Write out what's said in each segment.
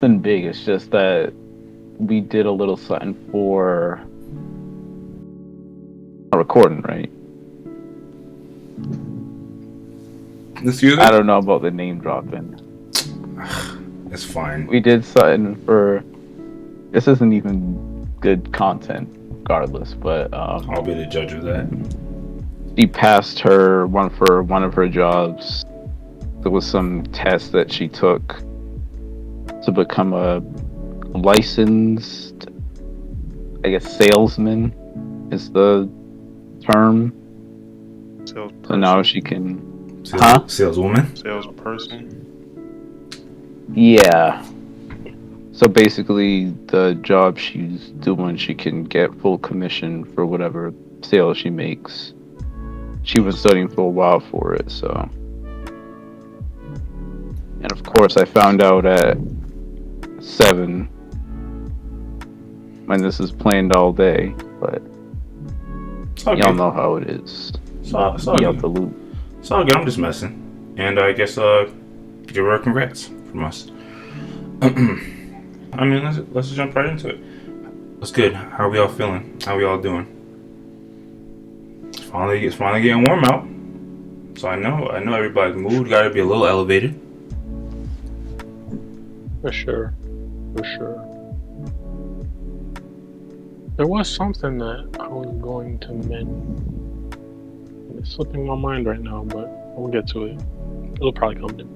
nothing big. It's just that we did a little something for a recording, right? Excuse me? I don't know about the name dropping. It's fine. We did something for. This isn't even good content, regardless. But I'll be the judge of that. she passed her one of her jobs. There was some test that she took to become a licensed, I guess, salesman is the term. Salesperson. So now she can. Saleswoman? Salesperson. Yeah. So basically, the job she's doing, she can get full commission for whatever sales she makes. She was studying for a while for it, so. And of course, I found out at 7 when this is planned all day, but y'all know how it is. It's all Be out good. the loop. It's all good. I'm just messing. And I guess give her a congrats from us. I mean, let's just jump right into it. What's good? How are we all feeling? How are we all doing? It's finally getting warm out. So I know everybody's mood got to be a little elevated. For sure. There was something that I was going to mention. It's slipping my mind right now, but we'll get to it. It'll probably come to me.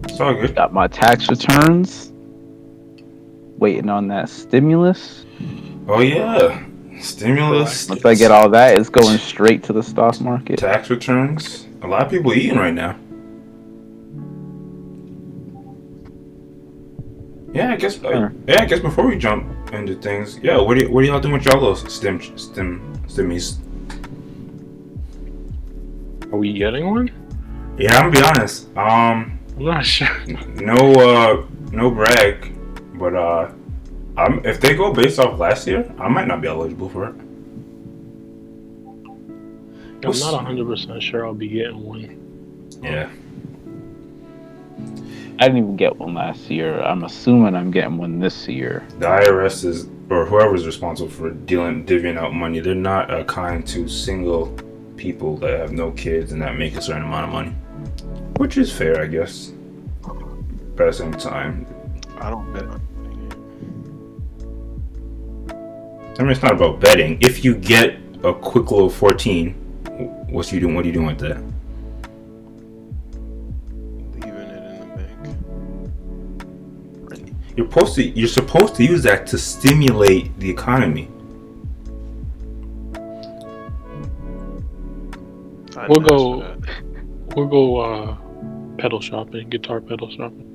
It's all good. Got my tax returns. Waiting on that stimulus. Oh yeah, stimulus. Once I get all that, it's going straight to the stock market. Tax returns. A lot of people eating right now. Yeah, I guess. I guess before we jump into things, what are y'all doing with y'all little stimmies? Are we getting one? Yeah, I'm gonna be honest. I'm not sure. No brag, but if they go based off last year, I might not be eligible for it. I'm not 100% sure I'll be getting one. Yeah. I didn't even get one last year. I'm assuming I'm getting one this year. The IRS is, or whoever's responsible for divvying out money, they're not kind to single people that have no kids and that make a certain amount of money, which is fair, I guess. But at the same time, I don't bet on I mean, it's not about betting. If you get a quick little 14, what are you doing with that? leaving it in the bank. You're supposed to use that to stimulate the economy. We'll go pedal shopping, guitar pedal shopping.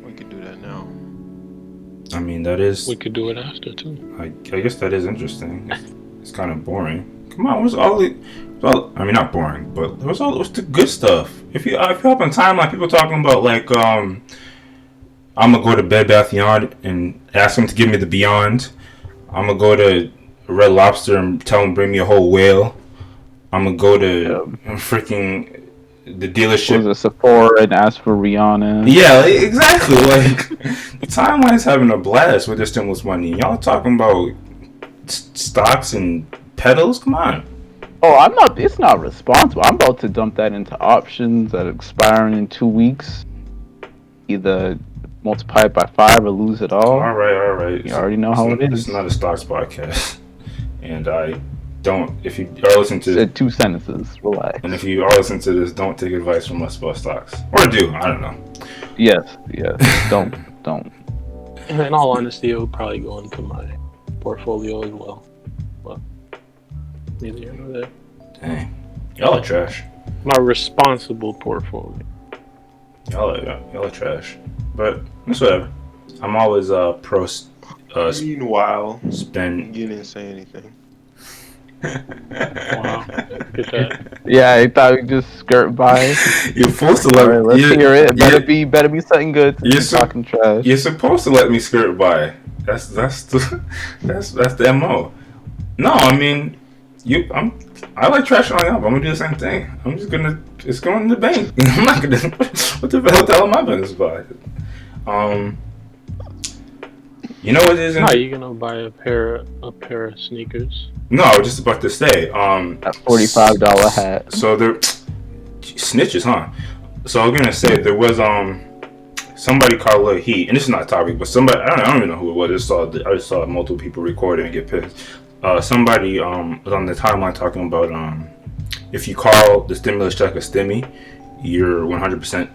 We could do that now. I mean, that is. We could do it after too. I guess that is interesting. It's kind of boring. Come on, what's all the? Well, I mean, not boring, but what's the good stuff? If you hop on timeline, people talking about like I'm gonna go to Bed Bath & Beyond and ask them to give me the Beyond. I'm gonna go to Red Lobster and tell them bring me a whole whale. I'm gonna go to freaking the dealership. Was a Sephora and ask for Rihanna. Yeah, exactly. Like the timeline's having a blast with their stimulus money. Y'all talking about stocks and pedals? Come on. Oh, I'm not. It's not responsible. I'm about to dump that into options that are expiring in 2 weeks. Either multiply it by 5 or lose it all. All right. You already know how it is. It's not a stocks podcast, and I don't. If you are listening to Said 2 sentences. Relax. and if you are listening to this, don't take advice from us about stocks, or do. I don't know. Yes. Don't. In all honesty, it would probably go into my portfolio as well. But neither here nor there. Dang, y'all are trash. My responsible portfolio. Y'all are trash. But it's whatever. I'm always pro. Meanwhile, Spend. you didn't say anything. Wow. Get that. Yeah, I thought we'd just skirt by. You're supposed to All right, let's hear it. Better be something good. You're Talking trash. You're supposed to let me skirt by. That's the MO. No, I mean, I like trashing on y'all, but I'm gonna do the same thing. I'm just gonna, it's going in the bank. I'm not gonna, what the hell am I business by? You know what it is? No, you're gonna buy a pair of sneakers. No, I was just about to say, that $45 hat. So there, snitches, huh? So I was gonna say there was somebody called Lil Heat, and this is not a topic, but somebody I don't even know who it was. I just saw multiple people recording and get pissed. Somebody was on the timeline talking about if you call the stimulus check a stimmy, you're 100%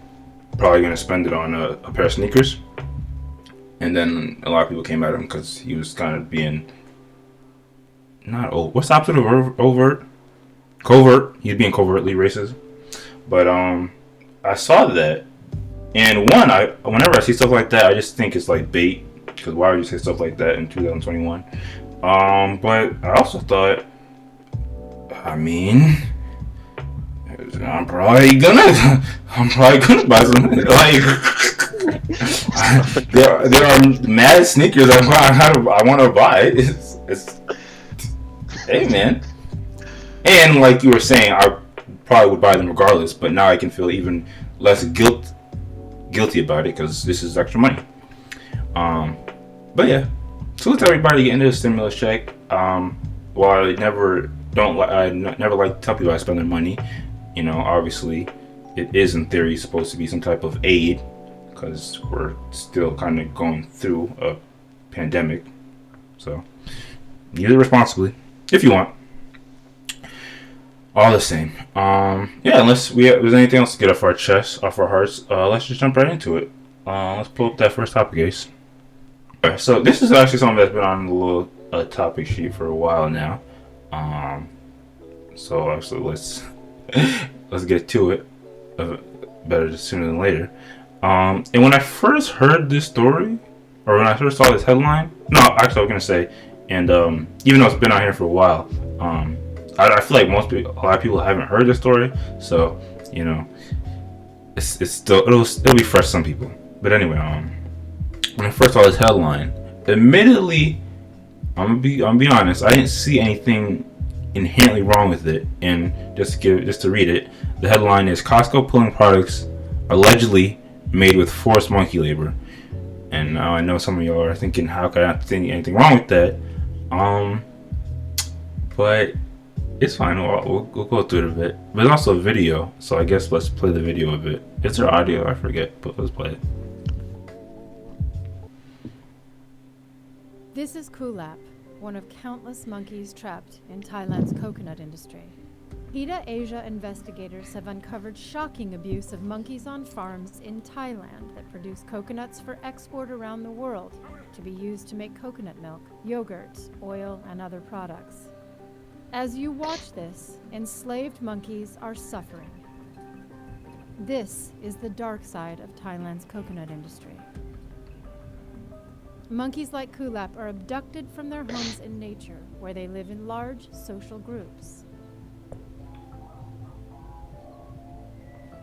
probably gonna spend it on a pair of sneakers. And then a lot of people came at him because he was kind of being not old. What's the opposite of overt? Covert. He's being covertly racist. But I saw that, and whenever I see stuff like that, I just think it's like bait. Because why would you say stuff like that in 2021? But I also thought, I mean, I'm probably gonna buy some. Like, there are mad sneakers I want to buy. It's hey man, and like you were saying, I probably would buy them regardless. But now I can feel even less guilty about it because this is extra money. But yeah, salute to everybody getting into the stimulus check. While I never like to tell people I spend their money. You know, obviously, it is in theory supposed to be some type of aid because we're still kind of going through a pandemic. So, use it responsibly if you want. All the same. Yeah, unless there's anything else to get off our chests, off our hearts, let's just jump right into it. Let's pull up that first topic, Ace. Okay, so this is actually something that's been on the little topic sheet for a while now. So actually, let's get to it. Better sooner than later. And when I first heard this story, or when I first saw this headline, no, actually I was gonna say, and even though it's been out here for a while, I feel like a lot of people haven't heard this story, so you know, it's still it'll be fresh to some people. But anyway, when I first saw this headline, admittedly, I'm gonna be honest, I didn't see anything inherently wrong with it. And just to read it, the headline is Costco pulling products allegedly made with forced monkey labor. And now I know some of y'all are thinking, how could I not think anything wrong with that? But it's fine. We'll go through it a bit. But there's also a video, so I guess let's play the video of it. Is there audio? I forget, but let's play it. This is Kulap, one of countless monkeys trapped in Thailand's coconut industry. PETA Asia investigators have uncovered shocking abuse of monkeys on farms in Thailand that produce coconuts for export around the world to be used to make coconut milk, yogurt, oil, and other products. As you watch this, enslaved monkeys are suffering. This is the dark side of Thailand's coconut industry. Monkeys like Kulap are abducted from their homes in nature, where they live in large social groups.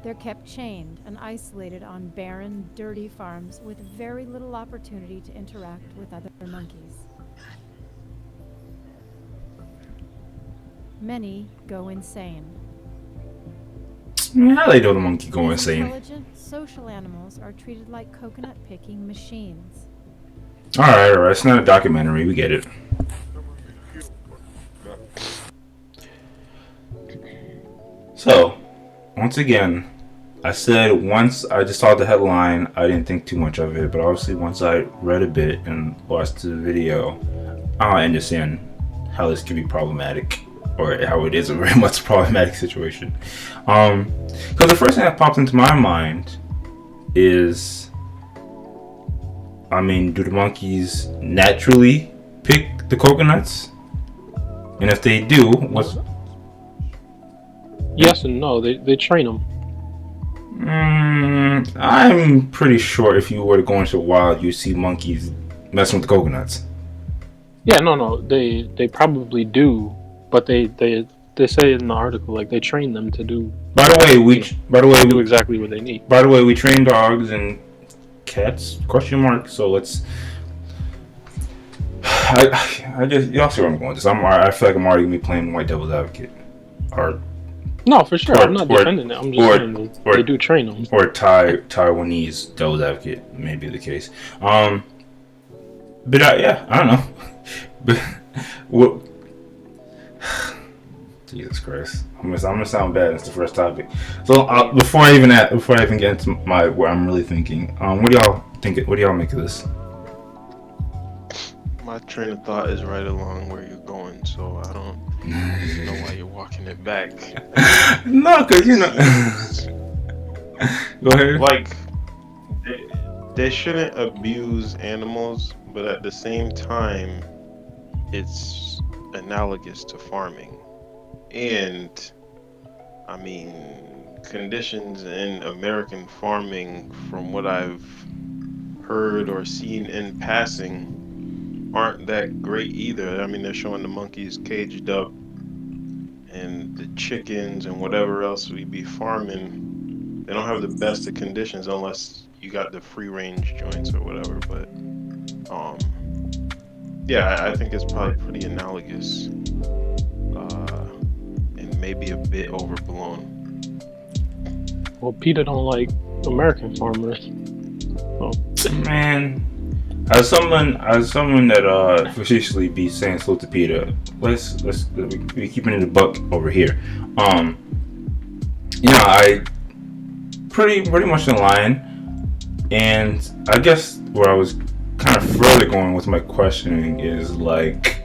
They're kept chained and isolated on barren, dirty farms with very little opportunity to interact with other monkeys. Many go insane. How they do the monkey go insane? Intelligent, social animals are treated like coconut-picking machines. Alright, it's not a documentary, we get it. So, once again, I said once I just saw the headline, I didn't think too much of it, but obviously once I read a bit and watched the video, I understand how this can be problematic, or how it is a very much problematic situation. Because the first thing that popped into my mind is, I mean, do the monkeys naturally pick the coconuts? And if they do, what's... Yes and no. They train them. I'm pretty sure if you were to go into the wild, you see monkeys messing with the coconuts. Yeah, no. They probably do, but they say in the article, like, they train them to do. By the way, we do exactly what they need. By the way, we train dogs and cats? ? So let's. I guess y'all see where I'm going with this. I feel like I'm already gonna be playing white devil's advocate, or No, for sure. I'm not defending it. I'm just saying they do train them. Or Taiwanese devil's advocate may be the case. But yeah, I don't know. But what? Jesus Christ, I'm gonna sound bad. It's the first topic. So before I even get into what I'm really thinking, what do y'all think? What do y'all make of this? My train of thought is right along where you're going, so I don't know why you're walking it back. No, cause you know. Go ahead. Like, they shouldn't abuse animals, but at the same time, it's analogous to farming. And, I mean, conditions in American farming, from what I've heard or seen in passing, aren't that great either. I mean, they're showing the monkeys caged up and the chickens and whatever else we be farming. They don't have the best of conditions unless you got the free range joints or whatever. But yeah, I think it's probably pretty analogous and maybe a bit overblown. Well, Peter don't like American farmers. Oh. Man, as someone that facetiously be saying salute to Peter, let's be keeping it a buck over here. I pretty much in line, and I guess where I was kind of further going with my questioning is like,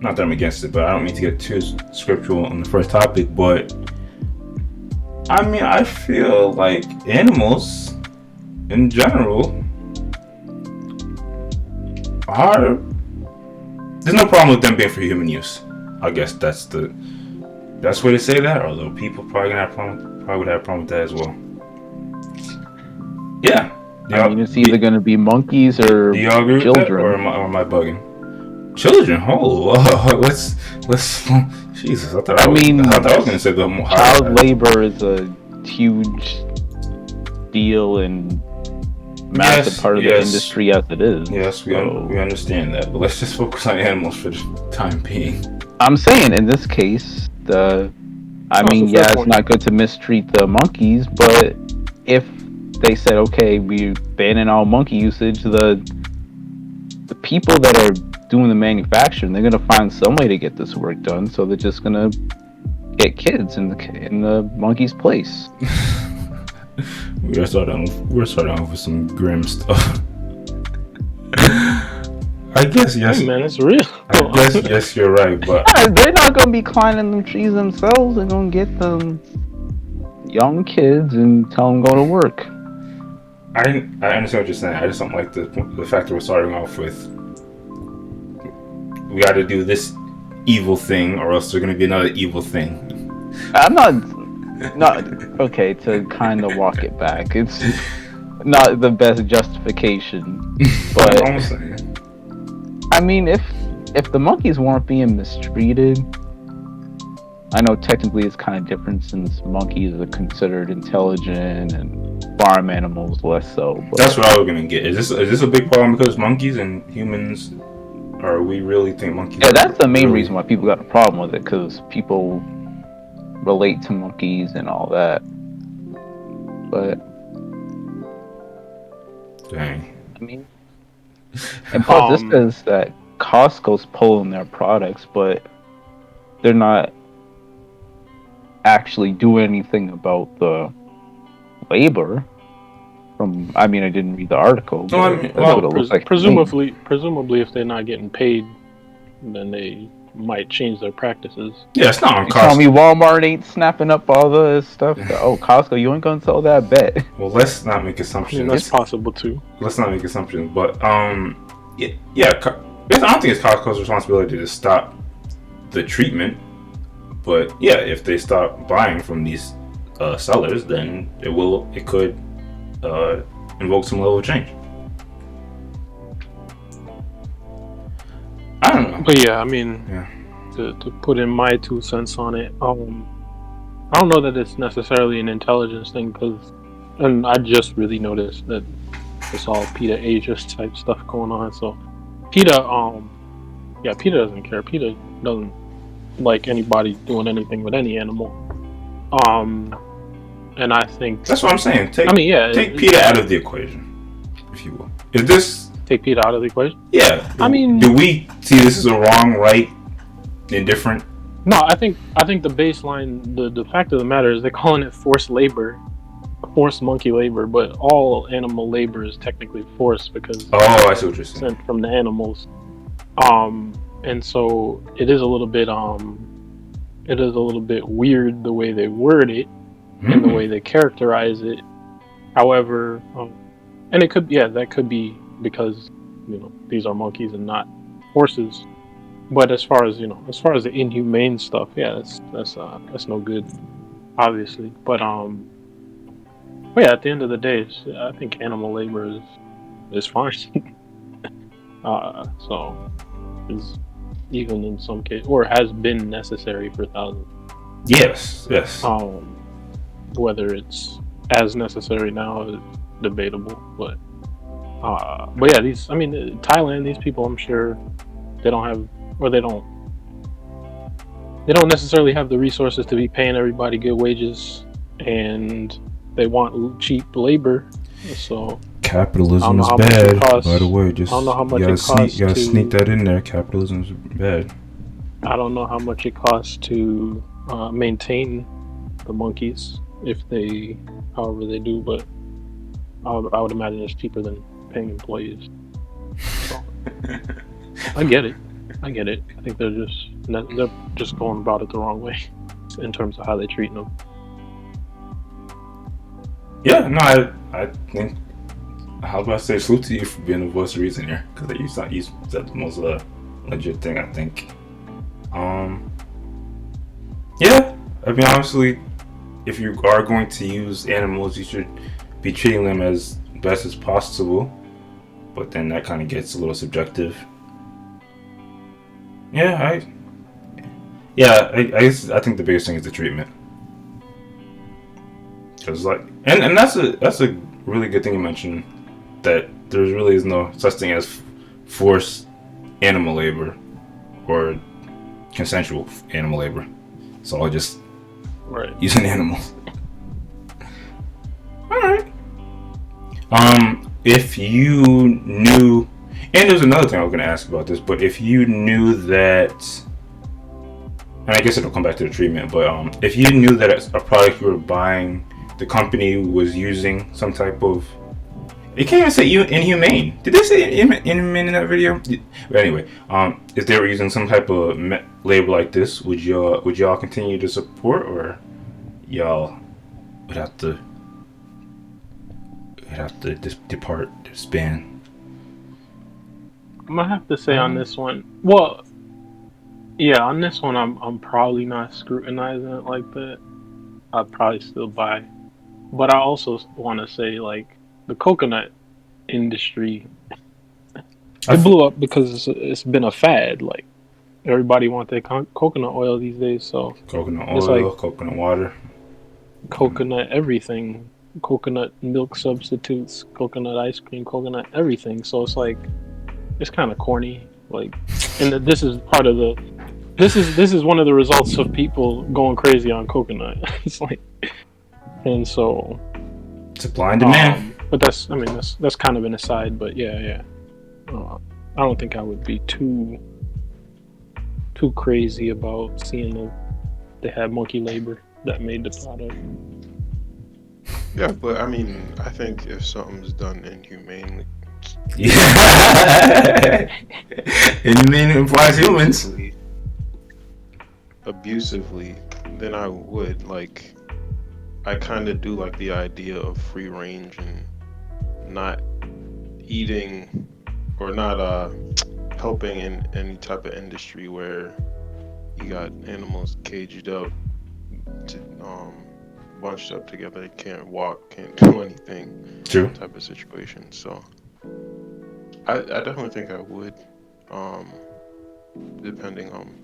not that I'm against it, but I don't mean to get too scriptural on the first topic, but I mean, I feel like animals in general there's no problem with them being for human use. I guess that's the way to say that, although people probably would have a problem with that as well. Yeah. I mean, it's either going to be monkeys or do y'all agree with children. That, or am I bugging? Children? Oh, let's. Jesus, I thought I was going to say the child labor is a huge deal and massive part of the industry as it is. Yes, we understand that, but let's just focus on animals for the time being. I'm saying in this case, it's not good to mistreat the monkeys, but if they said, okay, we're banning all monkey usage, the people that are doing the manufacturing, they're gonna find some way to get this work done, so they're just gonna get kids in the monkey's place. We're starting off with some grim stuff. I guess yes. Hey man, it's real. I guess yes, you're right, but they're not gonna be climbing them trees themselves. They're gonna get them young kids and tell them go to work. I understand what you're saying. I just don't like the fact that we're starting off with we got to do this evil thing, or else there's gonna be another evil thing. I'm not okay to kind of walk it back. It's not the best justification, but I mean, if the monkeys weren't being mistreated, I know technically it's kind of different since monkeys are considered intelligent and farm animals less so. But that's what I was gonna get. Is this a big problem because monkeys and humans, or we really think monkeys? Yeah, that's the main reason why people got a problem with it, because people relate to monkeys and all that. But dang, I mean, and plus this says that Costco's pulling their products, but they're not actually doing anything about the labor. I didn't read the article. Presumably, if they're not getting paid, then they might change their practices. Yeah, it's not on Costco. Tell me Walmart ain't snapping up all the stuff. Oh, Costco, you ain't gonna sell that, bet. Well, let's not make assumptions. That's possible too. Let's not make assumptions, but I don't think it's Costco's responsibility to stop the treatment. But yeah, if they stop buying from these sellers, then it could invoke some level of change. I don't know. But yeah, I mean, to put in my 2 cents on it, I don't know that it's necessarily an intelligence thing, and I just really noticed that it's all Peter Asia type stuff going on. So PETA, yeah, PETA doesn't care. PETA doesn't like anybody doing anything with any animal. And I think that's what I'm saying. Take PETA out of the equation, if you will. Is this take PETA out of the equation? Yeah. I mean, do we see this as a wrong, right, indifferent? No, I think the baseline, the fact of the matter is they're calling it forced labor, forced monkey labor, but all animal labor is technically forced because I see what you're saying. Sent from the animals. And so it is a little bit weird the way they word it and the way they characterize it. However, and it could that could be because these are monkeys and not horses. But as far as the inhumane stuff, that's no good, obviously. But yeah, at the end of the day, I think animal labor is fine. So is even in some cases, or has been necessary for thousands. Yes. Whether it's as necessary now is debatable, but yeah, Thailand, these people, I'm sure they don't have, or they don't necessarily have the resources to be paying everybody good wages, and they want cheap labor. So capitalism is bad. By the way, just I don't know how much you gotta sneak that in there. Capitalism is bad. I don't know how much it costs to maintain the monkeys however they do, but I would imagine it's cheaper than paying employees. So, I get it. I think they're just going about it the wrong way in terms of how they treat them. Yeah, no, I think. How about I say salute to you for being the voice of reason here, because you said the most legit thing, I think. Yeah, I mean, honestly, if you are going to use animals, you should be treating them as best as possible. But then that kind of gets a little subjective. I think the biggest thing is the treatment. Cause and that's a really good thing you mentioned, that there really is no such thing as forced animal labor or consensual animal labor. It's all just using animals. All right. If you knew, and there's another thing I was going to ask about this, but if you knew that, and I guess it'll come back to the treatment, but if you knew that a product you were buying, the company was using some type of, it can't even say inhumane. Did they say inhumane in that video? But anyway, if they were using some type of label like this, would y'all continue to support, or y'all would have to disband? I'm gonna have to say on this one. Well, yeah, on this one, I'm probably not scrutinizing it like that. I'd probably still buy, but I also want to say, like, the coconut industry, it blew up because it's been a fad. Like, everybody wants their coconut oil these days. So coconut oil, like coconut water, coconut everything, coconut milk substitutes, coconut ice cream, coconut everything. So it's like, it's kind of corny. Like, and this is part of the. This is one of the results of people going crazy on coconut. It's like, and so supply and demand. But that's kind of an aside. But yeah. I don't think I would be too crazy about seeing they had monkey labor that made the product. Yeah, but I mean, I think if something's done inhumanely, inhumane implies humans. Abusively, then I would. Like, I kind of do like the idea of free range and not eating or not helping in any type of industry where you got animals caged up, bunched up together, they can't walk, can't do anything. True. Type of situation. So I definitely think I would, depending on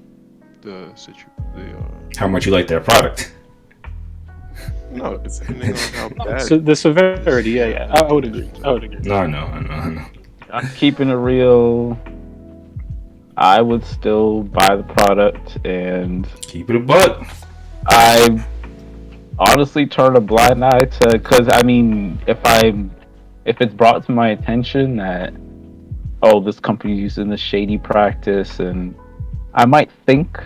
how much you like their product. No, depending on how bad. So the severity, yeah, I would agree. No, I know. Keeping it real, I would still buy the product, and keep it a buck. I honestly turn a blind eye to, because I mean, if it's brought to my attention that, oh, this company's using this shady practice, and I might think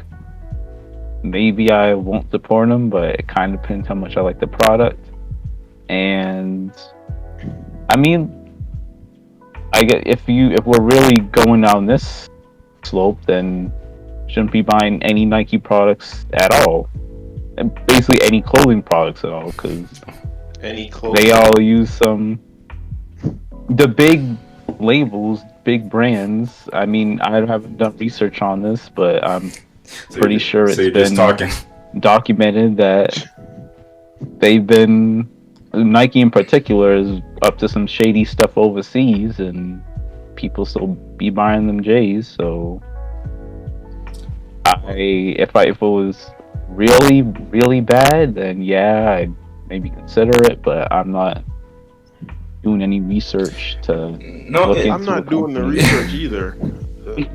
maybe I won't support them, but it kind of depends how much I like the product. And I mean, I get if we're really going down this slope, then shouldn't be buying any Nike products at all, and basically any clothing products at all, because they all use the big labels, big brands. I mean, I haven't done research on this, but I'm pretty sure it's been documented that they've been, Nike in particular, is up to some shady stuff overseas, and people still be buying them J's. So if it was really, really bad, then yeah, I'd maybe consider it, but I'm not doing any research to look into. I'm not doing the research either.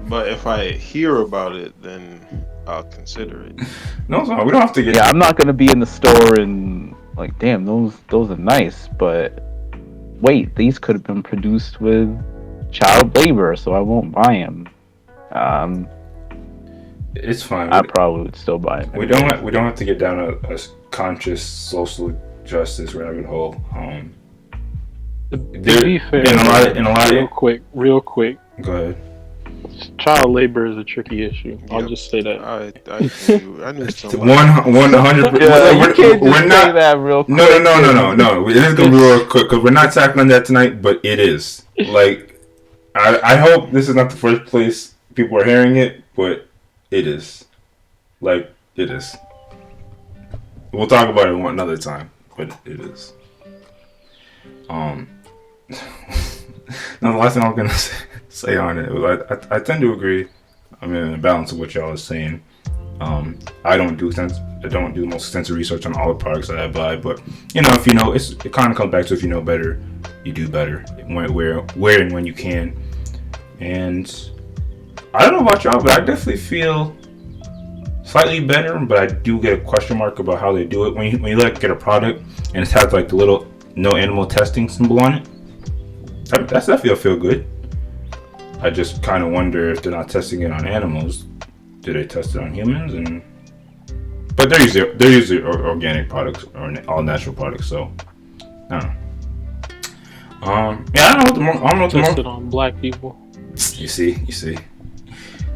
But if I hear about it, then I'll consider it. No, we don't have to get. Yeah, I'm not gonna be in the store and like, damn, those are nice, but wait, these could have been produced with child labor, so I won't buy them. It's fine. I probably would still buy it. We don't have to get down a conscious social justice rabbit hole. To be fair, real quick. Go ahead. Child labor is a tricky issue. I'll just say that. I knew somebody. 100%. Yeah, you can't just say that real quick. No. It is gonna be real quick because we're not tackling that tonight, but it is. Like, I hope this is not the first place people are hearing it, but it is. Like, it is. We'll talk about it another time, but it is. Now the last thing I'm gonna say on it was I tend to agree. I mean, in the balance of what y'all is saying. I don't do the most extensive research on all the products that I buy, but if you know, it kind of comes back to, if you know better, you do better. Where and when you can. And I don't know about y'all, but I definitely feel slightly better, but I do get a question mark about how they do it. When you like get a product and it has like the little no animal testing symbol on it, that's definitely feel good. I just kind of wonder if they're not testing it on animals. Do they test it on humans? But they're usually organic products or all natural products. So I don't know. I don't know what the Tested on black people. You see.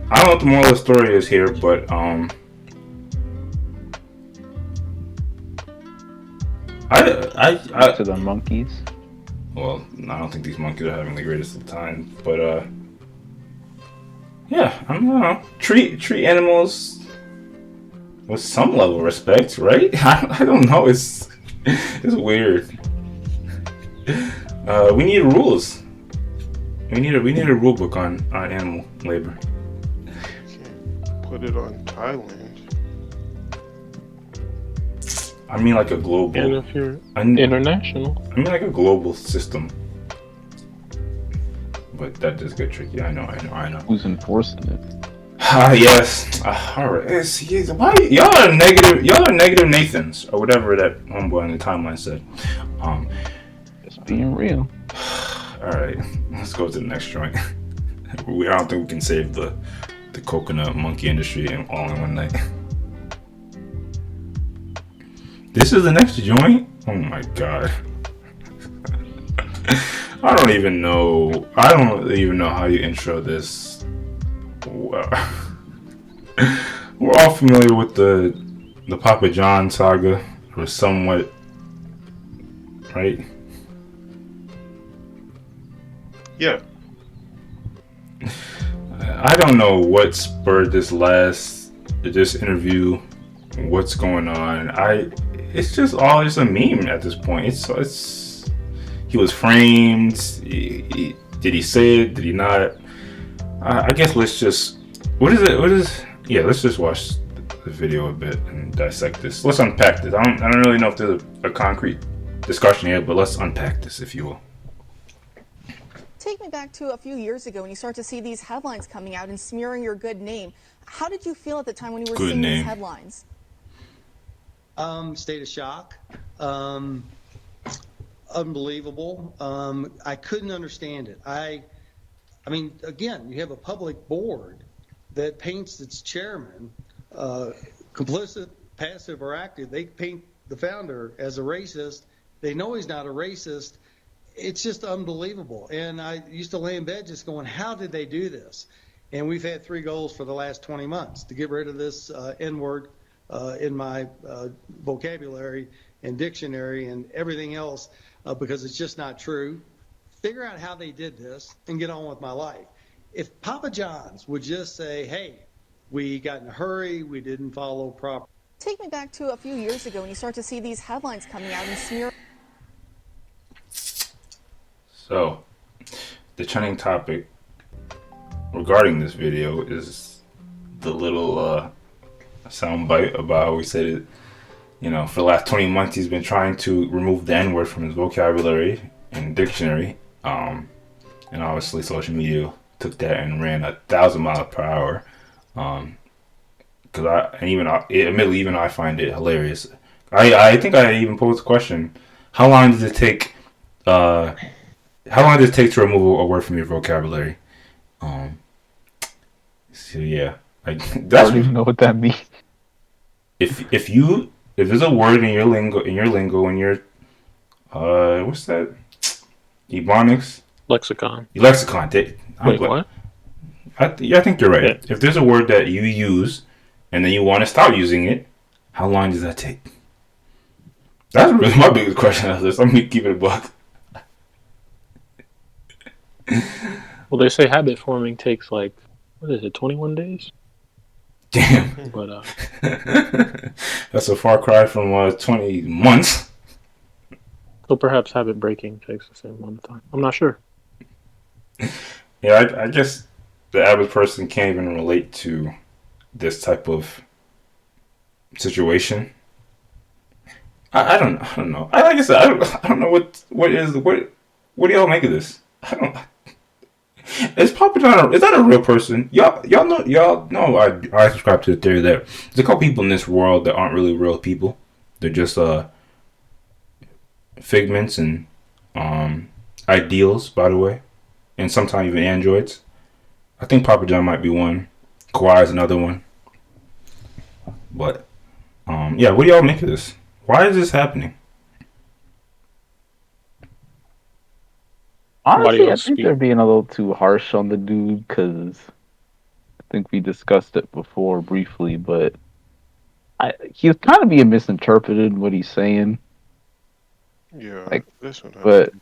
I don't know what the moral of the story is here, but to the monkeys. Well, I don't think these monkeys are having the greatest of time, but yeah, I don't know. Treat animals with some level of respect, right? I don't know. It's weird. We need rules. We need a rule book on animal labor. Can't put it on Thailand. I mean, like a global. And if you're international. I mean, like a global system. But that does get tricky. I know. Who's enforcing it? Yes. All right. Why y'all are negative? Y'all are negative Nathans or whatever that homeboy on the timeline said. Just being real. All right. Let's go to the next joint. I don't think we can save the coconut monkey industry all in one night. This is the next joint? Oh my god. I don't even know how you intro this. We're all familiar with the Papa John saga, or somewhat, right? Yeah. I don't know what spurred this interview. What's going on? It's just all just a meme at this point. It's he was framed. Did he say it? Did he not? I guess let's just let's just watch the video a bit and dissect this. Let's unpack this. I don't really know if there's a concrete discussion here, but let's unpack this, if you will. Take me back to a few years ago when you start to see these headlines coming out and smearing your good name. How did you feel at the time when you were seeing these headlines? State of shock. Unbelievable. I couldn't understand it. I mean, again, you have a public board that paints its chairman complicit, passive, or active. They paint the founder as a racist. They know he's not a racist. It's just unbelievable. And I used to lay in bed just going, how did they do this? And we've had 3 goals for the last 20 months to get rid of this N-word in my vocabulary and dictionary and everything else because it's just not true. Figure out how they did this and get on with my life. If Papa John's would just say, hey, we got in a hurry, we didn't follow proper. Take me back to a few years ago when you start to see these headlines coming out and smear. So, the trending topic regarding this video is the little soundbite about how we said it. You know, for the last 20 months, he's been trying to remove the N-word from his vocabulary and dictionary. And obviously, social media took that and ran 1,000 miles per hour. Admittedly, even I find it hilarious. I think I even posed the question: how long does it take? How long does it take to remove a word from your vocabulary? So yeah, I don't even know what that means. If there's a word in your lingo, in your what's that? Ebonics? Lexicon. Lexicon. Wait, what? I think you're right. Yeah. If there's a word that you use and then you want to stop using it, how long does that take? That's really my biggest question out of this. I'm gonna keep it a buck. Well, they say habit forming takes like, what is it, 21 days? Damn. But that's a far cry from 20 months. So perhaps habit breaking takes the same amount of time. I'm not sure. Yeah, I guess the average person can't even relate to this type of situation. I don't know. Like I said, I don't know what do y'all make of this? I don't. Is Papa John? Is that a real person? Y'all know. I subscribe to the theory that there's a couple people in this world that aren't really real people. They're just figments and ideals, by the way, and sometimes even androids. I think Papa John might be one. Kawhi is another one. But yeah, what do y'all make of this? Why is this happening? Honestly, I think they're being a little too harsh on the dude because I think we discussed it before briefly, but he's kind of being misinterpreted what he's saying. Yeah, this one. But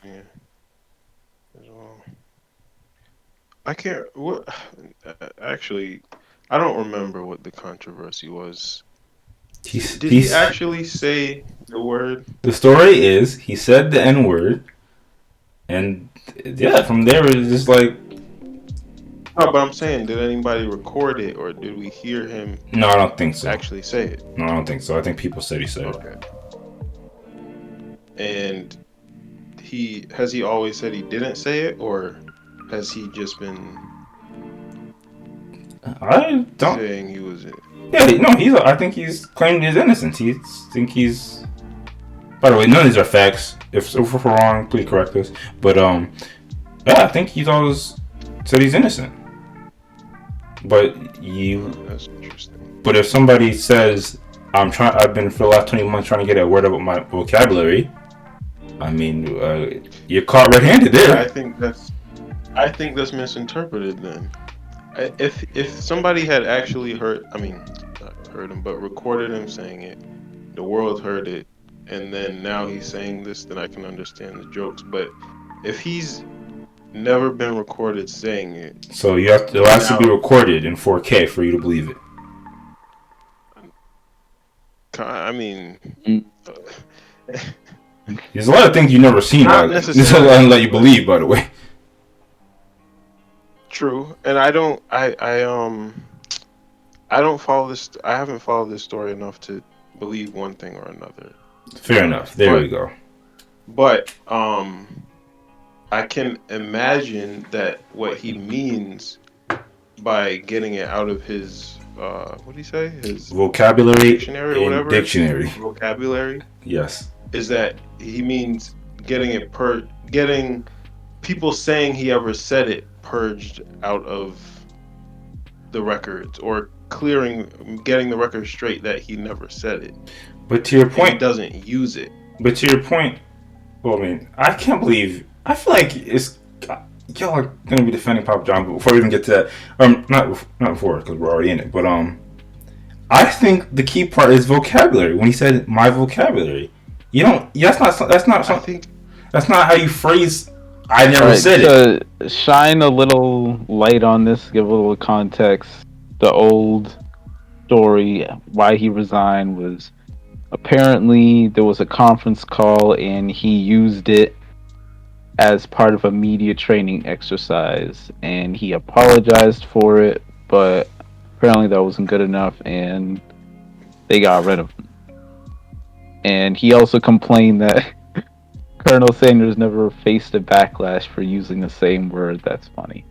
I can't. What? Actually, I don't remember what the controversy was. Did he actually say the word? The story is he said the N-word, and yeah, from there it's just like. No, but I'm saying, did anybody record it, or did we hear him? No, I don't think so. Actually say it? No, I don't think so. I think people said he said it. And has he always said he didn't say it, or has he just been? I don't saying he was it. Yeah, no, I think he's claimed his innocence. By the way, none of these are facts. If we're wrong, please correct us. But yeah, I think he's always said he's innocent. But that's interesting. But if somebody says I've been for the last 20 months trying to get a word about my vocabulary, I mean, you're caught red-handed there. I think that's misinterpreted then. If somebody had actually not heard him, but recorded him saying it, the world heard it, and then now he's saying this, then I can understand the jokes. But if he's never been recorded saying it, so it has to be recorded in 4K for you to believe it. I mean, there's a lot of things you've never seen. This is let you believe, by the way. True, and I don't follow this. I haven't followed this story enough to believe one thing or another. Fair enough. There we go. But I can imagine that what he means by getting it out of his what do you say? His vocabulary dictionary or whatever. Dictionary. Vocabulary. Yes. Is that he means getting it getting people saying he ever said it purged out of the records, or getting the record straight that he never said it. But to your point, he doesn't use it. But to your point, well, I mean, I can't believe. I feel like y'all are gonna be defending Papa John, but before we even get to that, not before, because we're already in it. But I think the key part is vocabulary. When he said my vocabulary, you don't. That's not something. That's not how you phrase. I never said it. To shine a little light on this, give a little context. The old story why he resigned was apparently there was a conference call and he used it as part of a media training exercise, and he apologized for it, but apparently that wasn't good enough and they got rid of him. And he also complained that Colonel Sanders never faced a backlash for using the same word. That's funny.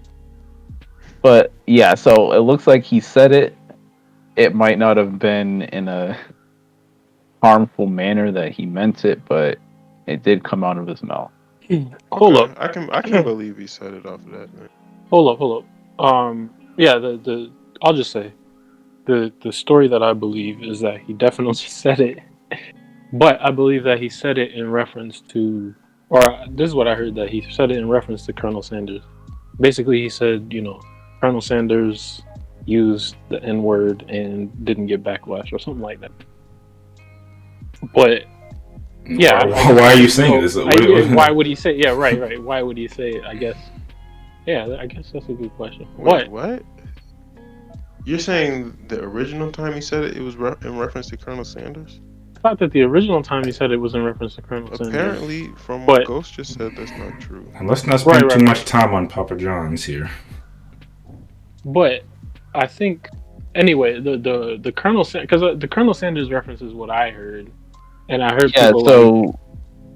But yeah, so it looks like he said it. It might not have been in a harmful manner that he meant it, but it did come out of his mouth. Hold up. I can believe he said it off of that, man. Hold up. Yeah, I'll just say the story that I believe is that he definitely said it, but I believe that he said it in reference to, or this is what I heard, that he said it in reference to Colonel Sanders. Basically, he said, Colonel Sanders used the N-word and didn't get backlash or something like that. But yeah, why are you saying this? Why would he say? Yeah, right. Why would he say it? I guess. Yeah, I guess that's a good question. Wait, what? You're saying the original time he said it was in reference to Colonel Sanders? I thought that the original time he said it was in reference to Colonel Sanders. Apparently, from what Ghost just said, that's not true. And let's not spend too much time on Papa John's here. But I think, anyway, the Colonel because the Colonel Sanders reference is what I heard, and I heard people. So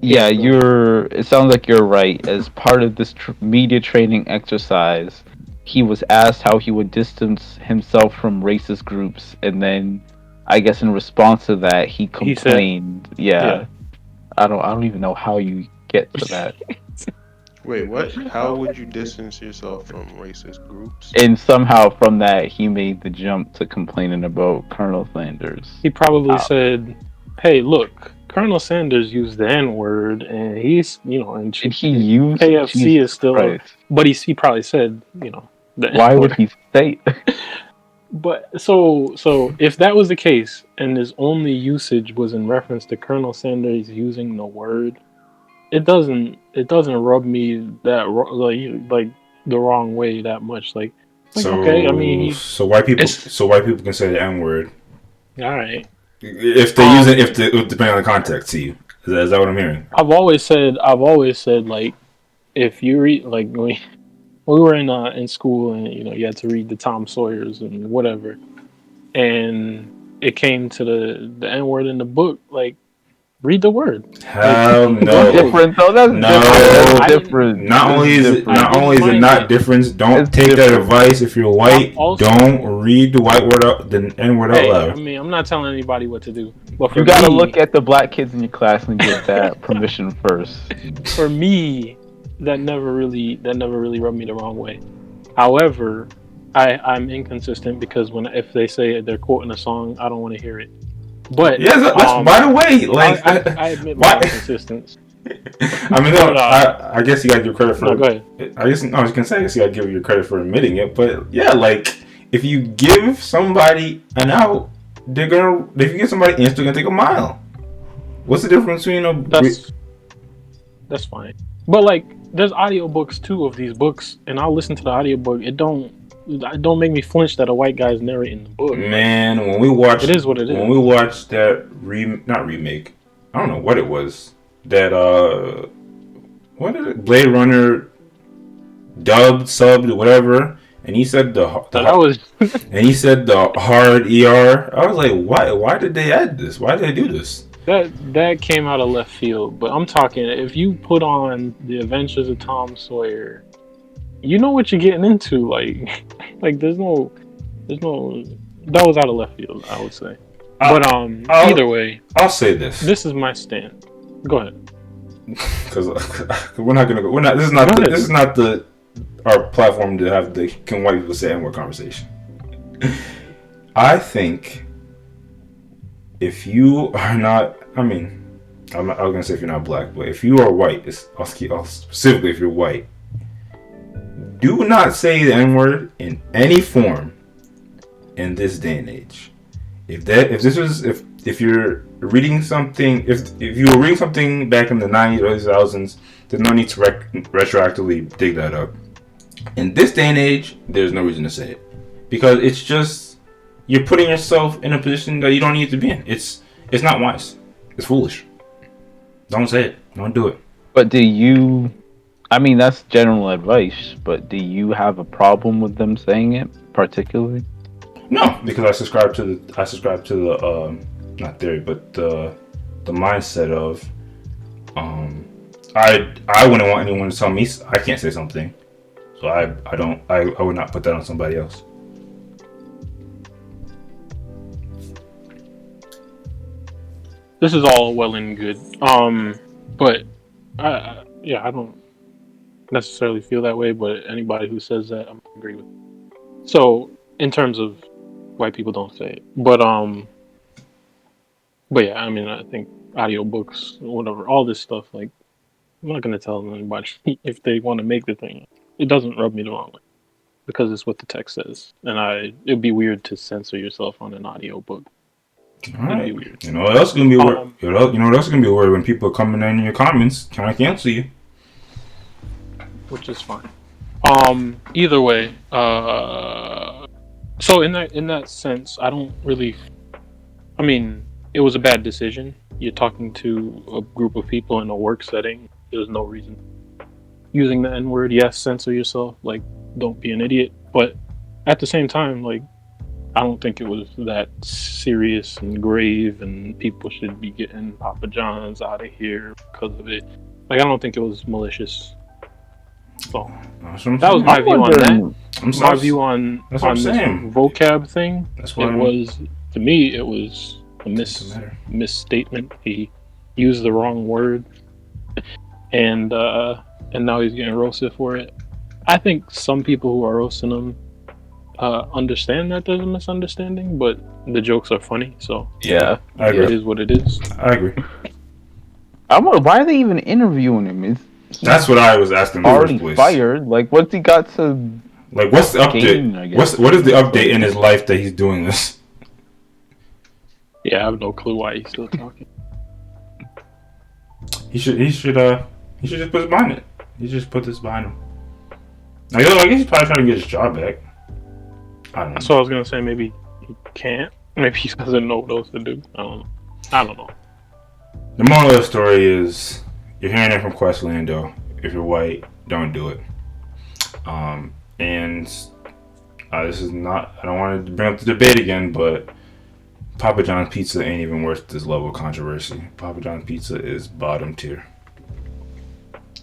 it sounds like you're right. As part of this media training exercise, he was asked how he would distance himself from racist groups, and then I guess in response to that, he complained. He said, I don't even know how you get to that. Wait, what? How would you distance yourself from racist groups? And somehow from that, he made the jump to complaining about Colonel Sanders. He probably said, "Hey, look, Colonel Sanders used the N-word, and he's, and he used KFC is still." Christ. But he probably said, why would he say? But so if that was the case, and his only usage was in reference to Colonel Sanders using the word, it doesn't rub me that like the wrong way that much. Like okay, I mean, so white people can say the N-word. All right. If they use it, depending on the context, to you, is that what I'm hearing? I've always said like, if you read, like, we were in school, and you had to read the Tom Sawyers and whatever, and it came to the N-word in the book, like, read the word. Hell no. Different though. That's different. Not only is it not different. Don't take that advice. If you're white, don't read the white word out, the N-word out loud. I mean, I'm not telling anybody what to do. But you gotta look at the black kids in your class and get that permission first. For me, that never really rubbed me the wrong way. However, I'm inconsistent because if they say they're quoting a song, I don't want to hear it. But by the way, like I admit my inconsistency. I mean, I guess you gotta give credit for. No, go ahead. I was gonna say, I guess you gotta give you credit for admitting it. But yeah, like if you give somebody an out, if you give somebody an inch, they're gonna take a mile. What's the difference between That's fine. But like, there's audiobooks too of these books, and I'll listen to the audiobook. It don't make me flinch that a white guy's narrating the book. Man, when we watched, it is what it is. When we watched that not remake, I don't know what it was. That what is it? Blade Runner subbed, whatever. And he said and he said the hard ER. I was like, why did they add this? Why did they do this? that came out of left field. But I'm talking, if you put on The Adventures of Tom Sawyer, you know what you're getting into. Like there's no. That was out of left field, I would say. But either way, I'll say this. This is my stand. Go ahead. Because we're not gonna go. We're not. This is not our platform to have the can white people say N-word conversation. I think if you are not, I was gonna say if you're not black, but if you are white, specifically if you're white, do not say the N-word in any form in this day and age. If you're reading something, if you were reading something back in the 90s, early 2000s, there's no need to retroactively dig that up. In this day and age, there's no reason to say it, because it's just you're putting yourself in a position that you don't need to be in. It's not wise. It's foolish. Don't say it. Don't do it. But do you? I mean, that's general advice. But do you have a problem with them saying it particularly? No, because I subscribe to the not theory, but the mindset of I wouldn't want anyone to tell me I can't say something, so I would not put that on somebody else. This is all well and good, but I don't necessarily feel that way. But anybody who says that, I'm agree with. So in terms of white people don't say it, but yeah, I mean, I think audiobooks, whatever, all this stuff, like, I'm not gonna tell anybody if they want to make the thing. It doesn't rub me the wrong way because it's what the text says, and it'd be weird to censor yourself on an audiobook. All right. It'd be weird. You know what else is gonna be weird? You know what else is gonna be weird when people are coming in your comments trying to cancel you, which is fine. Either way, so in that sense, I don't really. I mean, it was a bad decision. You're talking to a group of people in a work setting. There's no reason. Using the N-word, yes, censor yourself. Like, don't be an idiot. But at the same time, like, I don't think it was that serious and grave, and people should be getting Papa John's out of here because of it. Like, I don't think it was malicious. So that was my view on that. My view on this vocab thing. To me, it was a misstatement. He used the wrong word, and now he's getting roasted for it. I think some people who are roasting him understand that there's a misunderstanding, but the jokes are funny, so yeah, I agree. It is what it is. I agree. Why are they even interviewing him? That's what I was asking. Already fired. Like, what's he got to? Like, what's the update? What is the update in his life that he's doing this? Yeah, I have no clue why he's still talking. He should just put his behind it. He should just put this behind him. I guess he's probably trying to get his job back. I don't know. So I was gonna say maybe he can't. Maybe he doesn't know what else to do. I don't know. The moral of the story is you're hearing it from QuestLando. If you're white, don't do it. And this is not. I don't want to bring up the debate again, but Papa John's pizza ain't even worth this level of controversy. Papa John's pizza is bottom tier,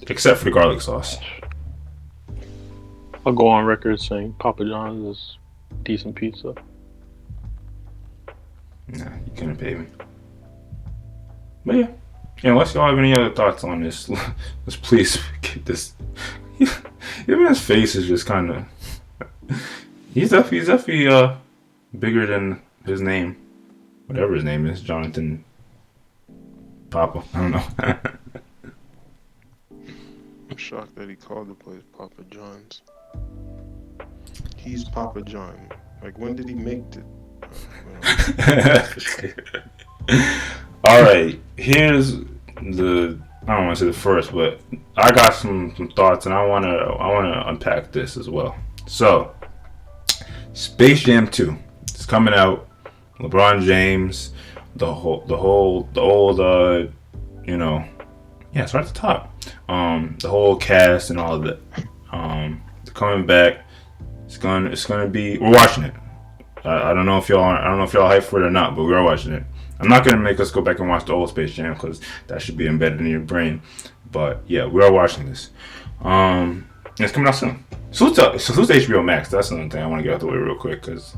except for the garlic sauce. I'll go on record saying Papa John's is decent pizza. Nah, you couldn't pay me. But yeah, unless y'all have any other thoughts on this, let's please get this. Even his face is just kind of. He's definitely bigger than his name, whatever his name is, Jonathan Papa. I don't know. I'm shocked that he called the place Papa John's. He's Papa John. Like, when did he make it? All right, here's the. I don't want to say the first, but I got some thoughts, and I wanna unpack this as well. So, Space Jam 2 is coming out. LeBron James, the old, it's right at the top. The whole cast and all of it. They're coming back. It's gonna be. We're watching it. I don't know if y'all hyped for it or not, but we are watching it. I'm not gonna make us go back and watch the old Space Jam because that should be embedded in your brain. But yeah, we are watching this. It's coming out soon. Salute to HBO Max. That's another thing I want to get out the way real quick because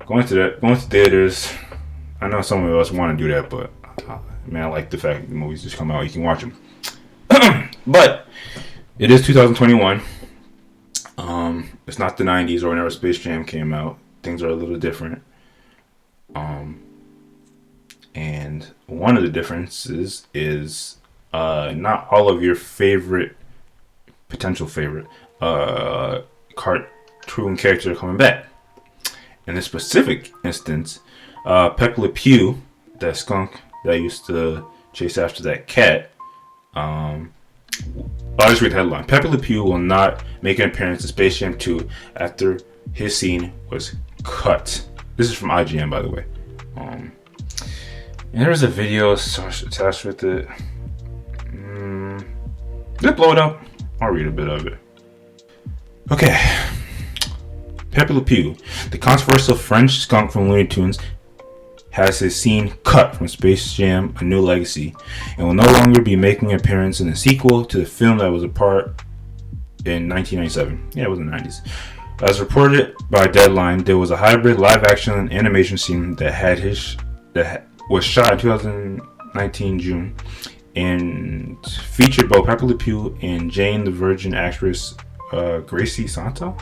going to theaters. I know some of us want to do that, but man, I like the fact that the movies just come out. You can watch them. But it is 2021. It's not the 90s or whenever Space Jam came out. Things are a little different. And one of the differences is not all of your potential favorite cartoon characters are coming back. In this specific instance, Pepe Le Pew, that skunk that used to chase after that cat, I'll just read the headline. Pepe Le Pew will not make an appearance in Space Jam 2 after his scene was cut. This is from IGN, by the way. And there's a video attached with it. Did it blow it up? I'll read a bit of it. Okay. Pepe Le Pew, the controversial French skunk from Looney Tunes, has his scene cut from Space Jam: A New Legacy and will no longer be making an appearance in the sequel to the film that was apart in 1997. Yeah, it was in the 90s. As reported by Deadline, there was a hybrid live-action animation scene that was shot in 2019 June and featured both Pepe Le Pew and Jane the Virgin actress Gracie Santo.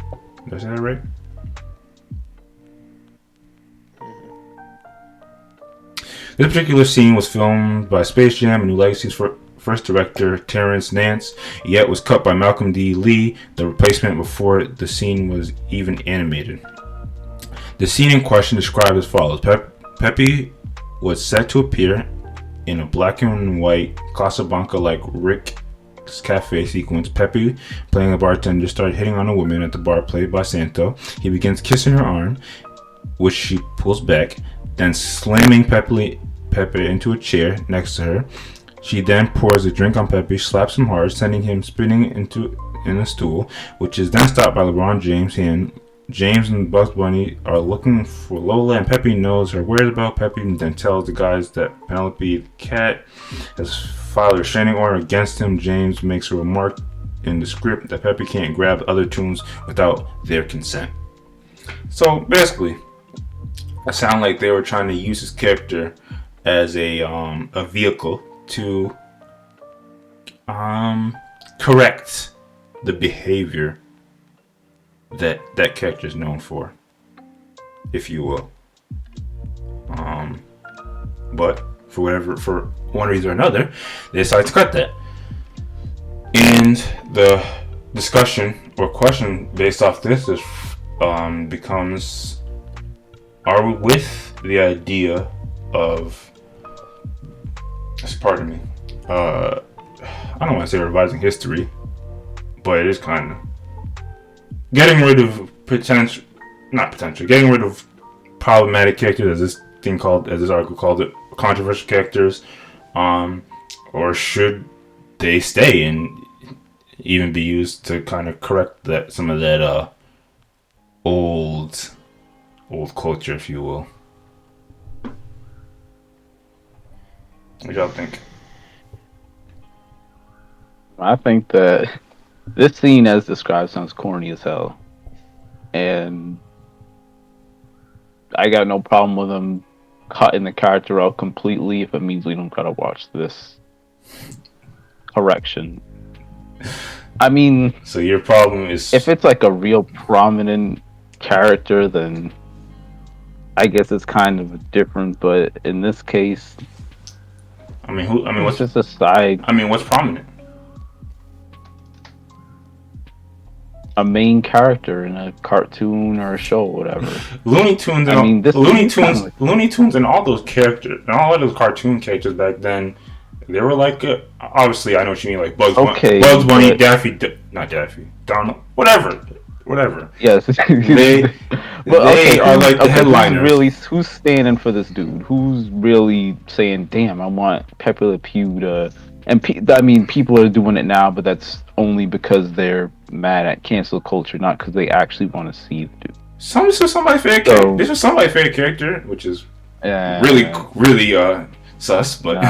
Did I say that right? This particular scene was filmed by Space Jam: A New Legacy's first director, Terrence Nance, yet was cut by Malcolm D. Lee, the replacement, before the scene was even animated. The scene in question described as follows. Pepe was set to appear in a black and white Casablanca-like Rick's Cafe sequence. Pepe, playing a bartender, started hitting on a woman at the bar played by Santo. He begins kissing her arm, which she pulls back, then slamming Pepe into a chair next to her. She then pours a drink on Pepe, slaps him hard, sending him spinning in a stool, which is then stopped by LeBron James' hand. James and Bugs Bunny are looking for Lola, and Pepe knows her whereabouts. Pepe then tells the guys that Penelope the cat has filed a restraining order against him. James makes a remark in the script that Pepe can't grab other tunes without their consent. So basically, it sounded like they were trying to use his character as a vehicle to correct the behavior that character is known for, if you will. But for one reason or another, they decided to cut that. And the discussion or question based off this is becomes: are we with the idea of, pardon me, I don't want to say revising history, but it is kind of getting rid of getting rid of problematic characters, as this article called it, controversial characters, or should they stay and even be used to kind of correct some of that old culture, if you will. What y'all think? I think that this scene, as described, sounds corny as hell, and I got no problem with them cutting the character out completely if it means we don't gotta watch this correction. I mean, so your problem is, if it's like a real prominent character, then I guess it's kind of different. But in this case, what's just a side? What's prominent? A main character in a cartoon or a show, or whatever. Looney Tunes and all those characters, and all of those cartoon characters back then, they were like, obviously I know what you mean, like Bugs Bunny, Donald, whatever. Yes, they are like the headliners. Who's standing for this dude? Who's really saying, "Damn, I want Pepe Le Pew to"? And people are doing it now, but that's only because they're mad at cancel culture, not because they actually want to see the dude. This was somebody's favorite character, which is really sus, but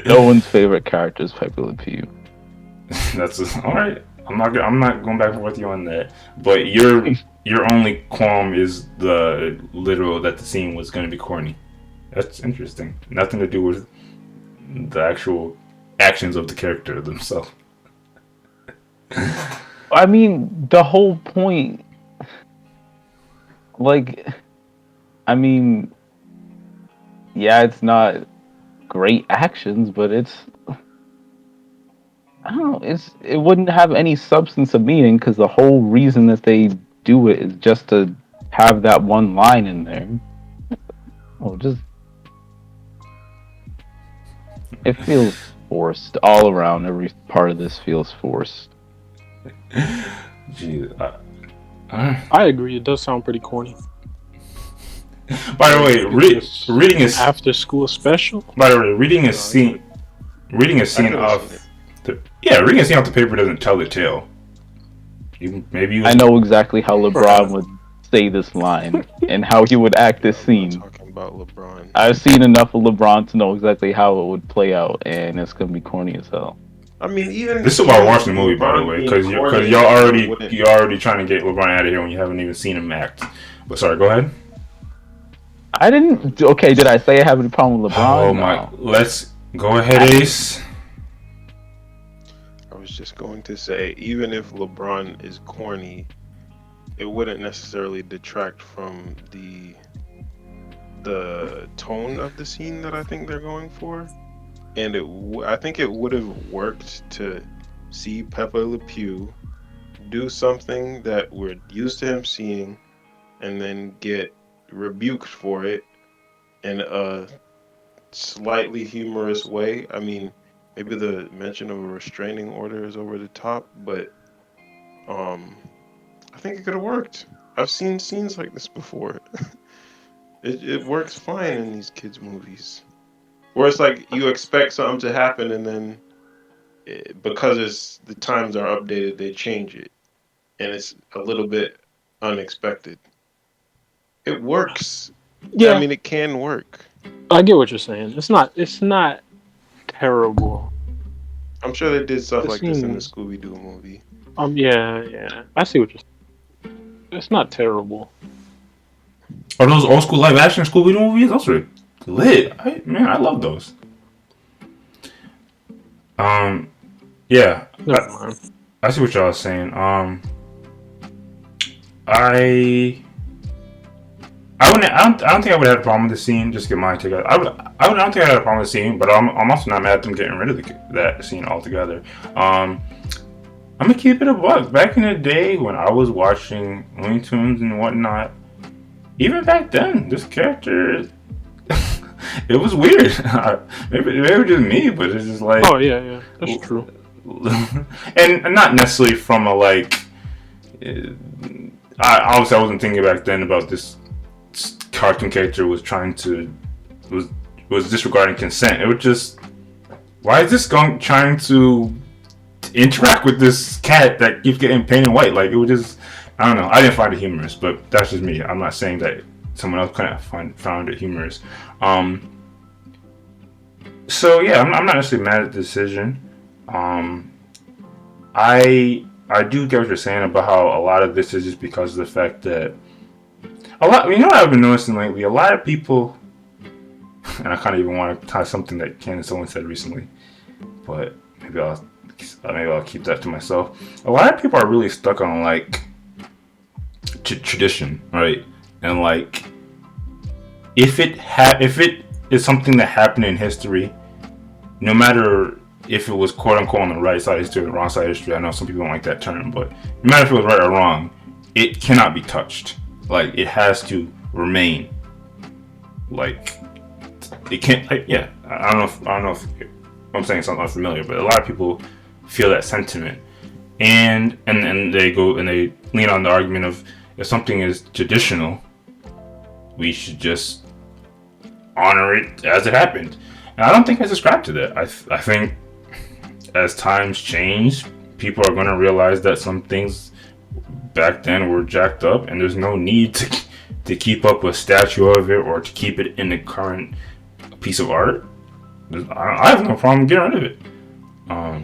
no one's favorite character is Pepe Le Pew. That's all right. I'm not going back and forth with you on that. But your only qualm is the literal that the scene was going to be corny. That's interesting. Nothing to do with the actual actions of the character themselves. I mean, the whole point. Like, I mean, yeah, it's not great actions, but it's. I don't know. It wouldn't have any substance of meaning because the whole reason that they do it is just to have that one line in there. Well, just it feels forced all around. Every part of this feels forced. Jeez, I agree. It does sound pretty corny. By the way, reading is after school special. By the way, reading a scene off. Reading a scene off the paper doesn't tell the tale. I know exactly how LeBron would say this line and how he would act this scene. Talking about LeBron. I've seen enough of LeBron to know exactly how it would play out, and it's gonna be corny as hell. I mean, even this is why I watched the movie, by the way, because you're already trying to get LeBron out of here when you haven't even seen him act. But sorry, go ahead. I didn't. Okay, did I say I have any problem with LeBron? Oh my! Let's go ahead, Ace. I was just going to say, even if LeBron is corny, it wouldn't necessarily detract from the tone of the scene that I think they're going for. And I think it would have worked to see Pepe Le Pew do something that we're used to him seeing, and then get rebuked for it in a slightly humorous way. I mean, maybe the mention of a restraining order is over the top, but I think it could have worked. I've seen scenes like this before. It works fine in these kids' movies. Where it's like you expect something to happen, and then because the times are updated, they change it, and it's a little bit unexpected. It works. Yeah, I mean, it can work. I get what you're saying. It's not terrible. I'm sure they did stuff like this in the Scooby-Doo movie. Yeah. I see what you're saying. It's not terrible. Are those old school live action Scooby-Doo movies? Those are lit. I love those. Yeah. I see what y'all are saying. I don't think I would have a problem with the scene. Just get my take. I don't think I had a problem with the scene, but I'm also not mad at them getting rid of that scene altogether. I'm gonna keep it a buck. Back in the day when I was watching Looney Tunes and whatnot, even back then, this character, it was weird. Maybe just me, but it's just like, oh yeah, that's true. And not necessarily from a like. I wasn't thinking back then about this cartoon character was disregarding consent. It was just, why is this skunk trying to interact with this cat that keeps getting painted white? Like, it was just, I don't know. I didn't find it humorous, but that's just me. I'm not saying that someone else couldn't found it humorous. So yeah, I'm not necessarily mad at the decision. I do get what you're saying about how a lot of this is just because of the fact that what I've been noticing lately, a lot of people, and I kind of even want to tie something that someone said recently, but maybe I'll keep that to myself. A lot of people are really stuck on like tradition, right? And like, if it is something that happened in history, no matter if it was quote unquote on the right side of history or the wrong side of history, I know some people don't like that term, but no matter if it was right or wrong, it cannot be touched. Like, it has to remain. Like, it can't. Like, yeah, I don't know if I'm saying something unfamiliar, but a lot of people feel that sentiment, and they go and they lean on the argument of, if something is traditional, we should just honor it as it happened. And I don't think I subscribe to that. I think as times change, people are going to realize that some things back then were jacked up, and there's no need to keep up a statue of it or to keep it in the current piece of art, I have no problem getting rid of it. I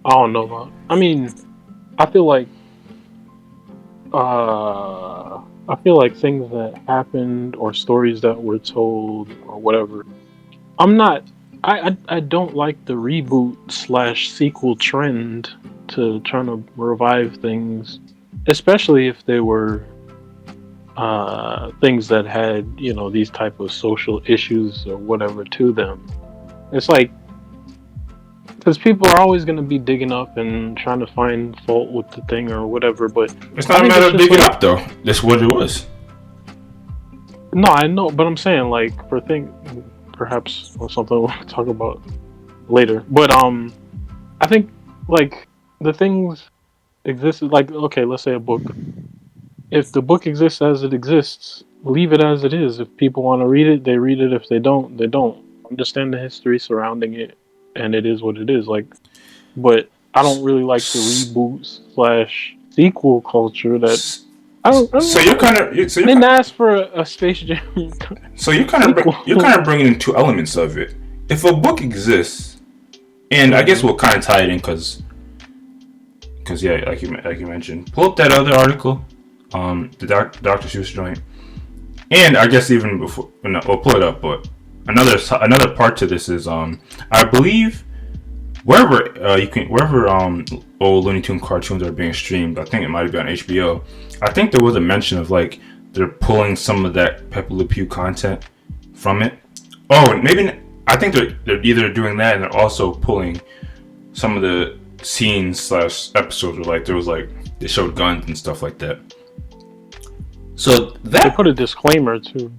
don't know about. I mean, I feel like things that happened or stories that were told or whatever. I don't like the reboot/sequel trend to trying to revive things, especially if they were things that had, you know, these type of social issues or whatever to them. It's like, because people are always going to be digging up and trying to find fault with the thing or whatever, but it's not a matter of digging up though. That's what it was. No, I know, but I'm saying, like, for things, perhaps or something we'll talk about later. But I think, like, the things exist. Like, okay, let's say a book. If the book exists as it exists, leave it as it is. If people want to read it, they read it. If they don't, they don't. Understand the history surrounding it, and it is what it is. Like, but I don't really like the reboot/sequel culture. That I don't. So you're kind of. So didn't ask for a Space Jam. So you're kind of bringing in two elements of it. If a book exists, and I guess we'll kind of tie it in because yeah, like you mentioned, pull up that other article, the Dr. Seuss joint, and I guess even before, no, we'll pull it up. But another part to this is I believe wherever old Looney Tune cartoons are being streamed, I think it might be on HBO. I think there was a mention of like they're pulling some of that Pepe Le Pew content from it. Oh, and maybe I think they're either doing that and they're also pulling some of the scenes/episodes where like there was like they showed guns and stuff like that. So that they put a disclaimer too.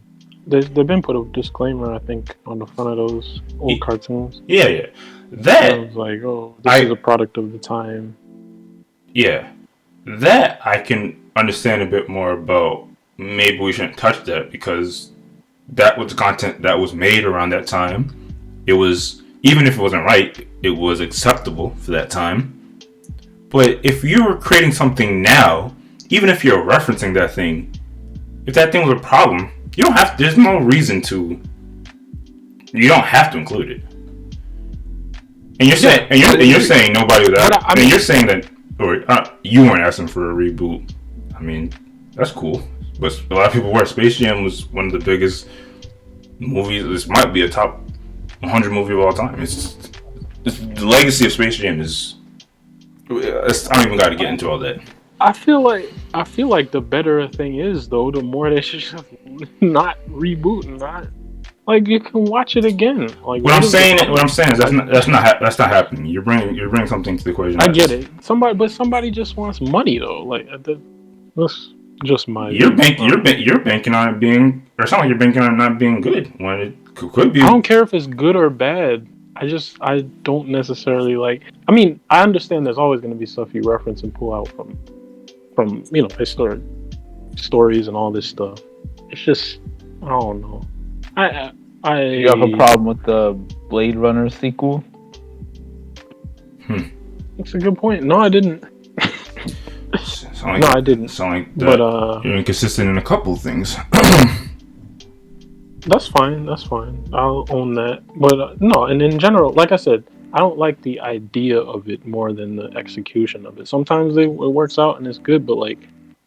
They've been put a disclaimer, I think, on the front of those old cartoons. Yeah. That I was like, oh, this is a product of the time. Yeah, that I can understand a bit more about. Maybe we shouldn't touch that because that was the content that was made around that time. It was, even if it wasn't right, it was acceptable for that time. But if you were creating something now, even if you're referencing that thing, if that thing was a problem, you don't have. There's no reason to. You don't have to include it. And you're saying, you're saying nobody would. I mean, you're saying that, or you weren't asking for a reboot. I mean, that's cool. But a lot of people were. Space Jam was one of the biggest movies. This might be a top 100 movie of all time. It's the legacy of Space Jam is. I don't even got to get into all that. I feel like the better a thing is, though, the more they should just not reboot and not like you can watch it again. Like what I'm saying is that's not happening. You're bringing something to the equation. I get it. Somebody just wants money though. Like that's just my. You're banking on it being, or something like you're banking on it not being good when it could be. I don't care if it's good or bad. I don't necessarily like. I mean, I understand there's always going to be stuff you reference and pull out from you know, historic stories and all this stuff. It's just, I don't know. You have a problem with the Blade Runner sequel? That's a good point. No, I didn't. I didn't. Sound like that. But you're inconsistent in a couple of things. That's fine. I'll own that. But no, and in general, like I said, I don't like the idea of it more than the execution of it. Sometimes it works out and it's good, but like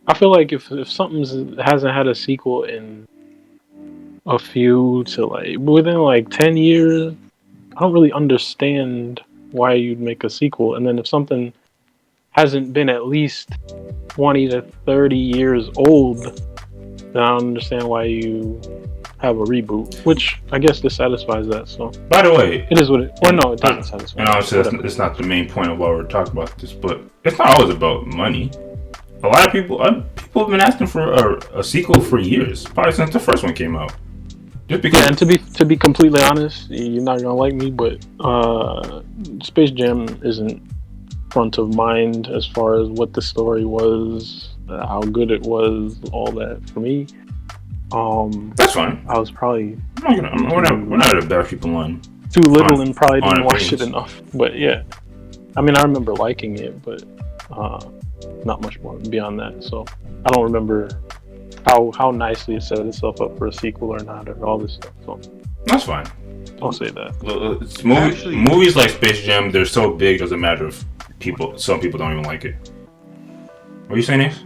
I feel like if something hasn't had a sequel in a few to like within like 10 years, I don't really understand why you'd make a sequel. And then if something hasn't been at least 20 to 30 years old, then I don't understand why you have a reboot, which I guess this satisfies that. So, by the way, it is what it. Well, no, it doesn't satisfy. And obviously, it's not the main point of why we're talking about this, but it's not always about money. A lot of people have been asking for a sequel for years, probably since the first one came out. Just because. Yeah, and to be completely honest, you're not gonna like me, but Space Jam isn't front of mind as far as what the story was, how good it was, all that for me. That's fine. I was probably. We're not a bad people on. Too little and probably didn't watch it enough. But yeah, I mean, I remember liking it, but not much more beyond that. So I don't remember how nicely it set itself up for a sequel or not, or all this stuff. So that's fine. I'll say that. Movies like Space Jam, they're so big, it doesn't matter if some people don't even like it. What are you saying, Ace?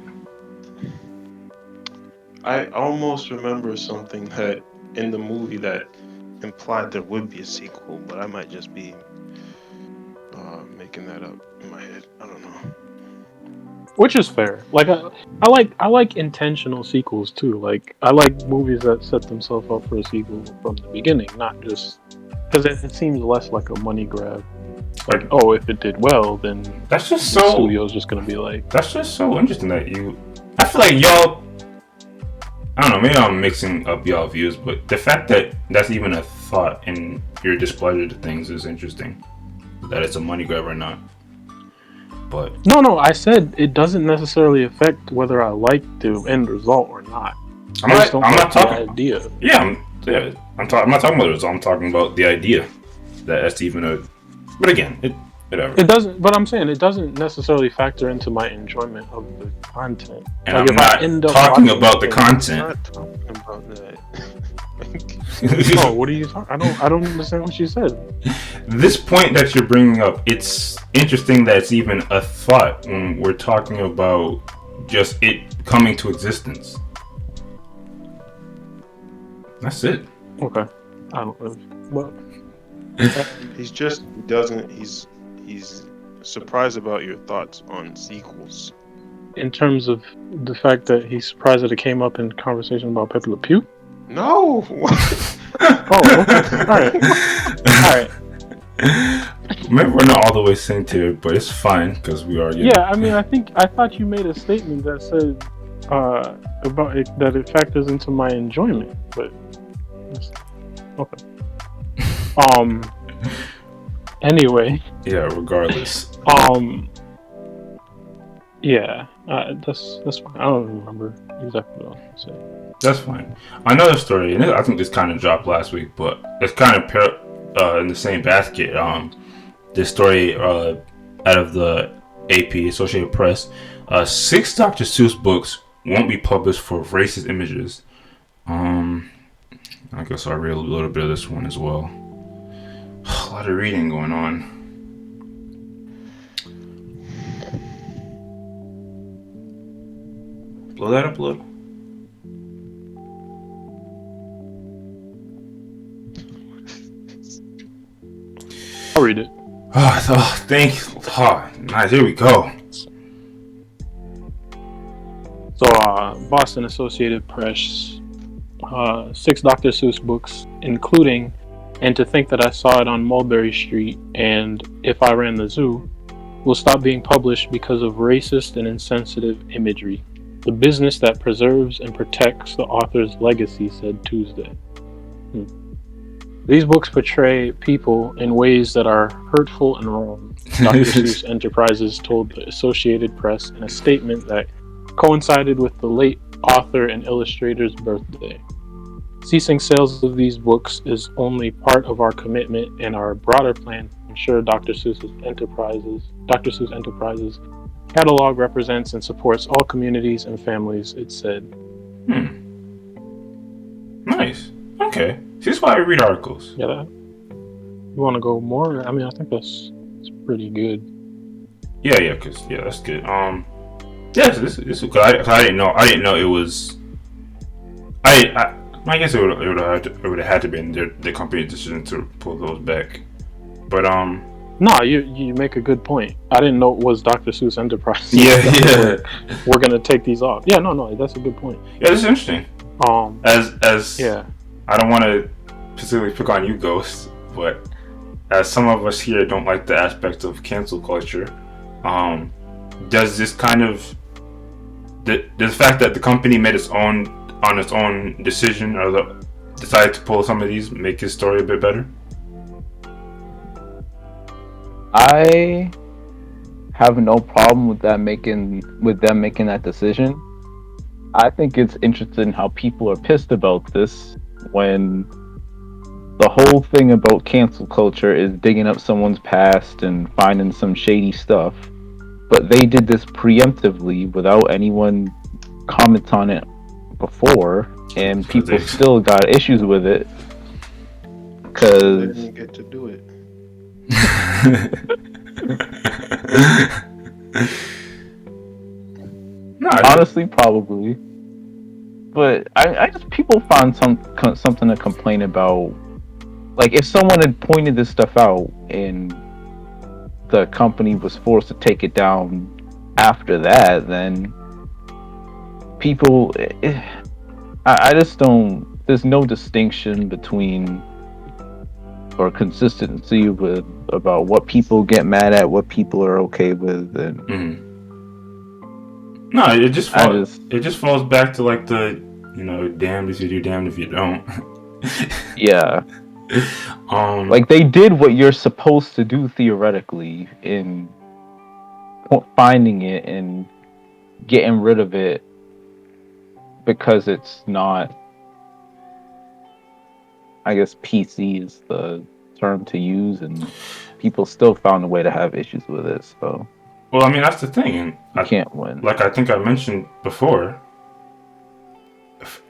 I almost remember something that in the movie that implied there would be a sequel, but I might just be making that up in my head. I don't know. Which is fair. Like I like intentional sequels too. Like I like movies that set themselves up for a sequel from the beginning, not just because it seems less like a money grab. Like, oh, if it did well, then that's just the studio's just gonna be like. That's just so interesting that I feel like y'all. I don't know. Maybe I'm mixing up y'all views, but the fact that that's even a thought in your displeasure to things is interesting. That it's a money grab or not. But no, I said it doesn't necessarily affect whether I like the end result or not. I'm not talking the idea. I'm not talking about the result. I'm talking about the idea that's even a. But again, whatever. It doesn't. But I'm saying it doesn't necessarily factor into my enjoyment of the content. And like I'm not talking about the content. I'm not talking about that. No, what are you talking? I don't understand what you said. This point that you're bringing up, it's interesting that it's even a thought when we're talking about just it coming to existence. That's it. Okay. I don't know. Well, he's surprised about your thoughts on sequels. In terms of the fact that he's surprised that it came up in conversation about Pepe Le Pew? No. Oh, okay. All right. Maybe we're not all the way centered, but it's fine because we are. Yeah, I mean, I thought you made a statement that said about it, that it factors into my enjoyment, but okay. Anyway. Yeah. Regardless. Yeah. That's fine. I don't remember exactly what I was saying. That's fine. Another story, and I think this kind of dropped last week, but it's kind of in the same basket. This story out of the AP, Associated Press, 6 Dr. Seuss books won't be published for racist images. I guess I'll read a little bit of this one as well. A lot of reading going on. Blow that up a little. I'll read it. Oh, thank you. Oh, nice. Here we go. So, Boston Associated Press, 6 Dr. Seuss books, including And to Think That I Saw It on Mulberry Street and If I Ran the Zoo, will stop being published because of racist and insensitive imagery. The business that preserves and protects the author's legacy, said Tuesday. These books portray people in ways that are hurtful and wrong, Dr. Seuss Enterprises told the Associated Press in a statement that coincided with the late author and illustrator's birthday. Ceasing sales of these books is only part of our commitment and our broader plan to ensure Dr. Seuss Enterprises catalog represents and supports all communities and families, it said. Nice. Okay. See, that's why I read articles. Yeah. You want to go more? I mean, I think it's pretty good. Yeah, that's good. Yeah, so this cause I didn't know it was. I guess it would have had to be in the company's decision to pull those back, but No, you make a good point. I didn't know it was Dr. Seuss Enterprise. Yeah. We're gonna take these off. Yeah, no, that's a good point. Yeah, this is interesting. As yeah, I don't want to specifically pick on you, Ghost, but as some of us here don't like the aspect of cancel culture, does this kind of the fact that the company made its own decision or decided to pull some of these make his story a bit better? I have no problem with them making that decision. I think it's interesting how people are pissed about this when the whole thing about cancel culture is digging up someone's past and finding some shady stuff. but they did this preemptively without anyone comment on it before, and people still got issues with it because they didn't get to do it. No, honestly, probably. But I just people find something to complain about. Like if someone had pointed this stuff out and the company was forced to take it down after that, then people, I just don't. There's no distinction between or consistency with about what people get mad at, what people are okay with, and no, it just falls back to like the damned if you do, damned if you don't. Yeah. Like they did what you're supposed to do theoretically in finding it and getting rid of it because it's not, I guess PC is the term to use, and people still found a way to have issues with it. So, well, I mean that's the thing, and you can't win. Like I think I mentioned before,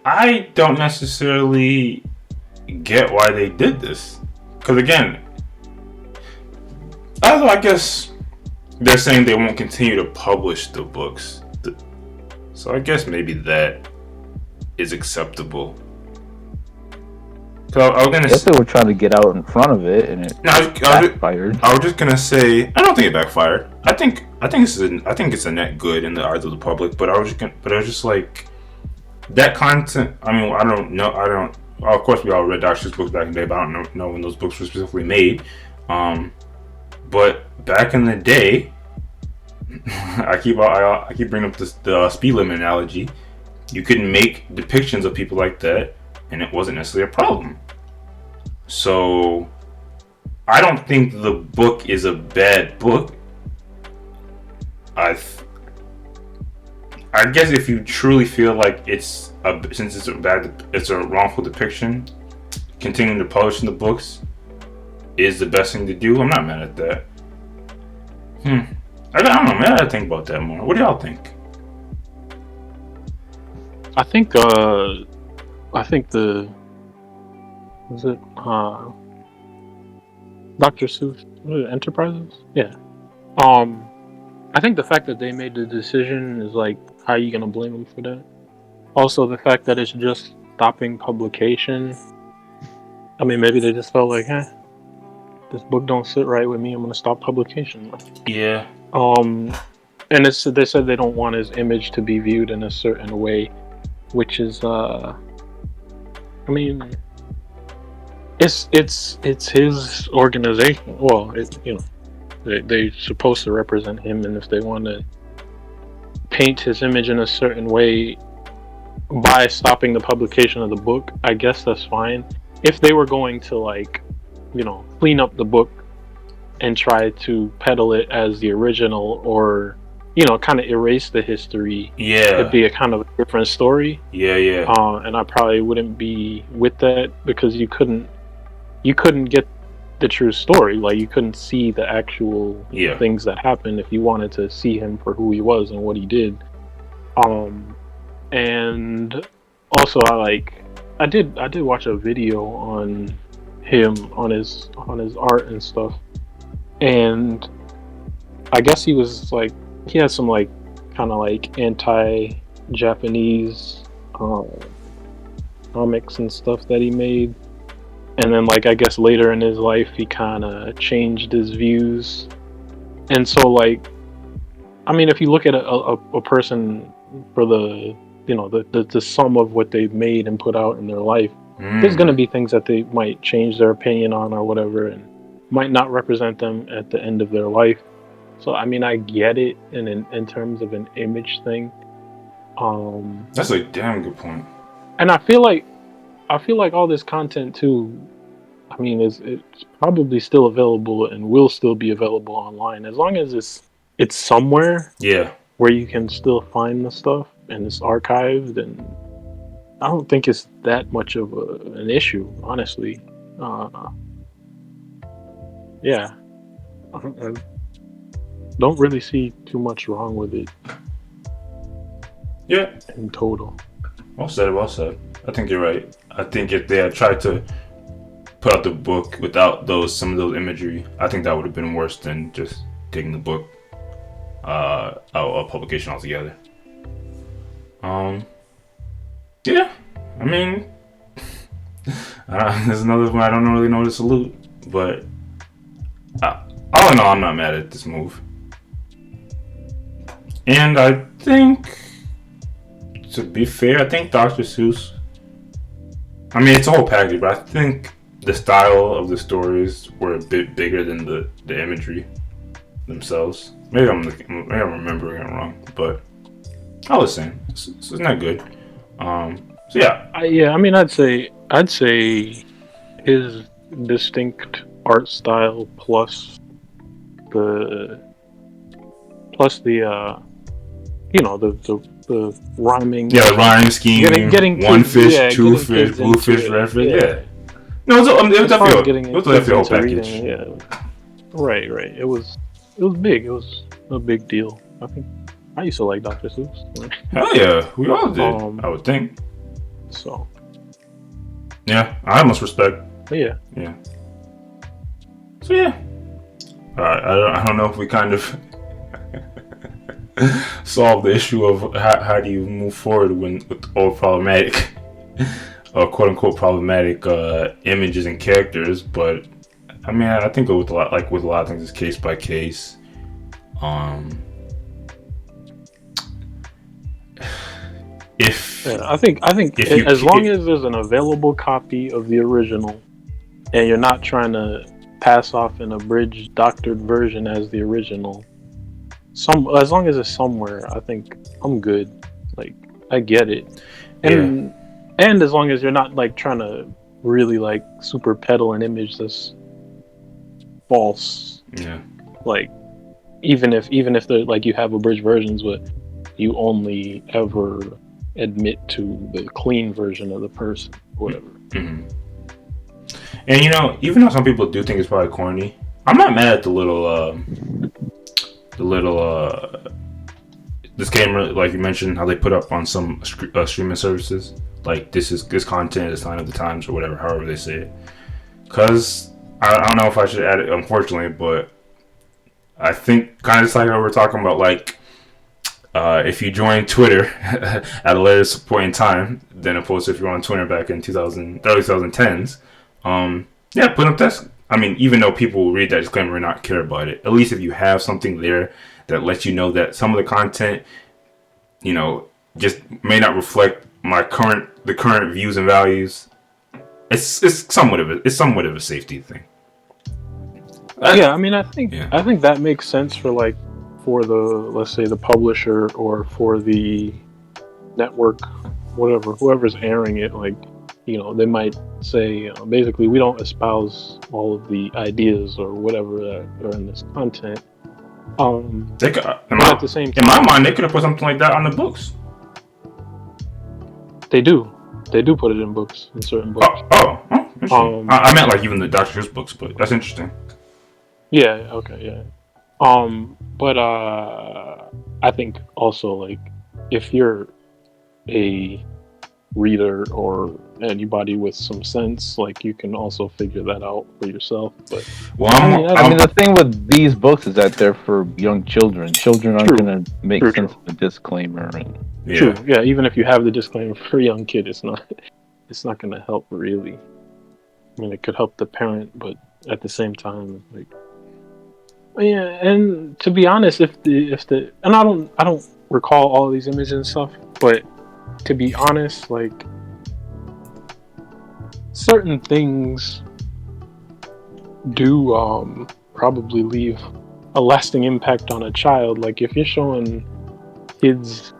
I don't necessarily get why they did this, because again, I guess they're saying they won't continue to publish the books, so I guess maybe that is acceptable. So I guess they were trying to get out in front of it, and it backfired. I was just gonna say, I don't think it backfired. I think it's a net good in the eyes of the public. But I was just like, that content. I mean, I don't know. Well, of course, we all read Dr. Seuss books back in the day, but I don't know when those books were specifically made. But back in the day, I keep bringing up the speed limit analogy. You could make depictions of people like that, and it wasn't necessarily a problem. So I don't think the book is a bad book. I guess if you truly feel like since it's a wrongful depiction, continuing to publish in the books is the best thing to do. I'm not mad at that. I don't know. Maybe I gotta think about that more. What do y'all think? I think the was it Dr. Seuss Enterprises? Yeah. I think the fact that they made the decision is like, how are you gonna blame them for that? Also, the fact that it's just stopping publication. I mean, maybe they just felt like, this book don't sit right with me. I'm gonna stop publication. Yeah. And they said they don't want his image to be viewed in a certain way, which is, I mean, it's his organization. Well, they're supposed to represent him, and if they want to paint his image in a certain way by stopping the publication of the book, I guess that's fine. If they were going to clean up the book and try to peddle it as the original, or kind of erase the history, it'd be a kind of different story. And I probably wouldn't be with that, because you couldn't get the true story. Like, you couldn't see the actual things that happened if you wanted to see him for who he was and what he did. And also I did watch a video on him, on his art and stuff, and I guess he was like, he had some kind of anti-Japanese comics and stuff that he made, and then I guess later in his life he kind of changed his views. And so I mean, if you look at a person for the sum of what they've made and put out in their life, there's going to be things that they might change their opinion on or whatever, and might not represent them at the end of their life. So I mean, I get it in terms of an image thing. That's a damn good point. And I feel like all this content too, I mean, it's probably still available and will still be available online, as long as it's somewhere where you can still find the stuff and it's archived. And I don't think it's that much of an issue, honestly. don't really see too much wrong with it. Yeah. In total. Well said. Well said. I think you're right. I think if they had tried to put out the book without some of those imagery, I think that would have been worse than just taking the book out of publication altogether. Yeah. I mean, there's another one I don't really know to salute, but all in all, I'm not mad at this move. And I think, to be fair, I think Dr. Seuss, I mean, it's a whole package, but I think the style of the stories were a bit bigger than the imagery themselves. Maybe I'm remembering it wrong, but I was saying it's not good. So yeah. I mean, I'd say his distinct art style plus the rhyming. Yeah, the rhyme scheme. Getting one kids, fish, two fish, blue fish, red fish. Yeah. No, it was definitely a whole package. Yeah. Right. It was big. It was a big deal. I think I used to like Dr. Seuss. Hell yeah, we all did. I would think. So. Yeah, I must respect. Yeah. Yeah. So yeah. I don't know if we kind of solve the issue of how do you move forward with all problematic, quote unquote problematic images and characters, but I mean I think with a lot of things it's case by case. I think as long as there's an available copy of the original, and you're not trying to pass off an abridged, doctored version as the original, as long as it's somewhere, I think I'm good. Like I get it, and as long as you're not like trying to really like super peddle an image that's false. Yeah. Like even if they're like you have abridged versions, but you only ever admit to the clean version of the person, whatever. Mm-hmm. And even though some people do think it's probably corny, I'm not mad at the little disclaimer, like you mentioned, how they put up on some streaming services, like this content is sign of the times or whatever, however they say it. Because I don't know if I should add it, unfortunately, but I think kind of just like how we're talking about, like if you join Twitter at a later point in time than opposed to if you're on Twitter back in early 2010s, put up that. I mean, even though people will read that disclaimer and not care about it, at least if you have something there that lets you know that some of the content, just may not reflect the current views and values, it's somewhat of a safety thing. I mean, I think that makes sense for let's say the publisher or for the network, whoever's airing it, they might say basically we don't espouse all of the ideas or whatever that are in this content. They could, at the same time, in my mind, they could have put something like that on the books. They do put it in books, in certain books. I meant like even the Dr. Seuss books, but that's interesting. Yeah. Okay. Yeah. But I think also like if you're a reader or anybody with some sense, like you can also figure that out for yourself. But I mean the thing with these books is that they're for young children. Children aren't going to make sense of the disclaimer. And True. Yeah. Even if you have the disclaimer for a young kid, it's not going to help really. I mean, it could help the parent, but at the same time, like. Yeah, and to be honest, if the and I don't recall all of these images and stuff, but to be honest, like certain things do probably leave a lasting impact on a child. Like if you're showing kids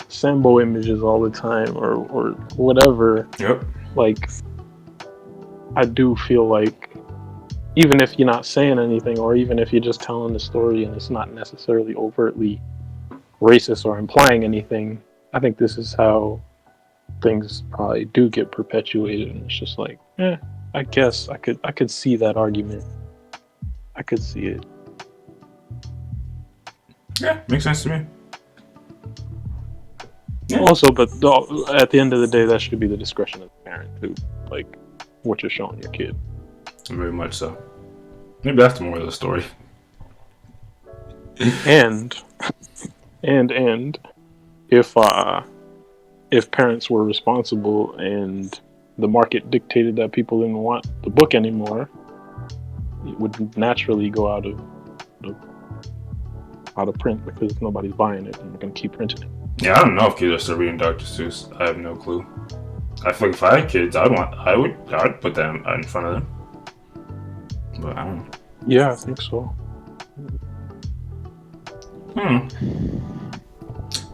Sambo images all the time or whatever, like I do feel like even if you're not saying anything, or even if you're just telling the story and it's not necessarily overtly racist or implying anything, I think this is how things probably do get perpetuated. And it's just like, I guess I could see that argument. I could see it. Yeah, makes sense to me. Yeah. Also, but at the end of the day, that should be the discretion of the parent too, like what you're showing your kid. Very much so. Maybe that's the moral of the story. And if parents were responsible and the market dictated that people didn't want the book anymore, it would naturally go out of print because nobody's buying it and we're gonna keep printing it. Yeah, I don't know if kids are still reading Dr. Seuss. I have no clue. I feel like if I had kids, I'd put that in front of them. But I don't know. Yeah, I think so.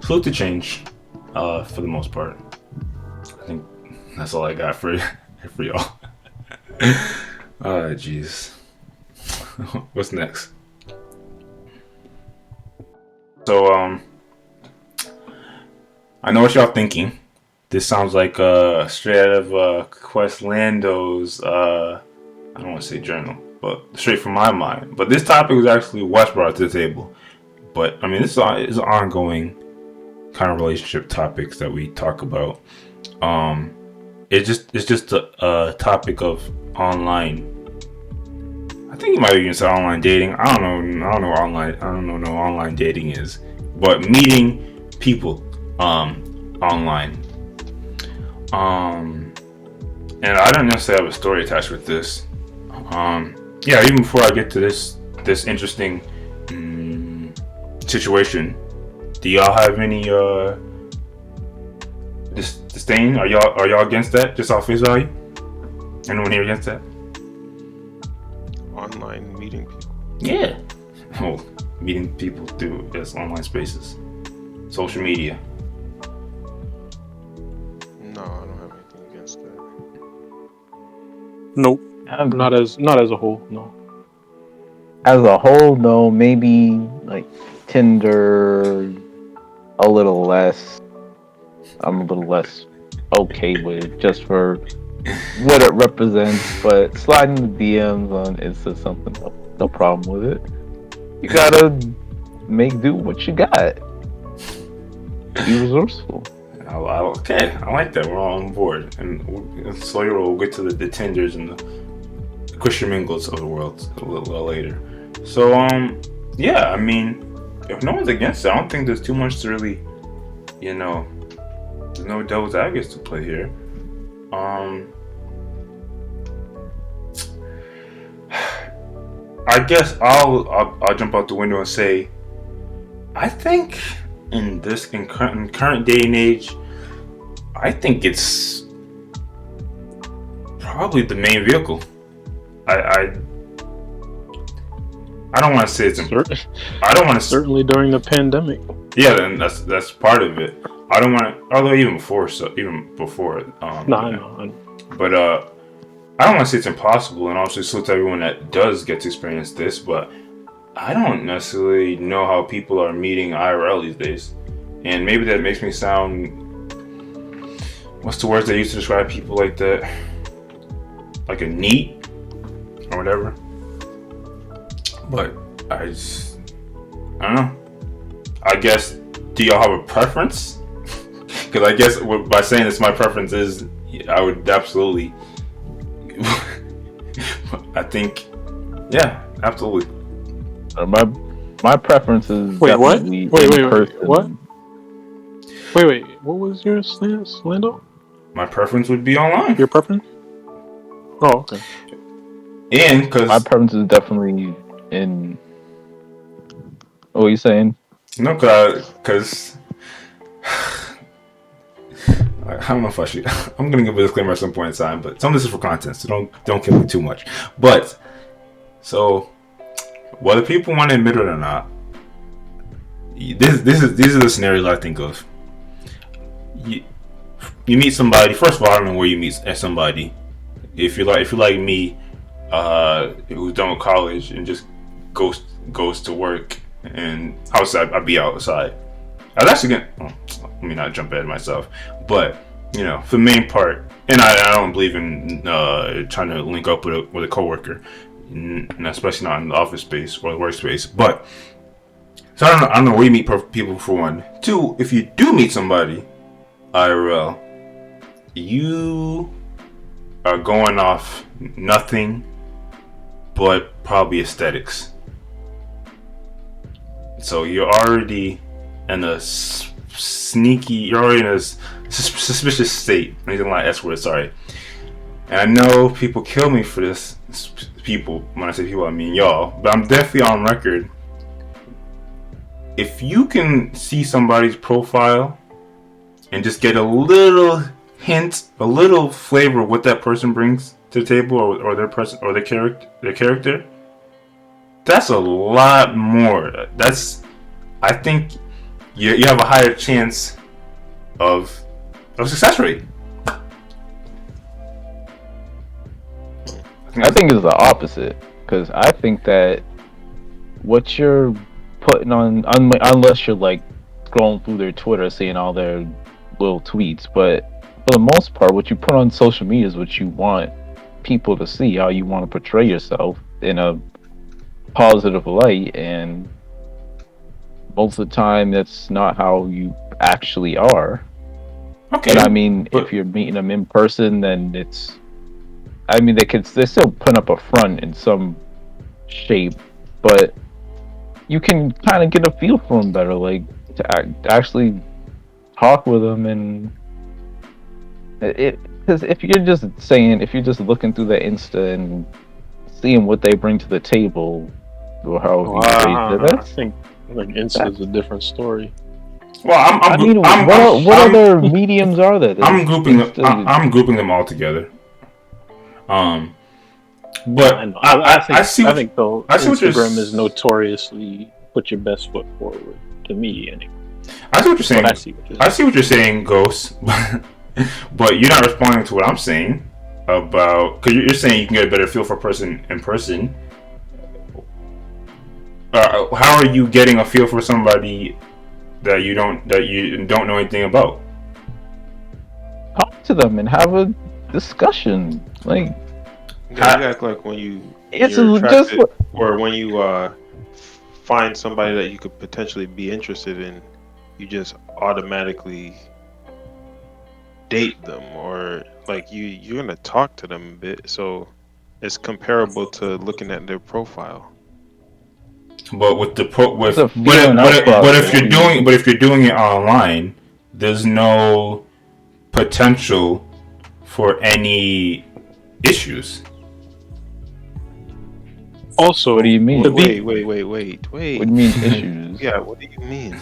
Salute to change, for the most part. I think that's all I got for y'all. Oh, jeez. What's next? So, I know what y'all thinking. This sounds like straight out of QuestLando's, I don't want to say journal, but straight from my mind. But this topic was actually Wes brought to the table. But, I mean, this is ongoing kind of relationship topics that we talk about. It's just a topic of online. I think you might even say online dating. I don't know what online dating is, but meeting people online. And I don't necessarily have a story attached with this. Yeah, even before I get to this interesting situation, do y'all have any disdain? Are y'all against that? Just off face value? Anyone here against that? Online meeting people. Yeah. Oh, meeting people through just online spaces, social media. No, I don't have anything against that. Nope. Not as a whole. No. As a whole, no. Maybe like Tinder, a little less. I'm a little less okay with it, just for what it represents. But sliding the DMs on Insta something, no problem with it. You gotta make do what you got. Be resourceful. Okay, I like that. We're all on board, and slowly we'll get to the Tinders and the Christian Mingles of the world a little later. So, yeah, I mean, if no one's against it, I don't think there's too much to really, there's no devil's advocates to play here. I guess I'll jump out the window and say, I think in current day and age, I think it's probably the main vehicle. I don't want to say it's important. I don't want to certainly during the pandemic. Yeah, then that's part of it. I don't want to, although even before. No, I know. But I don't want to say it's impossible, and obviously salute to everyone that does get to experience this. But I don't necessarily know how people are meeting IRL these days, and maybe that makes me sound. What's the words they use to describe people like that? Like a neat or whatever. But I don't know. I guess, do y'all have a preference? Because I guess by saying it's my preference is, I would absolutely. I think, yeah, absolutely. My preference is definitely in person. What? Wait, what was yours, Lando? My preference would be online. Your preference? Oh, okay. And because my preference is definitely in. What are you saying? No, because I don't know if I should. I'm gonna give a disclaimer at some point in time, but some of this is for content, so don't kill me too much. But so, whether people want to admit it or not, these are the scenarios I think of. You meet somebody. First of all, I don't know where you meet somebody. If you're like me, who's done with college and just goes to work, and outside I'd be outside. I was actually let me not jump ahead of myself, but for the main part, and I don't believe in trying to link up with a coworker, and especially not in the office space or the workspace. But So I don't know where you meet people for one. Two, if you do meet somebody, IRL, you are going off nothing but probably aesthetics. So you're already in a you're already in a suspicious state. I'm using a lot of S words, sorry. And I know people kill me for this. People, when I say people, I mean y'all. But I'm definitely on record. If you can see somebody's profile and just get a little hint, a little flavor of what that person brings to the table, or their person, or their character, that's a lot more. I think you have a higher chance of success rate. I think it's the opposite, because I think that what you're putting on, unless you're like scrolling through their Twitter, seeing all their little tweets, but for the most part, what you put on social media is what you want people to see, how you want to portray yourself in a positive light, and most of the time that's not how you actually are. Okay. And I mean, if you're meeting them in person, then they're still putting up a front in some shape, but you can kind of get a feel for them better, like to actually talk with them. And because if you're just looking through the Insta and seeing what they bring to the table, or how I think like Insta is a different story. Well, what other mediums are there? I'm grouping them all together. But I see what Instagram is notoriously put your best foot forward, to me anyway. I see what you're saying. I see what you're saying, Ghost. But you're not responding to what I'm saying about, because you're saying you can get a better feel for a person in person. How are you getting a feel for somebody that you don't know anything about? Talk to them and have a discussion. Like, you act like when you're attracted, or when you find somebody that you could potentially be interested in, you just automatically date them, or like you're gonna talk to them a bit. So it's comparable to looking at their profile. But if you're doing it online, there's no potential for any issues. Also, what do you mean? Wait. What do you mean issues? Yeah, what do you mean?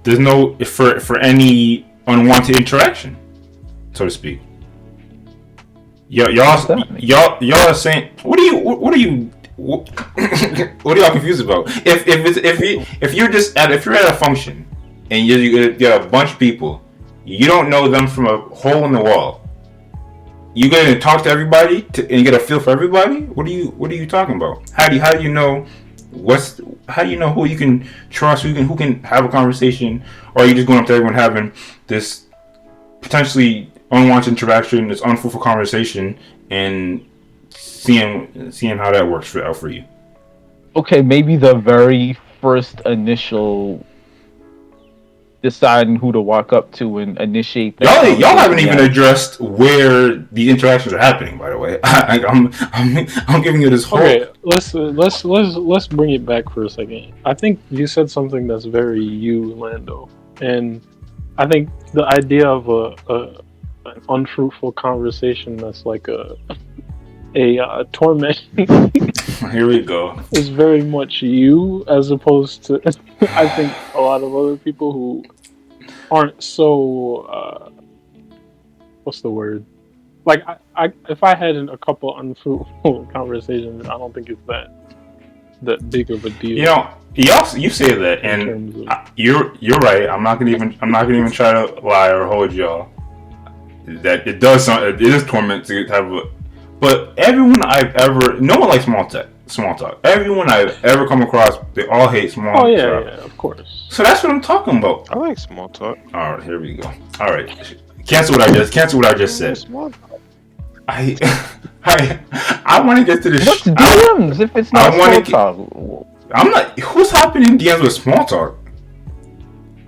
There's no for any unwanted interaction, so to speak. Y'all are saying what are you what are y'all confused about? If you're at a function and you got a bunch of people, you don't know them from a hole in the wall. You gonna talk to everybody and get a feel for everybody? What are you talking about? How do you know who you can trust, who can have a conversation, or are you just going up to everyone having this potentially unwanted interaction, this unfruitful conversation, and seeing how that works out for you? Okay, maybe the very first initial deciding who to walk up to and initiate that. Y'all haven't even addressed where the interactions are happening, by the way. I'm giving you this whole. Okay, let's bring it back for a second. I think you said something that's very you, Lando, and I think the idea of an unfruitful conversation that's like a torment. Here we go. Is very much you, as opposed to I think a lot of other people who aren't so what's the word? Like I if I had a couple unfruitful conversations, I don't think it's that big of a deal. You know, you say that, and you're right. I'm not gonna even try to lie or hold y'all. That it is torment to have a. But everyone no one likes small talk. Everyone I've ever come across, they all hate small talk. Oh yeah, of course. So that's what I'm talking about. I like small talk. All right, here we go. All right, cancel what I just said. Small talk. I want to get to this. What's DMs if it's not small talk? I'm not. Who's hopping in DMs with small talk?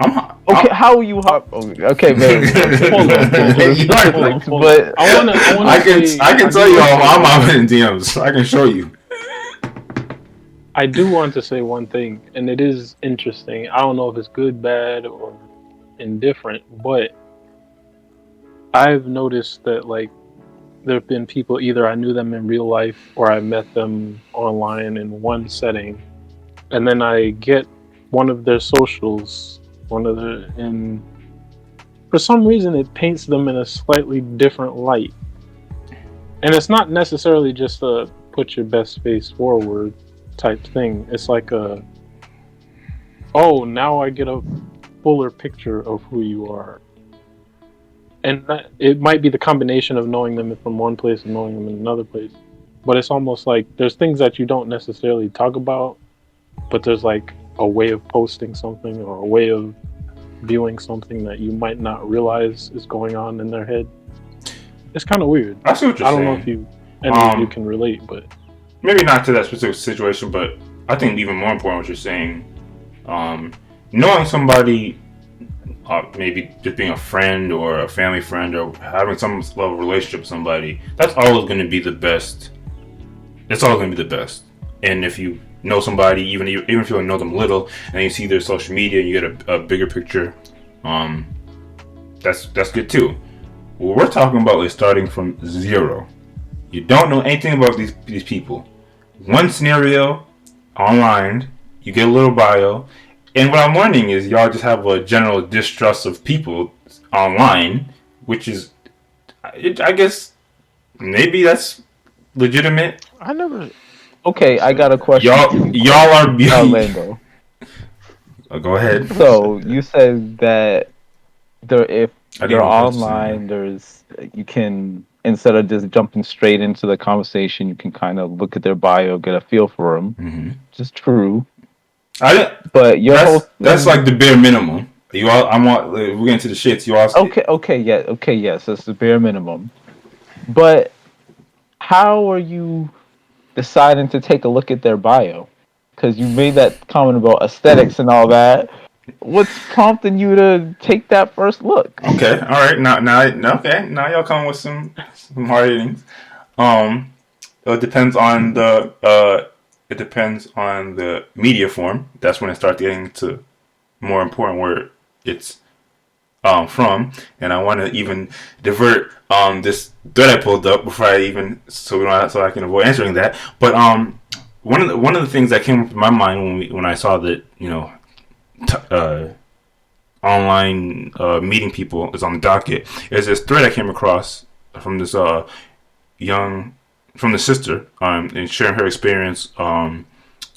Okay, how are you hop? Okay, man. Hold on. But I can tell you how I'm hopping in DMs. I can show you. I do want to say one thing, and it is interesting. I don't know if it's good, bad, or indifferent, but I've noticed that like there have been people, either I knew them in real life or I met them online in one setting, and then I get one of their socials, and for some reason it paints them in a slightly different light. And it's not necessarily just a put your best face forward type thing. It's like now I get a fuller picture of who you are. And it might be the combination of knowing them from one place and knowing them in another place. But it's almost like there's things that you don't necessarily talk about, but there's like a way of posting something or a way of viewing something that you might not realize is going on in their head. It's kind of weird. I see what you're saying. I don't know if any of you can relate, but maybe not to that specific situation, but I think even more important what you're saying, knowing somebody, maybe just being a friend or a family friend or having some level of relationship with somebody, that's always going to be the best. It's always going to be the best. And if you know somebody, even if you don't know them little, and you see their social media and you get a bigger picture, that's good too. What we're talking about is starting from zero. You don't know anything about these people. One scenario online, you get a little bio, and what I'm learning is y'all just have a general distrust of people online, which is, I guess, maybe that's legitimate. I never. Okay, I got a question. Y'all are Orlando. Go ahead. So you said that if you're online, you can, instead of just jumping straight into the conversation, you can kind of look at their bio, get a feel for them. Mm-hmm. Just true. But that's like the bare minimum. We're getting to the shits. You all. Okay, yes, that's the bare minimum. But how are you deciding to take a look at their bio? Because you made that comment about aesthetics and all that. What's prompting you to take that first look? Okay, all right. Now y'all come with some hard hitting. It depends on the media form. That's when it starts getting to more important where it's from. And I want to even divert this thread I pulled up before so I can avoid answering that. But one of the things that came up to my mind when I saw that online meeting people is on the docket is this thread I came across from this from the sister and sharing her experience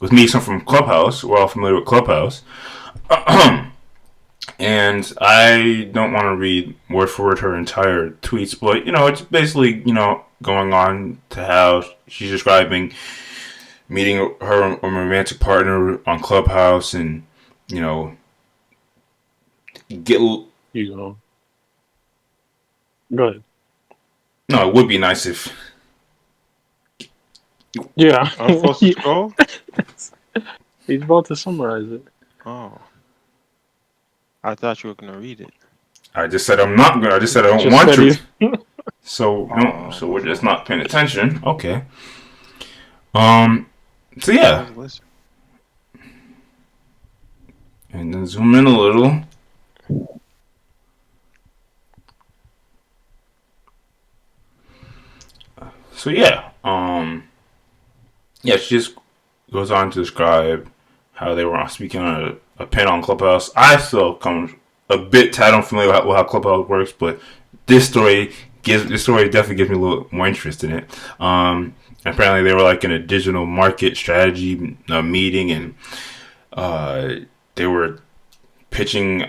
with me. Some from Clubhouse. We're all familiar with Clubhouse. And I don't want to read word for word her entire tweets, but it's basically going on to how she's describing meeting her romantic partner on Clubhouse, and you go. Go ahead. No, it would be nice if. Yeah. I'm supposed to go? He's about to summarize it. Oh. I thought you were going to read it. I just said I'm not going to. I just said I don't want to. So we're just not paying attention. Okay. So yeah. And then zoom in a little. So yeah. Yeah, she just goes on to describe how they were speaking on a panel on Clubhouse. I still come a bit tad unfamiliar with how Clubhouse works, but this story definitely gives me a little more interest in it. Apparently they were like in a digital market strategy meeting, and they were pitching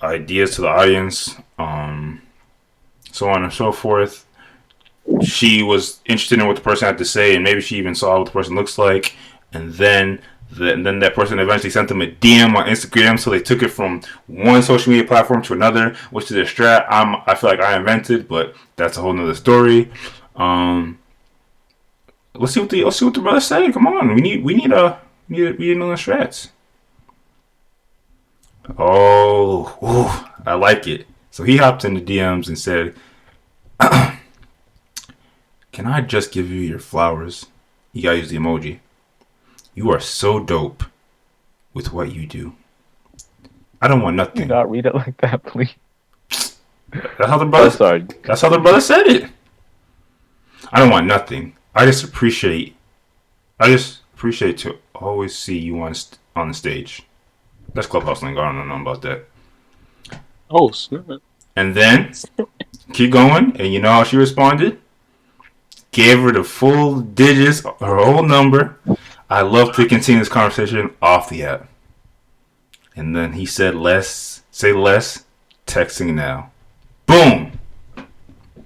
ideas to the audience, so on and so forth. She was interested in what the person had to say, and maybe she even saw what the person looks like, and then that person eventually sent them a DM on Instagram, so they took it from one social media platform to another, which is a strat I feel like I invented, but that's a whole nother story. Let's see what the brother say. Come on, we need We need another strats. Oh, ooh, I like it. So he hopped in the DMs and said, "Can I just give you your flowers?" You gotta use the emoji. "You are so dope with what you do. I don't want nothing." You not read it like that, please. That's how the brother. Sorry. That's how the brother said it. "I don't want nothing. I just appreciate to always see you on the stage." That's Clubhouse lingo. I don't know about that. Oh, snap. And then keep going, and you know how she responded? Gave her the full digits, her whole number. "I love to continue this conversation off the app." And then he said, say less, texting now. Boom!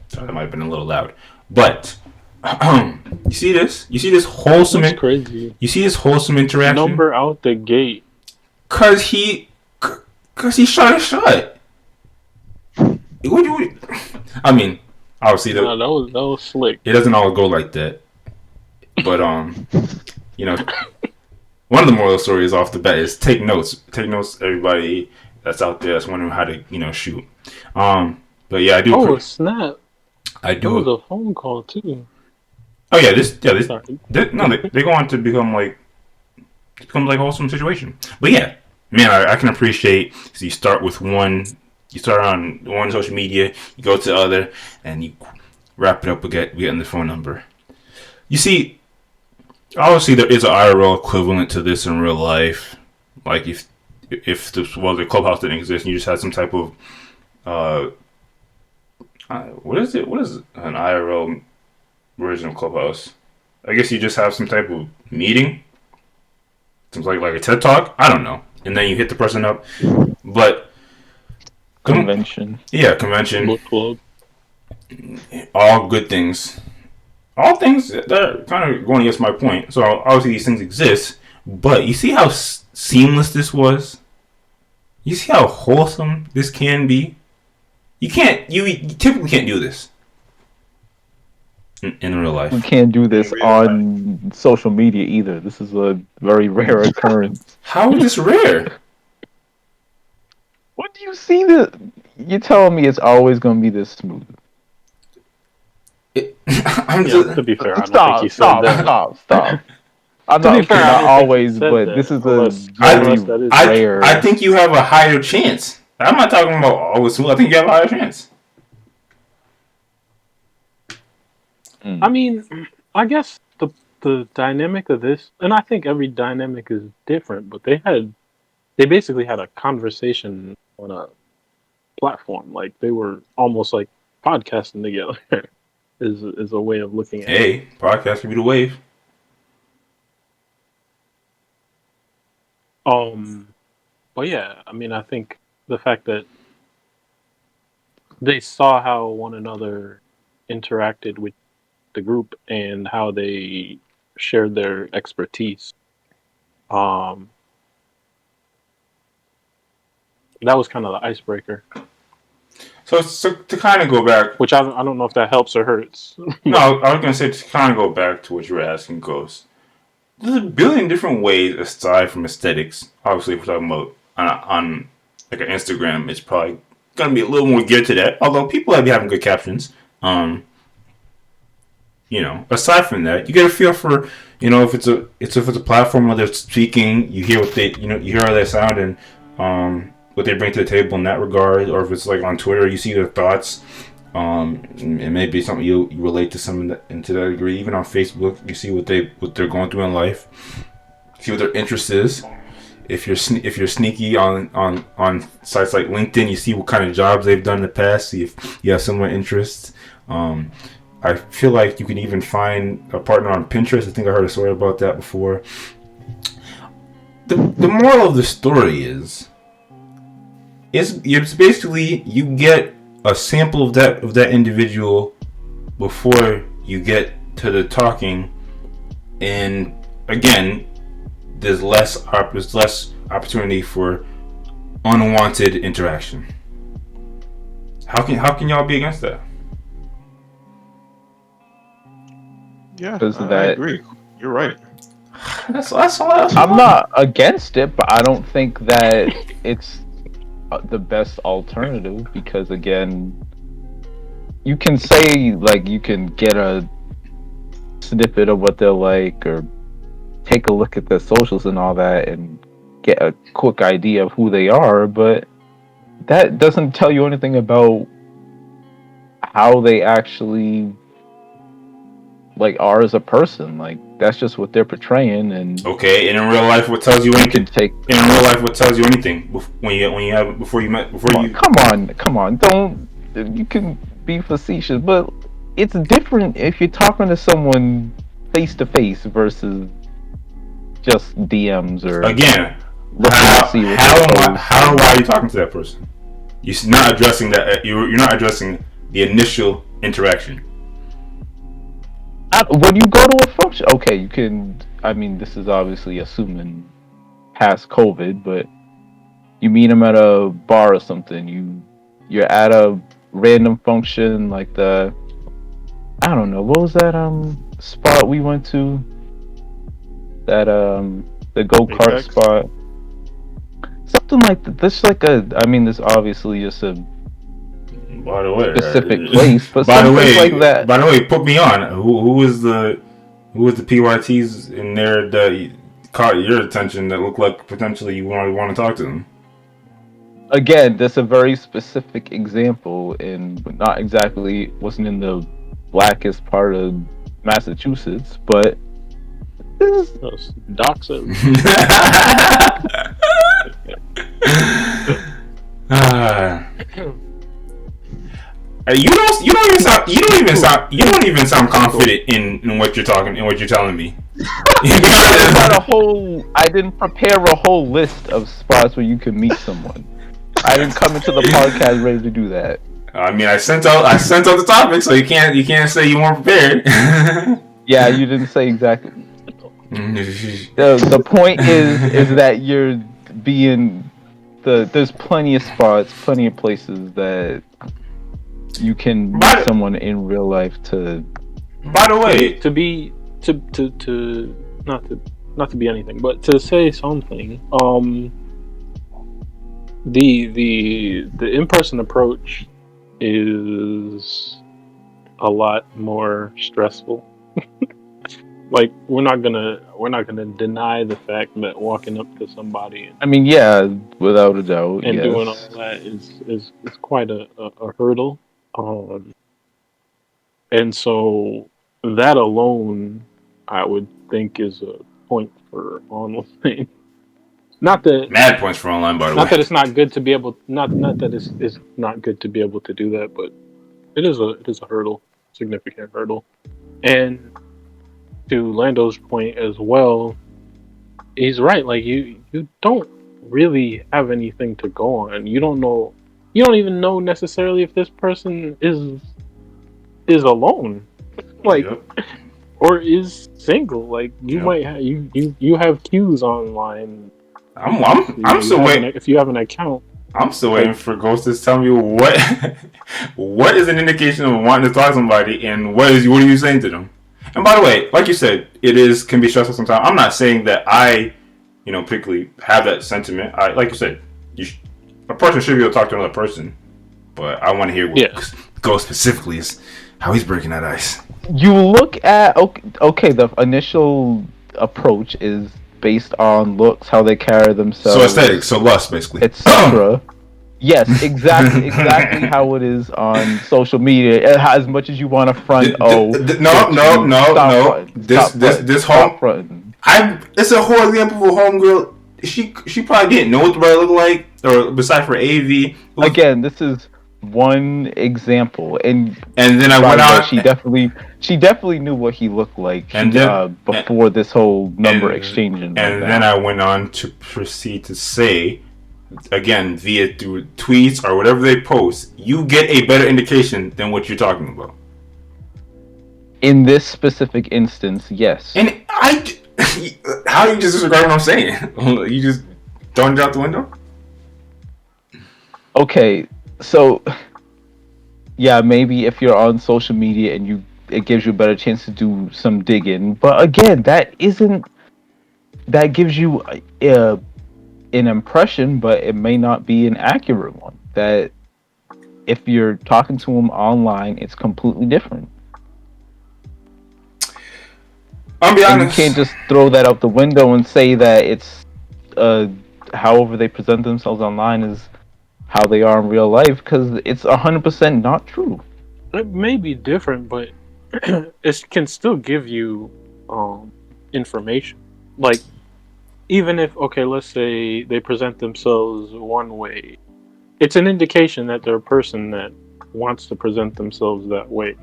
Sorry, that might have been a little loud. But, you see this? You see this wholesome... That's crazy. You see this wholesome interaction? Number out the gate. Cause he shot a shot. I mean, obviously that was slick. It doesn't always go like that. But you know, one of the moral stories off the bat is take notes. Take notes, everybody that's out there that's wondering how to, shoot. But yeah, I do. Oh snap! I do. It was a phone call too. Oh yeah, they go on to become like a wholesome situation. But yeah, man, I can appreciate. So you start with one. You start on one social media, you go to other, and you wrap it up with getting the phone number. You see, obviously there is an IRL equivalent to this in real life. Like if the Clubhouse didn't exist, and you just had some type of what is it? What is an IRL version of Clubhouse? I guess you just have some type of meeting. Seems like a TED Talk. I don't know. And then you hit the person up, but. Convention. Yeah, convention. Book club. All good things. All things that are kind of going against my point. So obviously these things exist, but you see how seamless this was? You see how wholesome this can be? You typically can't do this in real life. We can't do this on social media either. This is a very rare occurrence. How is this rare? What do you see you're telling me it's always going to be this smooth? To be fair, I don't think he said that. Stop. I'm not always, but this is a very rare. I think you have a higher chance. I'm not talking about always smooth. I think you have a higher chance. I mean, I guess the dynamic of this, and I think every dynamic is different, but they basically had a conversation on a platform. Like they were almost like podcasting together. is a way of looking at it. Hey, podcast can be the wave. But yeah, I mean, I think the fact that they saw how one another interacted with the group and how they shared their expertise. That was kind of the icebreaker. So to kind of go back, which I don't know if that helps or hurts. No, I was gonna say to kind of go back to what you were asking, Ghost. There's a billion different ways aside from aesthetics. Obviously, if we're talking about on like an Instagram, it's probably gonna be a little more geared to that. Although people might be having good captions. Aside from that, you get a feel for if it's a platform where they're speaking, you hear what they you hear how they sound and what they bring to the table in that regard, or if it's like on Twitter, you see their thoughts. It may be something you relate to some to that degree. Even on Facebook, you see what they're going through in life, see what their interest is. If you're sneaky on sites like LinkedIn, you see what kind of jobs they've done in the past. See if you have similar interests. I feel like you can even find a partner on Pinterest. I think I heard a story about that before. The moral of the story is it's basically you get a sample of that individual before you get to the talking, and again, there's less opportunity for unwanted interaction. How can y'all be against that? Yeah, I agree. You're right. That's all. I'm not against it, but I don't think that it's the best alternative because, again, you can say, like, you can get a snippet of what they're like or take a look at their socials and all that and get a quick idea of who they are, but that doesn't tell you anything about how they actually like are as a person. Like, that's just what they're portraying. And okay, and in real life, what tells you anything? In real life, what tells you anything when you before you met? Come on, don't. You can be facetious, but it's different if you're talking to someone face to face versus just DMs or again. How are you talking to that person? You're not addressing that. You're not addressing the initial interaction. When you go to a function, okay, you can. I mean, this is obviously assuming past COVID, but you meet them at a bar or something. You're at a random function like I don't know, what was that spot we went to? That the go-kart spot. Something like that. This this obviously just a specific place, but by the way, like that. By the way, put me on. Who was the PYTs in there that caught your attention that looked like potentially you want to talk to them? Again, that's a very specific example, and not exactly wasn't in the blackest part of Massachusetts, but this is Doxo. You don't even sound confident in what you're talking and what you're telling me. I didn't prepare a whole list of spots where you can meet someone. I didn't come into the podcast ready to do that. I mean, I sent out the topic, so you can't say you weren't prepared. Yeah, you didn't say exactly. The point is that you're being there's plenty of spots, plenty of places that you can meet someone in real life to. By the way, to not to be anything, but to say something. The in-person approach is a lot more stressful. Like, we're not gonna deny the fact that walking up to somebody without a doubt, and doing all that is quite a hurdle. And so that alone, I would think, is a point for online. Not that mad points for online, by the way. Not that it's not good to be able. Not that it's not good to be able to do that, but it is a hurdle, significant hurdle. And to Lando's point as well, he's right. Like, you don't really have anything to go on. You don't even know necessarily if this person is alone, like, or is single. Like, you might have you have cues online. I'm still waiting. If you have an account, I'm still waiting for Ghost to tell me what is an indication of wanting to talk to somebody, and what are you saying to them? And by the way, like you said, can be stressful sometimes. I'm not saying that I, particularly have that sentiment. Like you said, a person should be able to talk to another person, but I want to hear what Ghost specifically is, how he's breaking that ice. You look at okay, the initial approach is based on looks, how they carry themselves. So aesthetic, so lust, basically. Etc. Yes, exactly how it is on social media. As much as you want to front, This home. It's a whole example of a homegirl. She probably didn't know what the brother looked like, or besides for AV. Again, this is one example, and then I went out. She definitely knew what he looked like before this whole number exchange. And then I went on to proceed to say, again, through tweets or whatever they post, you get a better indication than what you're talking about. In this specific instance, yes. And how do you just disregard what I'm saying? You just throwing it out the window? Okay, so yeah, maybe if you're on social media and it gives you a better chance to do some digging, but again, that isn't that gives you an impression, but it may not be an accurate one. That if you're talking to them online, it's completely different. I'll be honest. And you can't just throw that out the window and say that it's however they present themselves online is how they are in real life, because it's 100% not true. It may be different, but it can still give you information. Like, even if, okay, let's say they present themselves one way, it's an indication that they're a person that wants to present themselves that way.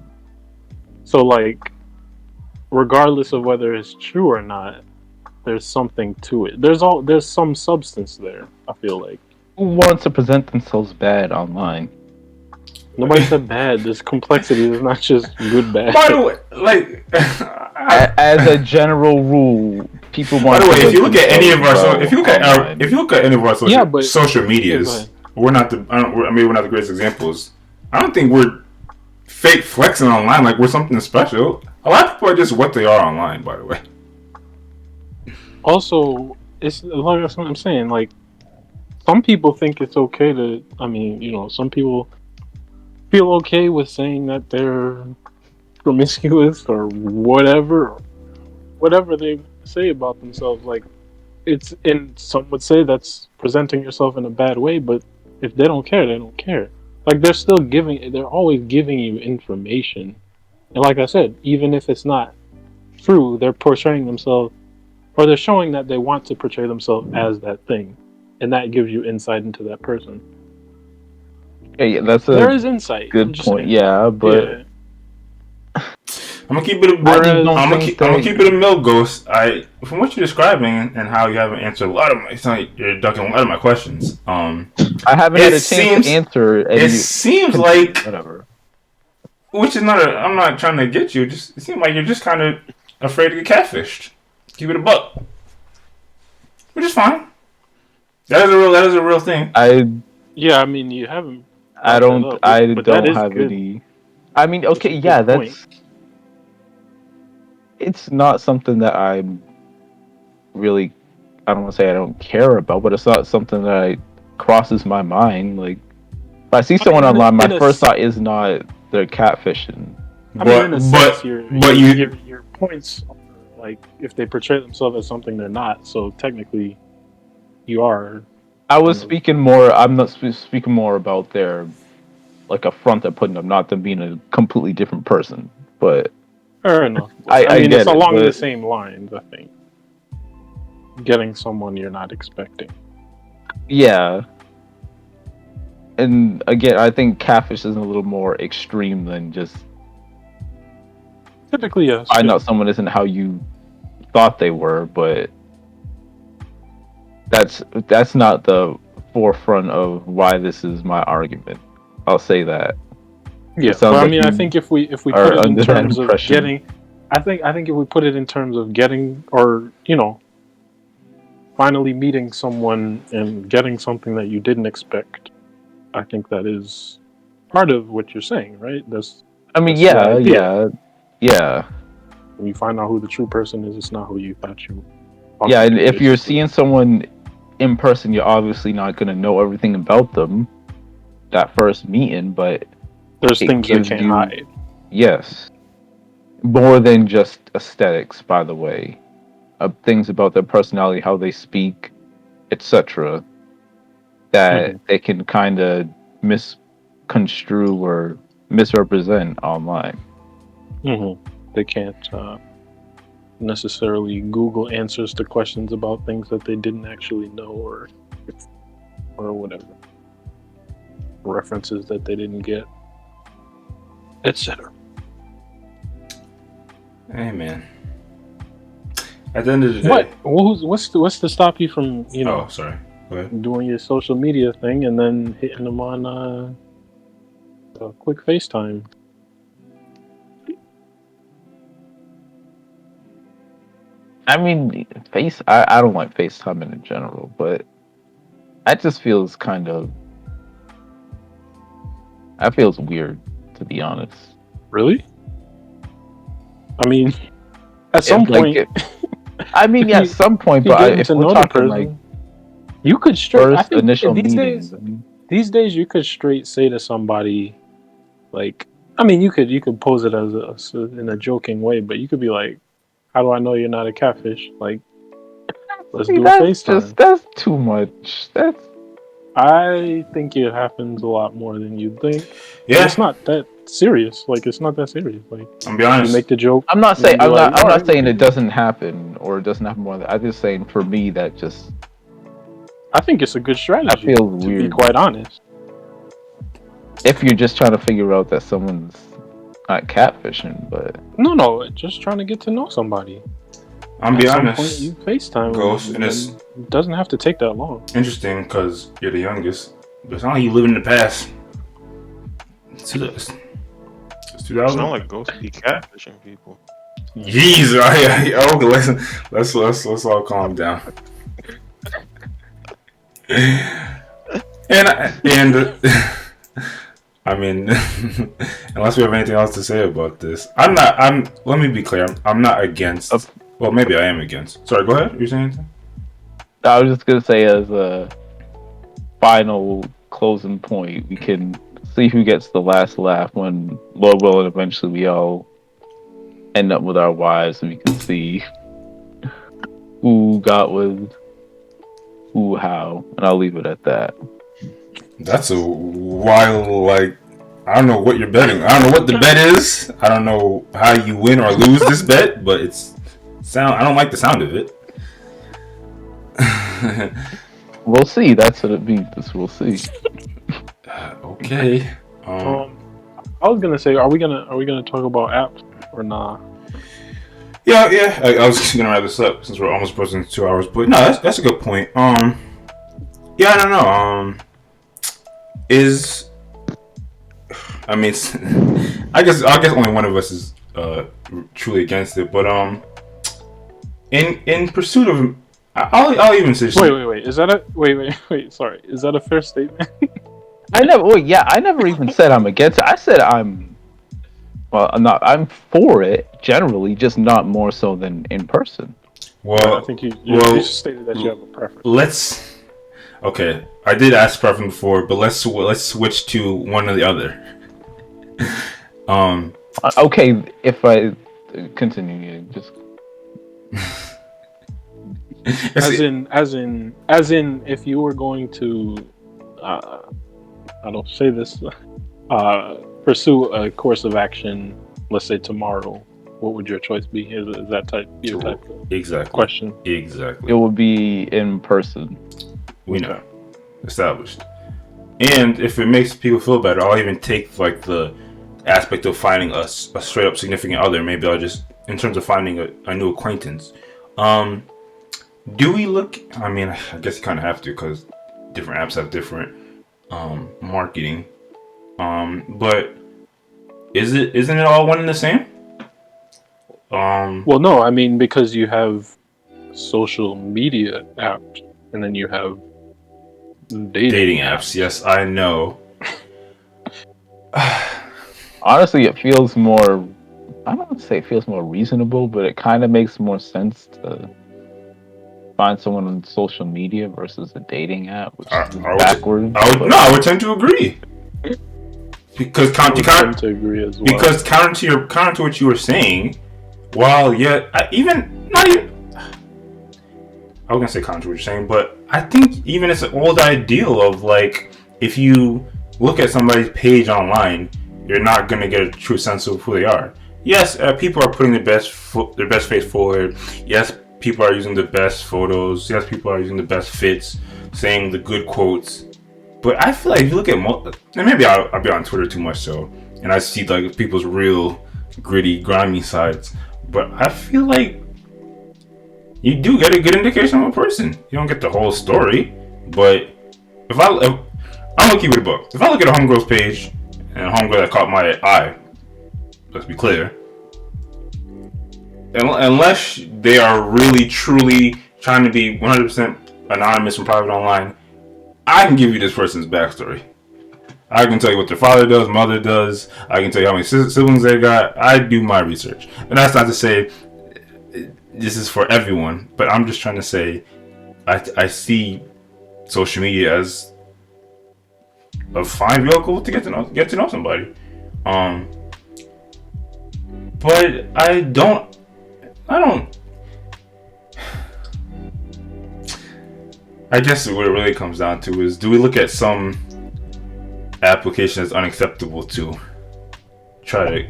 So, like, regardless of whether it's true or not, there's something to it. There's some substance there, I feel like. Who wants to present themselves bad online? Nobody said bad. There's complexity. There's not just good, bad. By the way, like, as a general rule, people want. By the way, if you look at any of our, if you look at any of our social medias, we're not the. We're not the greatest examples. I don't think we're fake flexing online like we're something special. A lot of people are just what they are online. By the way. Also, it's like that's what I'm saying. Like, some people think it's okay to. I mean, you know, some people feel okay with saying that they're promiscuous or whatever they say about themselves. Like, it's, and some would say that's presenting yourself in a bad way, but if they don't care, they don't care. Like, they're always giving you information. And like I said, even if it's not true, they're portraying themselves, or they're showing that they want to portray themselves as that thing. And that gives you insight into that person. Yeah, that's there is insight. Good point. Yeah, but I'm gonna keep it. I'm gonna keep it a mill, Ghost. From what you're describing and how you haven't answered a lot of my, it's like you're ducking a lot of my questions. I haven't had a chance to answer. It seems like whatever. Which is not. I'm not trying to get you. Just it seems like you're just kind of afraid to get catfished. Keep it a buck, which is fine. That is a real thing. I mean, you haven't. I don't have any. I mean, okay, yeah, that's. It's not something that I'm really. I don't want to say I don't care about, but it's not something that crosses my mind. Like, if I see someone online, my first thought is not they're catfishing. I mean, in a sense, your points are like if they portray themselves as something they're not. So technically, you are. I was speaking more. I'm not speaking more about their like a front they're putting up, not them being a completely different person. But fair enough. I mean, it's along the same lines. I think getting someone you're not expecting. Yeah, and again, I think catfish is a little more extreme than just. Typically, yes. I know someone isn't how you thought they were, but. That's not the forefront of why this is my argument. I'll say that. Yeah, but I mean, I think if we put it in terms of getting, I think if we put it in terms of getting, or you know, finally meeting someone and getting something that you didn't expect, I think that is part of what you're saying, right? Yeah. When you find out who the true person is, it's not who you thought you. Yeah, and if you're seeing someone in person, you're obviously not going to know everything about them that first meeting, but there's things you can't hide. Yes. More than just aesthetics, by the way. Things about their personality, how they speak, etc. that they can kind of misconstrue or misrepresent online. They can't necessarily Google answers to questions about things that they didn't actually know, or whatever, references that they didn't get, etc. Hey man, at the end of the day, what's to stop you from sorry, go ahead. Doing your social media thing and then hitting them on a quick FaceTime? I mean, I don't like FaceTime in general, but that just feels that feels weird, to be honest. Really? I mean, at some point, I mean, yeah, at some point, but if we're talking like you could straight first initial meetings. These days, you could straight say to somebody, like, I mean, you could pose it as in a joking way, but you could be like, "How do I know you're not a catfish?" Like, let's do a FaceTime. That's too much. I think it happens a lot more than you think. Yeah, it's not that serious. Like, it's not that serious. Like, I'm be honest. You make the joke. I'm not saying I'm not saying it doesn't happen or it doesn't happen more than. I'm just saying for me that just. I think it's a good strategy. I feel weird. To be quite honest. If you're just trying to figure out that someone's not catfishing, but no, just trying to get to know somebody. I'm be honest. Point, you FaceTime Ghost, and it doesn't have to take that long. Interesting, because you're the youngest, but it's not like you live in the past. It's 2000. It's not like Ghost be catfishing people. Jeez, okay, let's all calm down. and I mean, unless we have anything else to say about this, let me be clear. I'm not against. Well, maybe I am against. Sorry, go ahead. You're saying anything? I was just gonna say, as a final closing point, we can see who gets the last laugh when Lord willing, eventually we all end up with our wives, and we can see who got with who, how, and I'll leave it at that. That's a wild, like, I don't know what you're betting. I don't know what the bet is. I don't know how you win or lose this bet, but I don't like the sound of it. We'll see. That's what it means. We'll see. Okay. I was gonna say, are we gonna talk about apps or nah? Yeah. I was just gonna wrap this up since we're almost approaching 2 hours. But no, that's a good point. Yeah, I don't know. I guess only one of us is truly against it. But in pursuit of, I'll even say. Wait. Is that a wait? Sorry, is that a fair statement? I never even said I'm against it. I said I'm for it generally, just not more so than in person. Well, I think you stated that you have a preference. Okay, I did ask preference before, but let's switch to one or the other. Okay, if I continue, just as in, if you were going to, I don't say this, pursue a course of action, let's say tomorrow, what would your choice be? Is that your type of question? Exactly. It would be in person. We know. Established. And if it makes people feel better, I'll even take like the aspect of finding a straight up significant other. Maybe I'll just, in terms of finding a new acquaintance. Do we look, I mean, I guess you kind of have to because different apps have different marketing. But isn't it all one and the same? Well, no, I mean, because you have social media apps and then you have dating apps. Yes, I know. Honestly, it feels more, I don't want to say it feels more reasonable, but it kind of makes more sense to find someone on social media versus a dating app, which is backwards. I would tend to agree. Because counter to what you were saying, while I was gonna say counter to what you're saying, but I think even it's an old ideal of like, if you look at somebody's page online, you're not gonna get a true sense of who they are. Yes, people are putting their best face forward. Yes, people are using the best photos. Yes, people are using the best fits, saying the good quotes. But I feel like if you look at, and maybe I'll be on Twitter too much so, and I see like people's real gritty, grimy sides. But I feel like you do get a good indication of a person. You don't get the whole story, but I'm gonna keep it a book. If I look at a homegirl's page and a homegirl that caught my eye, let's be clear, unless they are really truly trying to be 100% anonymous and private online, I can give you this person's backstory. I can tell you what their father does, mother does. I can tell you how many siblings they got. I do my research. And that's not to say this is for everyone, but I'm just trying to say, I see social media as a fine vehicle to get to know somebody. But I don't. I guess what it really comes down to is, do we look at some application as unacceptable to try to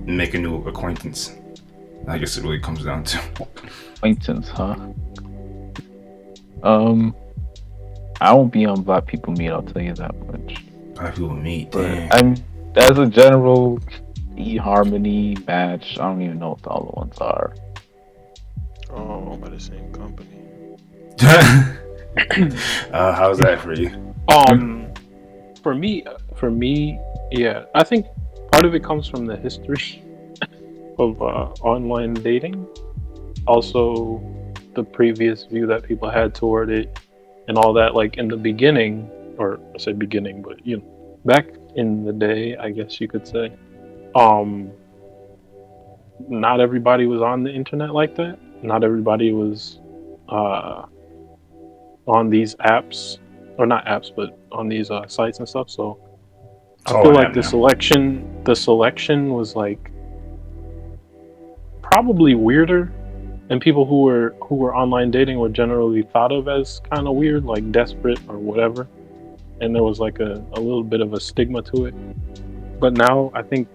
make a new acquaintance? I guess it really comes down to acquaintance, huh? I won't be on Black People Meet, I'll tell you that much. Black People Meet, damn. I'm, as a general eHarmony match, I don't even know what the other ones are. Oh, by the same company. How's that for you? For me, yeah, I think part of it comes from the history of online dating. Also, the previous view that people had toward it, and all that. Like in the beginning, or I say beginning, but back in the day, I guess you could say, not everybody was on the internet like that. Not everybody was on these apps, or not apps, but on these sites and stuff. So I feel like the selection was like probably weirder, and people who were online dating were generally thought of as kind of weird, like desperate or whatever. And there was like a little bit of a stigma to it. But now I think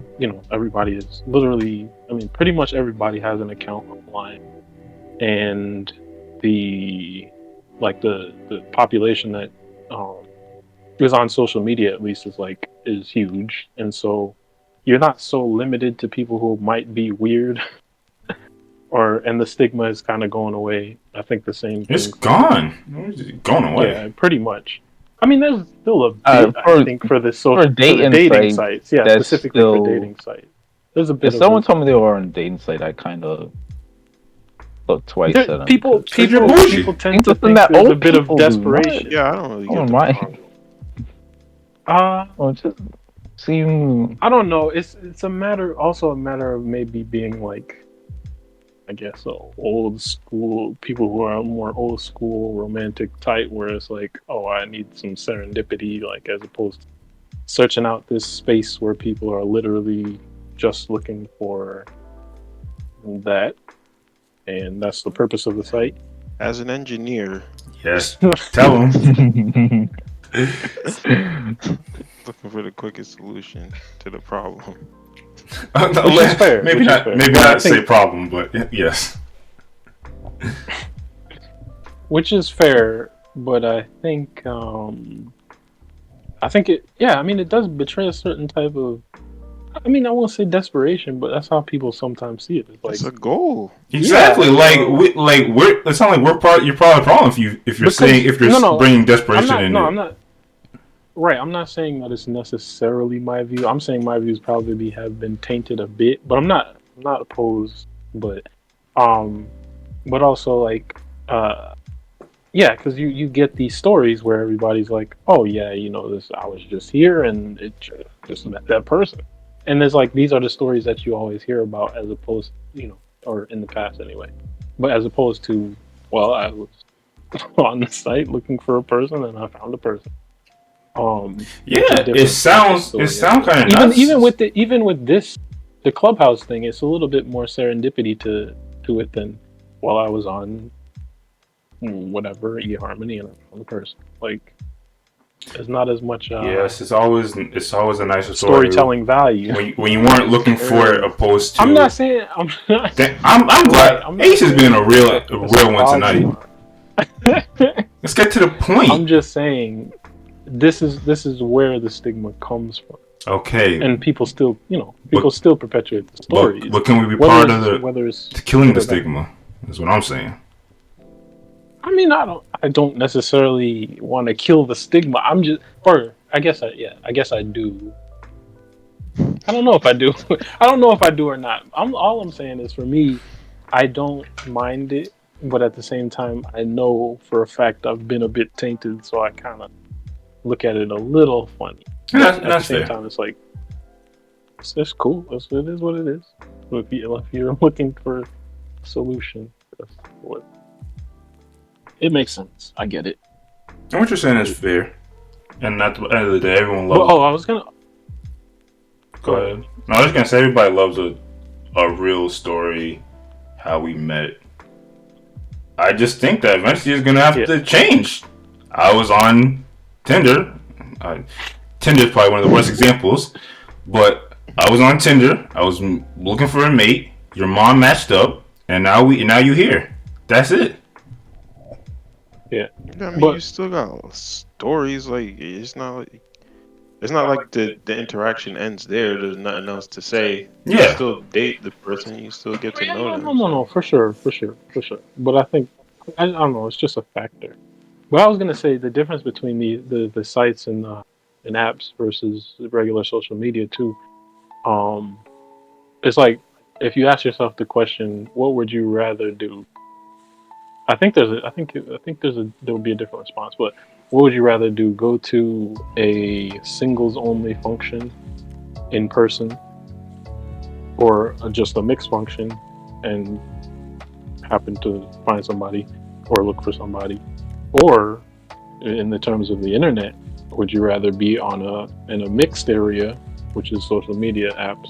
everybody is literally, pretty much everybody has an account online, and the population that is on social media, at least, is huge. And so you're not so limited to people who might be weird, and the stigma is kind of going away. I think the same thing. It's gone. It's gone away. Yeah, pretty much. There's still a bit, I think, for the dating sites. Yeah, specifically for dating sites. There's a bit. If someone told me they were on a dating site, I kind of look twice at them. People tend to think there's a bit of desperation. Yeah, I don't really get that. Well, just seem. I don't know. It's a matter of maybe being like, I guess, old school people who are more old school romantic type, where it's like, oh, I need some serendipity, like, as opposed to searching out this space where people are literally just looking for that. And that's the purpose of the site. As an engineer, yes, tell them. Looking for the quickest solution to the problem. Which is fair. Maybe not say problem, but yes. Which is fair, but I think it does betray a certain type of. I won't say desperation, but that's how people sometimes see it. It's like, it's a goal. Exactly. Yeah, it's not like you're part of the problem if you're bringing desperation in. No, I'm not. Right, I'm not saying that it's necessarily my view. I'm saying my views probably have been tainted a bit, but I'm not opposed. But also because you get these stories where everybody's like, oh yeah, this, I was just here and it just met that person. And there's these are the stories that you always hear about, as opposed, or in the past anyway. But as opposed to, well, I was on the site looking for a person and I found a person. It sounds kind of nuts. Even with this, the Clubhouse thing, it's a little bit more serendipity to it than, well, I was on whatever eHarmony and I found a person. It's not as much. Yes, it's always a nicer storytelling value when you weren't looking for it, opposed to. I'm not saying. I'm glad Ace is being a real one tonight. Let's get to the point. I'm just saying, this is where the stigma comes from. Okay. And people still, still perpetuate the stories. But can we be part of the killing the stigma? That's what I'm saying. I don't necessarily want to kill the stigma. I guess I do. I don't know if I do. I don't know if I do or not. All I'm saying is, for me, I don't mind it, but at the same time, I know for a fact I've been a bit tainted, so I kind of look at it a little funny. At the same time, it's like, it's cool. It is what it is. If you're looking for a solution, That's what it makes sense. I get it. And what you're saying is fair. And at the end of the day, everyone loves. Well, I was gonna. Go ahead. No, I was just gonna say everybody loves a real story, how we met. I just think that eventually it's gonna have to change. I was on Tinder. Tinder's probably one of the worst examples, but I was on Tinder. I was looking for a mate. Your mom matched up, and now you here. That's it. Yeah, I mean, you still got stories. Like it's not like the interaction ends there. There's nothing else to say. Yeah. You still date the person. You still get to know them. No, for sure. But I think I don't know. It's just a factor. But I was gonna say the difference between the sites and apps versus regular social media too. It's like if you ask yourself the question, what would you rather do? I think there will be a different response. But what would you rather do? Go to a singles only function in person, or just a mixed function and happen to find somebody or look for somebody? Or in the terms of the internet, would you rather be in a mixed area, which is social media apps,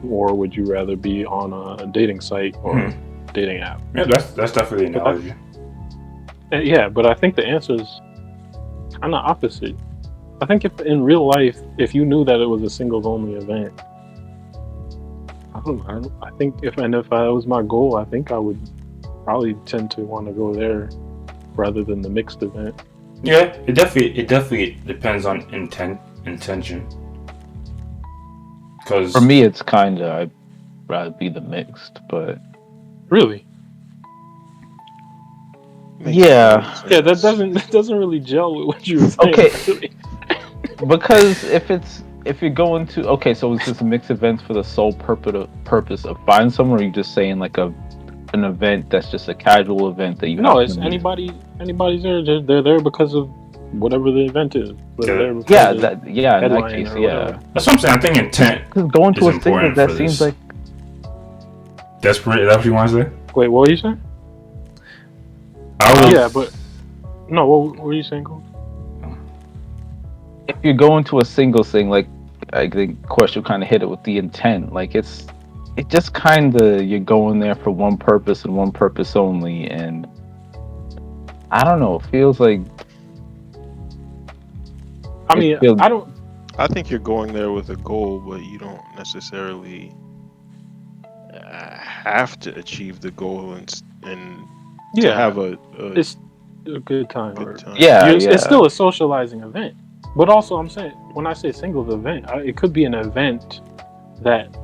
or would you rather be on a dating site or dating app? Yeah, that's definitely an analogy. Yeah, but I think the answer is kind of opposite. I think if in real life, if you knew that it was a singles only event, I think if that was my goal, I think I would probably tend to want to go there rather than the mixed event. Yeah, it definitely depends on intention. Because for me, it's kind of I'd rather be the mixed, but really, yeah, that doesn't really gel with what you were saying. Okay, because if you're going to so is this a mixed event for the sole purpose of finding someone, or are you just saying like an event that's just a casual event that you no, it's anybody's there. They're there because of whatever the event is. In that case, yeah. That's what I'm saying. I think intent. Because going to a single, that seems like desperate. Is that what you want to say? Wait, what were you saying? But no. What were you saying, Cole? If you're going to a single thing, like I think Question kind of hit it with the intent. Like it just kind of you're going there for one purpose and one purpose only, and I don't know. It feels like. I think you're going there with a goal, but you don't necessarily have to achieve the goal and to have it's a good time. It's still a socializing event. But also, I'm saying when I say singles event, it could be an event that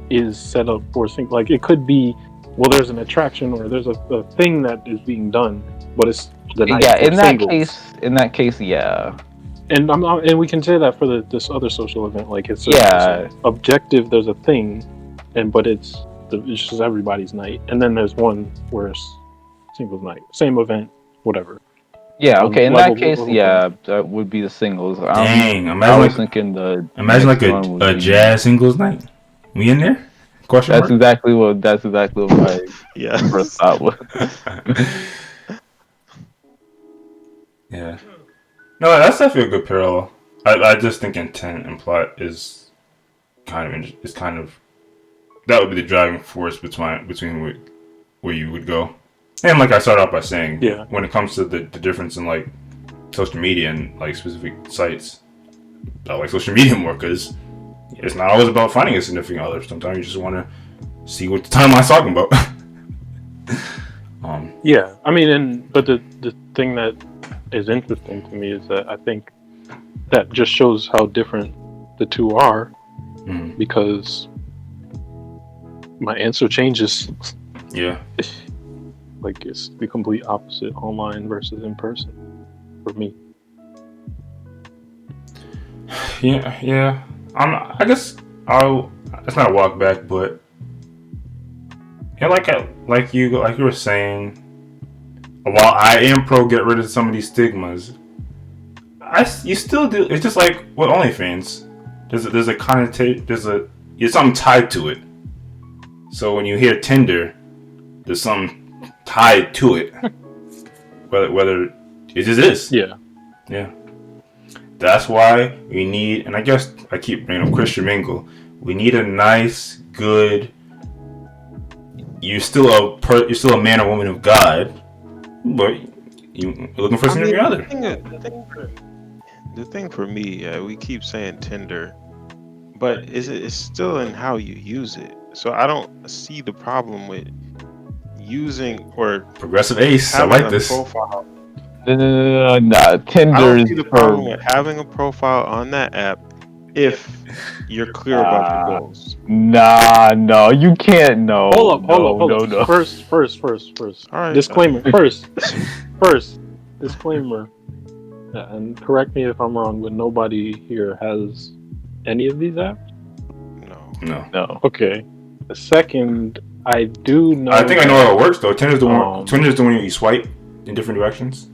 is set up for single. Like it could be, there's an attraction or there's a thing that is being done, but it's the night. Yeah, in that case, yeah. And we can say that for this other social event, like it's objective. There's a thing, but it's just everybody's night. And then there's one where it's singles night, same event, whatever. Yeah. Okay. In that case, that would be the singles. Dang! I was thinking imagine like a jazz singles night. We in there? That's exactly what my first thought was. Yeah. No, that's definitely a good parallel. I just think intent and plot is kind of that would be the driving force between where you would go. And like I started off by saying, when it comes to the difference in like social media and like specific sites, I like social media more because it's not always about finding a significant other. Sometimes you just want to see what the timeline's talking about. I mean, but the thing that is interesting to me is that I think that just shows how different the two are, because my answer changes. Yeah. Like it's the complete opposite, online versus in person, for me. Yeah. I guess it's not a walk back, but like you were saying, while I am pro get rid of some of these stigmas, you still do. It's just like with OnlyFans. There's a connotation. There's something tied to it. So when you hear Tinder, there's something tied to it. Whether it just is. Yeah. Yeah. That's why we need, and I guess I keep bringing up Christian Mingle. We need a nice, good. You're still a man or woman of God, but you're looking for something or other. The thing for me, we keep saying Tinder, but it's still in how you use it. So I don't see the problem with using or progressive ace. I like this. Profile. No. Tinder. I don't see the problem with having a profile on that app if you're clear about your goals. No, you can't. No. Hold up. No. First. All right. Disclaimer. First. Disclaimer. And correct me if I'm wrong, but nobody here has any of these apps? No. Okay. The second, I do know. I think I know how it works though. Tinder's the one you swipe in different directions.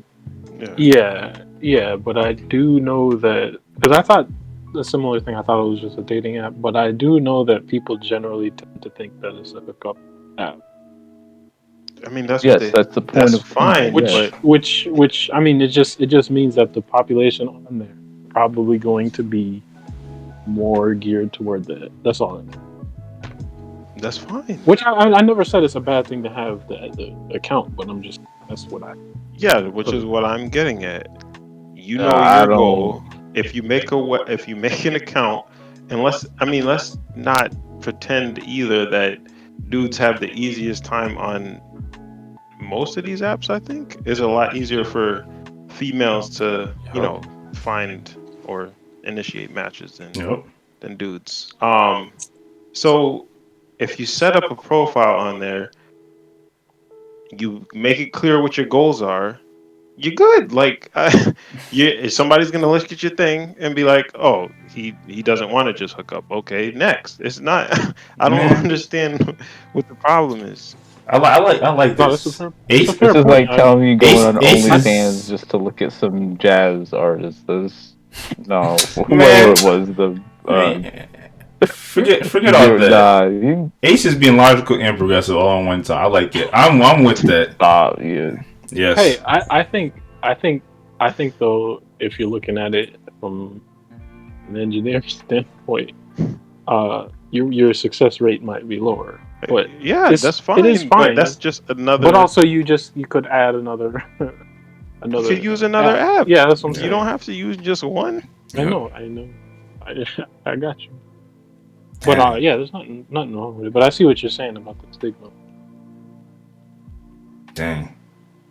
Yeah, but I do know that because I thought a similar thing. I thought it was just a dating app, but I do know that people generally tend to think that it's a hookup app. I mean, that's the point. That's fine. Which I mean, it just means that the population on there is probably going to be more geared toward that. That's all. That's fine. Which I never said it's a bad thing to have the account, but that's what I. Yeah, which is what I'm getting at. You know your goal. If you make an account, and let's not pretend either that dudes have the easiest time on most of these apps. I think it's a lot easier for females to find or initiate matches than dudes. So if you set up a profile on there, you make it clear what your goals are, you're good. Like, somebody's gonna look at your thing and be like, "Oh, he doesn't want to just hook up." Okay, next. It's not. I don't understand what the problem is. I like this. This is like telling me going on OnlyFans just to look at some jazz artists. Whoever it was, Forget all that. Ace is being logical and progressive all in one time. I like it. I'm with that. Yeah. Yes. Hey, I think though, if you're looking at it from an engineering standpoint, your success rate might be lower. But that's fine. It is fine. But that's just another. But also, you could add another. You could use another app. Yeah, that's what I'm saying. You don't have to use just one. I know. I got you. But there's nothing wrong with it. But I see what you're saying about the stigma. Dang,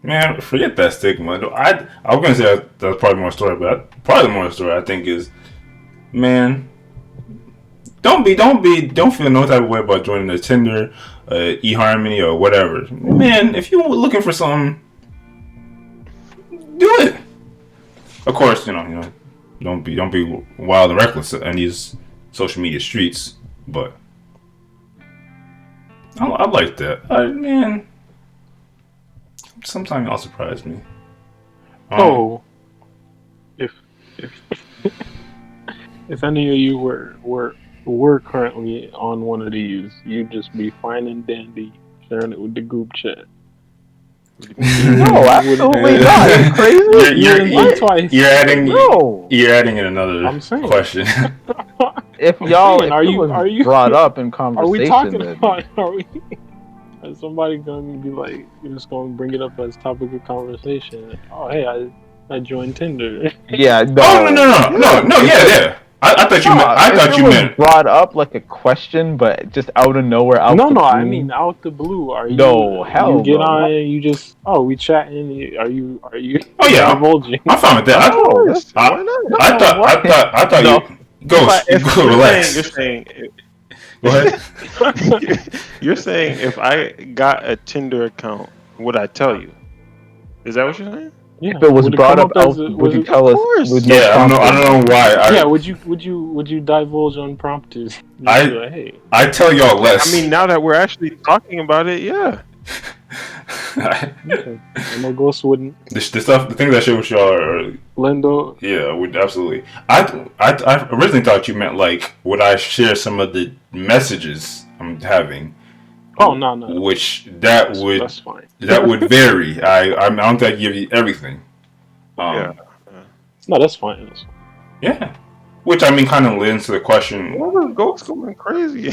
man, forget that stigma. I was gonna say that's probably more story, but probably the more story I think is, man, don't feel no type of way about joining a Tinder, eHarmony or whatever. Man, if you're looking for something, do it. Of course, don't be wild and reckless in these social media streets, but I like that. Man, sometimes y'all surprise me. If any of you were currently on one of these, you'd just be fine and dandy sharing it with the group chat. No, absolutely not. It's crazy. You're adding in another question. If y'all are you brought up in conversation, are we talking about? Is somebody going to be like, you're just going to bring it up as topic of conversation? Oh, hey, I joined Tinder. Yeah. No. Oh, yeah. I thought you meant brought up like a question, but just out of nowhere. I mean out the blue. Are you? No, hell. You get on and you just we chatting. Are you? Oh yeah, divulging? I'm fine with that. I thought you go relax. You're saying. Go ahead. You're saying if I got a Tinder account, would I tell you? Is that what you're saying? Yeah. If it was brought up, would you tell us? I don't know why. Would you divulge unprompted? I tell y'all less. I mean, now that we're actually talking about it, yeah. No ghost wouldn't. The things I share with y'all are Lando. Yeah, would absolutely. I originally thought you meant like would I share some of the messages I'm having. Oh no. Which that's fine. That would vary. I don't think I give you everything. Yeah. No, that's fine. Yeah. Which I mean, kind of leads to the question. Ghost going crazy.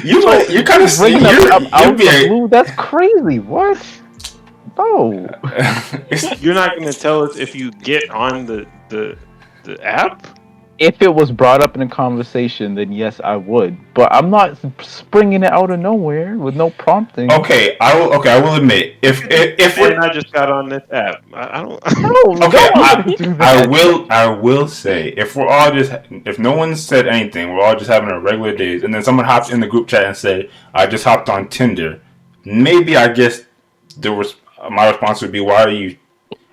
You're kind of bringing up out the blue. That's crazy. What? No. You're not going to tell us if you get on the app? If it was brought up in a conversation, then yes, I would. But I'm not springing it out of nowhere with no prompting. Okay, I will admit if when I just got on this app, I don't. I will say if no one said anything, we're all just having our regular days, and then someone hops in the group chat and said, "I just hopped on Tinder." Maybe I guess my response would be, "Why are you?"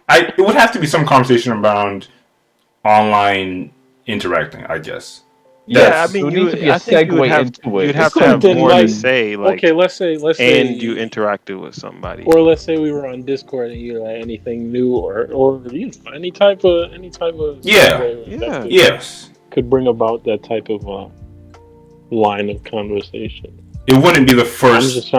It would have to be some conversation around online interacting, I guess. Yeah, I mean, you'd have to have more to say. Like, okay, let's say, and you interacted with somebody, or let's say we were on Discord and you're like anything new, or any type of yes, could bring about that type of line of conversation. It wouldn't be the first.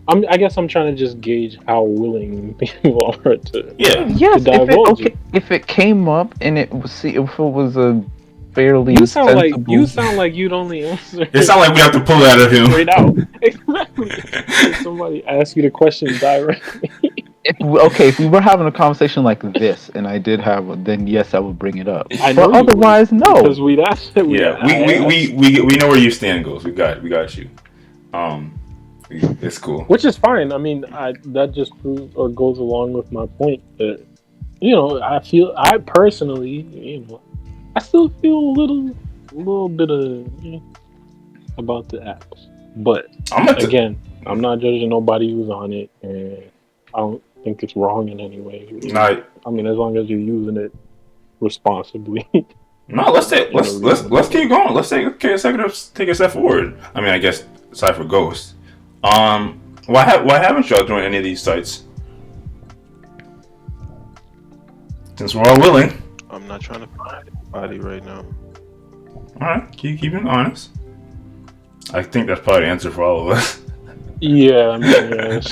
I guess I'm trying to just gauge how willing people are to divulge. If it came up and if it was a fairly you sound like you'd only answer. It sounds like we have to pull that out of him straight out. Exactly. If somebody asks you the question directly. If we were having a conversation like this and I did then yes, I would bring it up. But otherwise, no. Because we'd ask it. We know where you stand, goes. We got you. It's cool. Which is fine. I mean, that just proves or goes along with my point that, I personally, I still feel a little bit of about the apps. But again, I'm not judging nobody who's on it, and I don't think it's wrong in any way. I mean, as long as you're using it responsibly. No, let's keep going. Let's take a step forward. I mean, I guess aside for Ghost. Why haven't y'all joined any of these sites? Since we're all willing. I'm not trying to find anybody right now. Alright, keep it honest. I think that's probably the answer for all of us. Yeah, I mean, yes.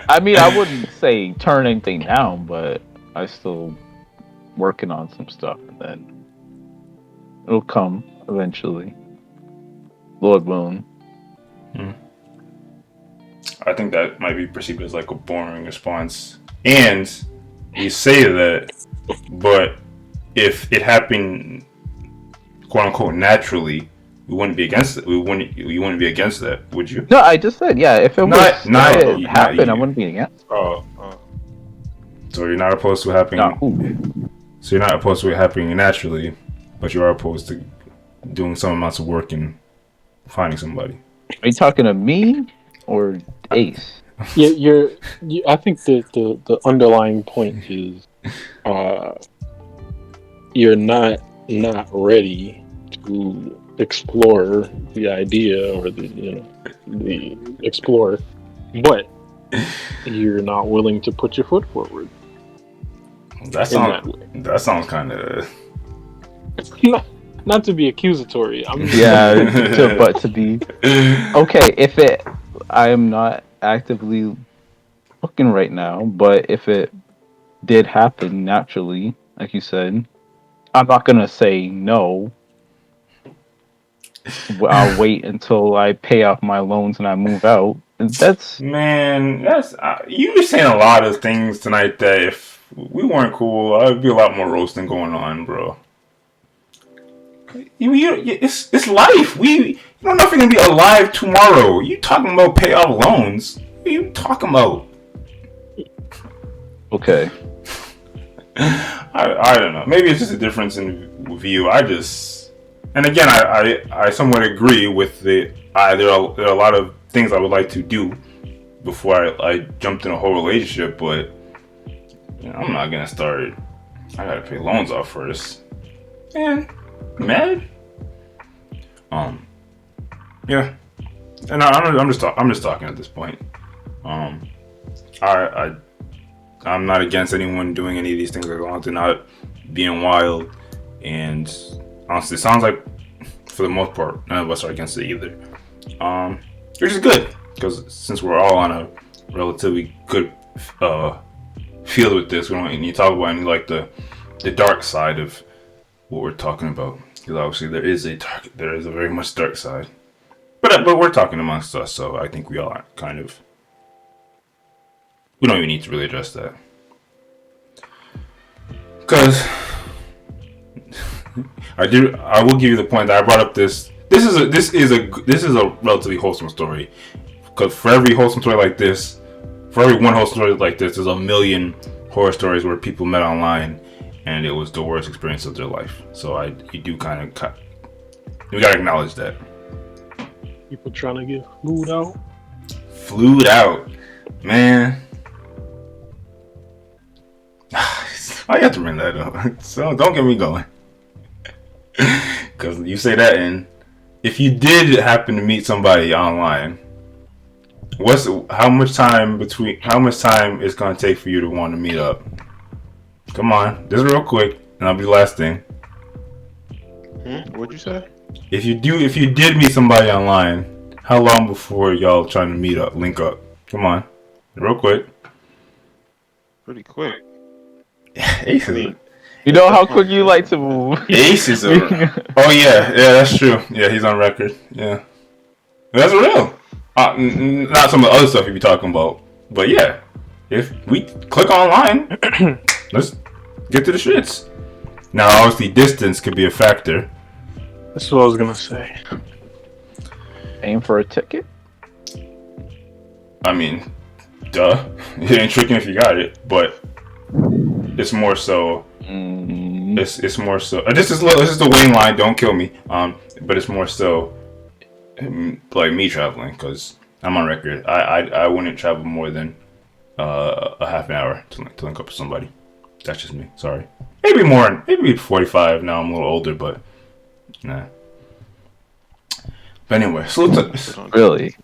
I mean, I wouldn't say turn anything down, but I still working on some stuff, and then it'll come eventually. Lord willing. I think that might be perceived as like a boring response. And you say that, but if it happened, quote unquote, naturally, we wouldn't be against it. You wouldn't be against that, would you? No, I just said, yeah. If it happened, I wouldn't be against. Oh. So you're not opposed to it happening. So you're not opposed to it happening naturally, but you are opposed to doing some amounts of work and finding somebody. Are you talking to me or Ace? Yeah, I think the underlying point is, you're not ready to explore the idea or the explore, but you're not willing to put your foot forward. That sounds kind of not to be accusatory. But to be okay. I am not actively looking right now, but if it did happen naturally, like you said, I'm not gonna say no. I'll wait until I pay off my loans and I move out. That's you were saying a lot of things tonight that if we weren't cool, I'd be a lot more roasting going on, bro. It's life. You don't know if you're gonna be alive tomorrow. You talking about pay off loans? What are you talking about? Okay. I don't know. Maybe it's just a difference in view. And again, I somewhat agree with there are a lot of things I would like to do before I jumped in a whole relationship, but I'm not gonna start. I gotta pay loans off first. Man, mad. Yeah, and I'm just talking at this point. I'm not against anyone doing any of these things as long as they're not being wild. And honestly, it sounds like for the most part, none of us are against it either. Which is good because since we're all on a relatively good field with this, we don't need to talk about any like the dark side of what we're talking about, because obviously there is a very much dark side, but we're talking amongst us, so I think we all are kind of, we don't even need to really address that, because I will give you the point that I brought up this is a relatively wholesome story, because for every wholesome story like this, for every one wholesome story like this, there's a million horror stories where people met online and it was the worst experience of their life. So we gotta acknowledge that. People trying to get flued out, man. I have to bring that up, so don't get me going. Because you say that, and if you did happen to meet somebody online, how much time it's gonna take for you to want to meet up? Come on, this is real quick, and I'll be the last thing. What'd you say? If you did meet somebody online, how long before y'all trying to link up? Come on, real quick. Pretty quick. Aces. You know how quick you like to move. Aces. Oh yeah, that's true. Yeah, he's on record. Yeah, that's real. Not some of the other stuff you be talking about, but yeah, if we click online, let's get to the shits. Now, obviously, distance could be a factor. That's what I was gonna say. Aim for a ticket? I mean, duh. It ain't tricking if you got it, but it's more so. It's more so. This is the Wayne line. Don't kill me. But it's more so like me traveling, because I'm on record. I wouldn't travel more than a half an hour to link up with somebody. That's just me. Sorry. Maybe more. Maybe 45. Now I'm a little older, but nah. But anyway, really.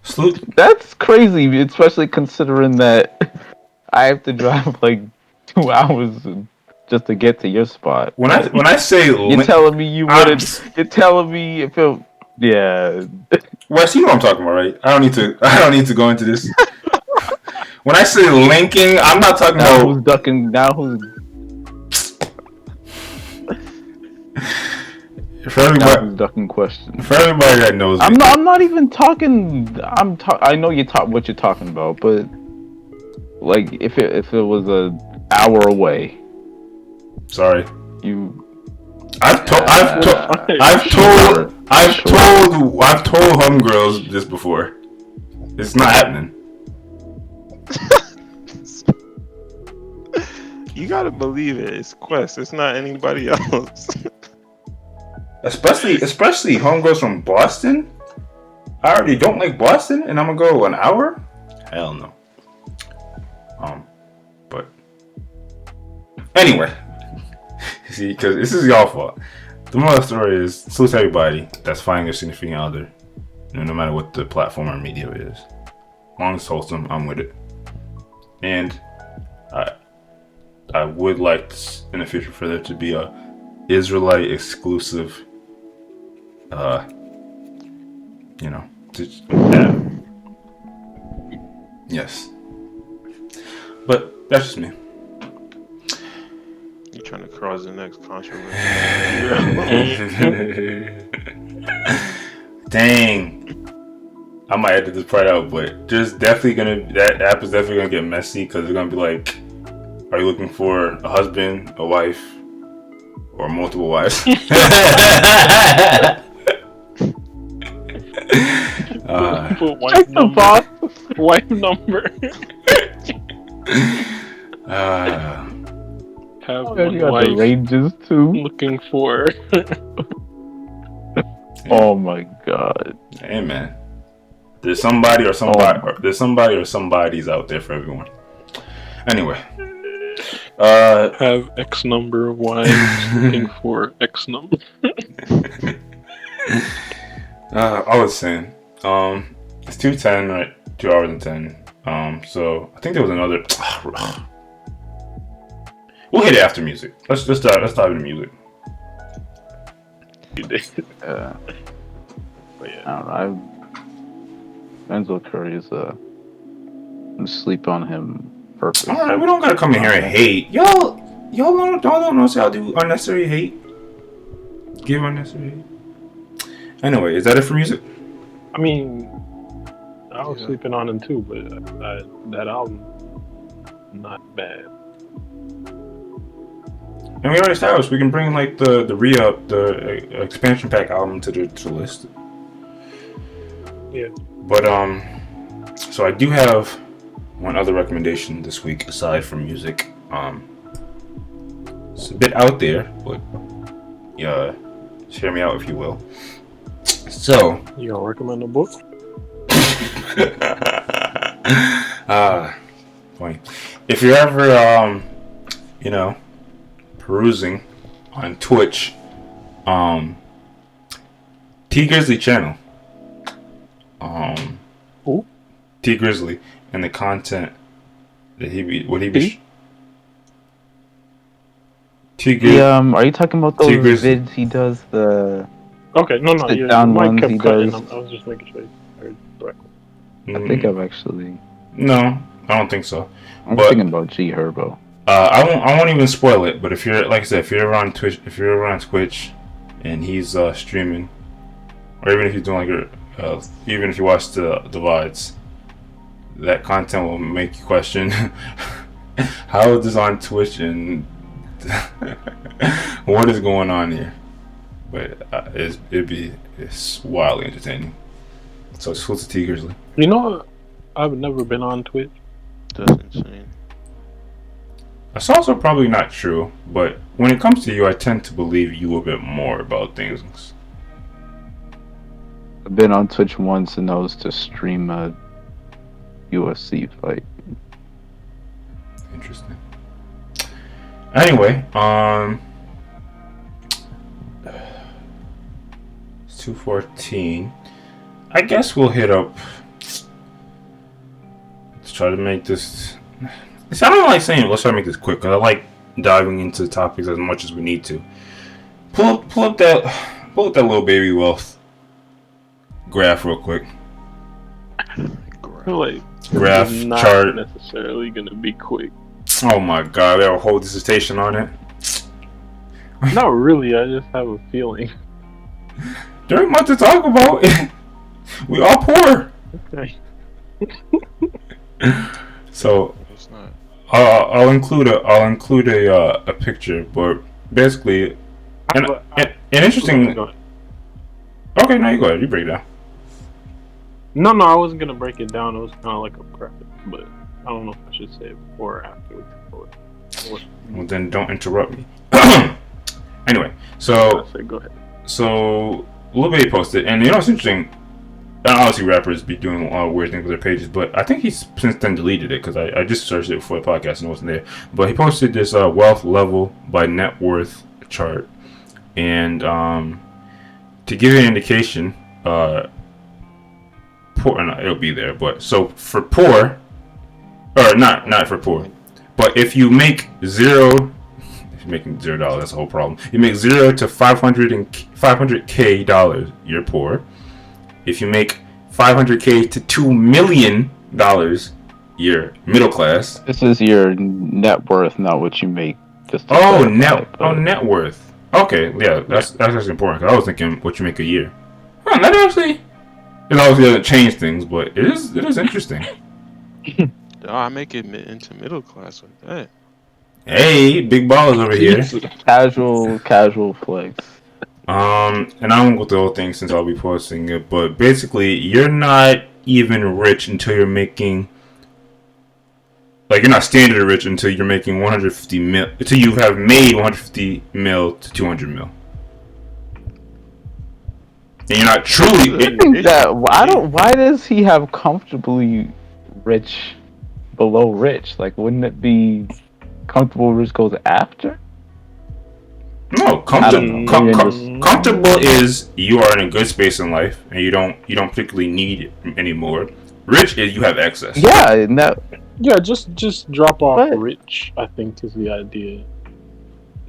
Salute. That's crazy, especially considering that I have to drive like 2 hours just to get to your spot. When I say you're telling me you wouldn't. You're telling me if it. Yeah. Wes, you know what I'm talking about, right? I don't need to go into this. When I say linking, I'm not talking now about who's ducking. Now who's. For everybody, who's ducking questions. For everybody that knows, I'm not even talking. I know what you're talking about, but like if it was an hour away. Sorry. I've told homegirls this before. It's not happening. You gotta believe it. It's Quest. It's not anybody else. Especially homegirls from Boston. I already don't like Boston, and I'm gonna go an hour. Hell no. But anyway, see, because this is y'all fault. The moral of the story is, salute to everybody that's finding their significant other, no matter what the platform or media is. As long as it's wholesome, I'm with it. And I would like in the future for there to be a Israelite exclusive, yes. But that's just me. You trying to cause the next controversy? Dang. I might edit this part out, but that app is definitely gonna get messy, because it's gonna be like, are you looking for a husband, a wife, or multiple wives? Wife number. Have one wife the ranges too. Looking for. Oh my god. Hey man, there's somebody or somebody's out there for everyone. Anyway, have X number of wives looking for X number. I was saying, it's 2:10, right? 2 hours and 10. So I think there was another. We'll hit it after music. Let's dive into music. But But yeah. I don't know. Enzo Curry is sleep on him purpose. All right, we don't gotta come in here and hate. Y'all don't know how to do unnecessary hate. Give unnecessary hate. Anyway, is that it for music? I mean, I was sleeping on him too, but that album, not bad. And we already established we can bring like the re-up, the expansion pack album to the list. Yeah. But so I do have one other recommendation this week aside from music. It's a bit out there, but yeah, share me out if you will. So you gonna recommend a book? Funny. If you're ever perusing on Twitch, T Grizzly channel. Who? T Grizzly and the content that T Grizzly. Are you talking about those vids he does the? Okay, no, sit down ones kept he cutting. does. I was just making sure you heard correctly. I think I've actually. No, I don't think so. I'm thinking about G Herbo. I won't even spoil it. But if you're, like I said, if you're ever on Twitch, and he's streaming, or even if he's doing like even if you watch the VODs, that content will make you question how is this on Twitch and what is going on here. But it's wildly entertaining. So it's cool to T Grizzly. You know, I've never been on Twitch. That's insane. That's also probably not true, but when it comes to you, I tend to believe you a bit more about things. I've been on Twitch once and that was to stream a UFC fight. Interesting. Anyway, it's 2:14. I guess we'll hit up. Let's try to make this. I don't like saying let's try to make this quick because I like diving into topics as much as we need to. Pull up that little baby wealth graph real quick. I feel like Graph it's not chart. necessarily gonna be quick. Oh my god, we have a whole dissertation on it. Not really. I just have a feeling. There ain't much to talk about. We all poor. Okay. So It's not. I'll include a picture, but basically an interesting. Go ahead. Okay, now you go ahead. You break it down. No, I wasn't gonna break it down. It was kind of like a graphic, but I don't know if I should say it before or after. Well, then don't interrupt me. Anyway, so go ahead. So Lil Baby posted, and you know what's interesting? Obviously, rappers be doing a lot of weird things with their pages, but I think he's since then deleted it because I just searched it for the podcast and it wasn't there. But he posted this wealth level by net worth chart, and to give you an indication, poor, no, it'll be there. But so for poor, or not for poor, but if you make zero. Making $0, that's the whole problem. You make 0 to $500K dollars, you're poor. If you make $500K to $2 million, you're middle class. This is your net worth, not what you make. Just net worth. Okay, yeah, that's actually important. Cause I was thinking what you make a year. Huh, that actually, it obviously doesn't change things, but it is interesting. I make it into middle class with that. Hey, big ballers over here. Casual flex. And I won't go through the whole thing since I'll be posting it, but basically, you're not even rich until you're making, like, you're not standard rich until you're making 150 mil, until you have made 150 mil to 200 mil. And you're not truly. Why does he have comfortably rich below rich? Like, wouldn't it be comfortable rich goes after? No, comfortable is you are in a good space in life and you don't particularly need it anymore. Rich is you have excess. Yeah, just drop off rich, I think is the idea.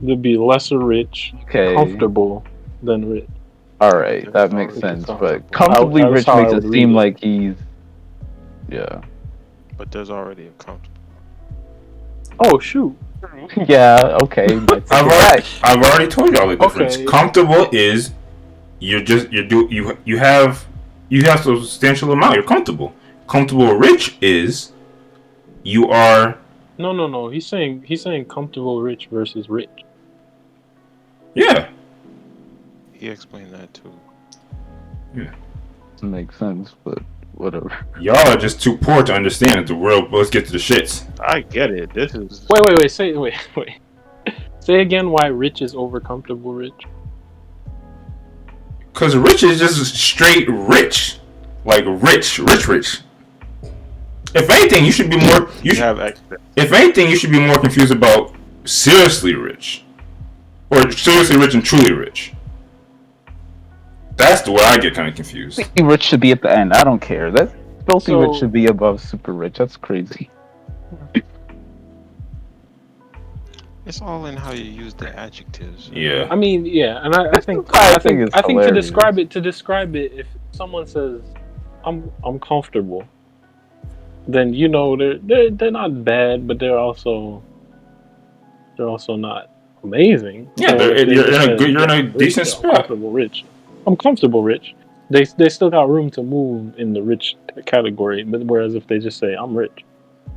There'd be lesser rich, comfortable than rich. All right, that makes sense. But comfortably rich makes it seem like he's, yeah. But there's already a comfortable. Oh shoot. Yeah. Okay. I've already told you all the difference. Okay. Comfortable is you have a substantial amount. You're comfortable. Comfortable rich is you are. No. He's saying comfortable rich versus rich. Yeah. He explained that too. Yeah. Makes sense, but whatever. Y'all are just too poor to understand it. The world. Let's get to the shits. I get it. This is. Wait. Say again why rich is over comfortable rich. Because rich is just straight rich, like rich. If anything, you should be more. If anything, you should be more confused about seriously rich, or seriously rich and truly rich. That's the way I get kind of confused. Rich should be at the end. I don't care. That filthy rich should be above super rich. That's crazy. It's all in how you use the adjectives. Yeah. I mean, yeah, and I think to describe it, if someone says, "I'm comfortable," then you know they're not bad, but they're also not amazing. Yeah, you're in a decent spot. Comfortable rich. I'm comfortable rich. They still got room to move in the rich category, but whereas if they just say I'm rich,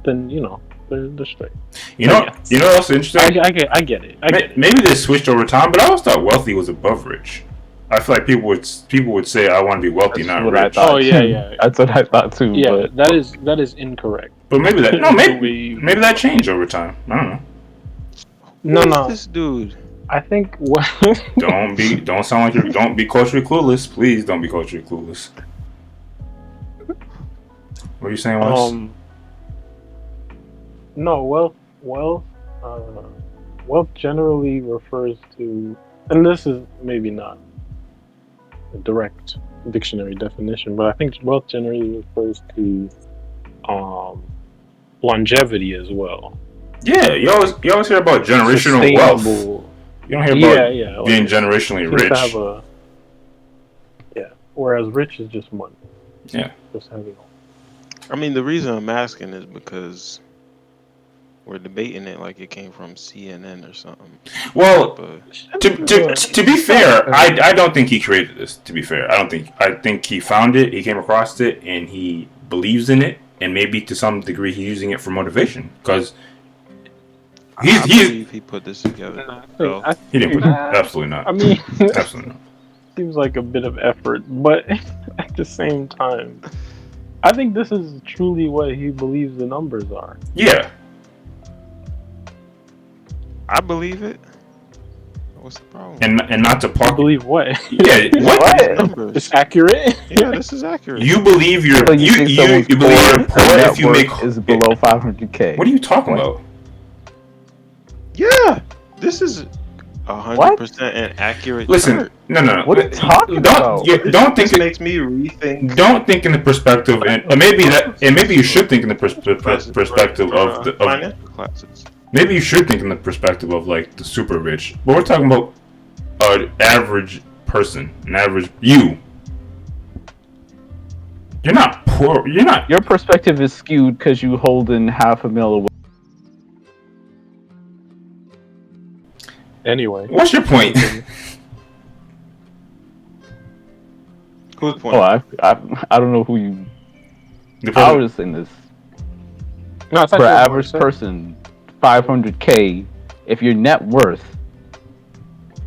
then you know they're straight. You know what's interesting? I get it. Maybe they switched over time, but I always thought wealthy was above rich. I feel like people would say I want to be wealthy, not rich. Oh yeah. That's what I thought too. Yeah, but that is incorrect. But maybe that changed over time. I don't know. No. This dude. I think don't be culturally clueless. Please don't be culturally clueless. What are you saying, Wes? No, wealth generally refers to, and this is maybe not a direct dictionary definition, but I think wealth generally refers to longevity as well. Yeah, you always hear about generational wealth. You don't hear about being generationally rich. Whereas rich is just money. Yeah. Just having. I mean, the reason I'm asking is because we're debating it like it came from CNN or something. Well, to be fair, I don't think he created this. To be fair, I think he found it, he came across it, and he believes in it, and maybe to some degree he's using it for motivation because. I believe he put this together. He didn't put it. Absolutely not. I mean, absolutely not. Seems like a bit of effort, but at the same time, I think this is truly what he believes the numbers are. Yeah. I believe it. What's the problem? And not to park. Believe what? Yeah. What? It's accurate. Yeah, this is accurate. You believe you believe you're poor if you make is below 500K. What are you talking about? Yeah, this is 100% an accurate. Listen, chart. no. What are you talking about? Don't think it makes me rethink. Don't think in the perspective, and maybe you should think in the perspective of financial classes. Maybe you should think in the perspective of like the super rich, but we're talking about an average person, an average you. You're not poor. You're not. Your perspective is skewed because you holding $500,000. Anyway, what's your point? Whose point? Oh, I don't know who you. I was just saying this. No, for an average person, 500K. If your net worth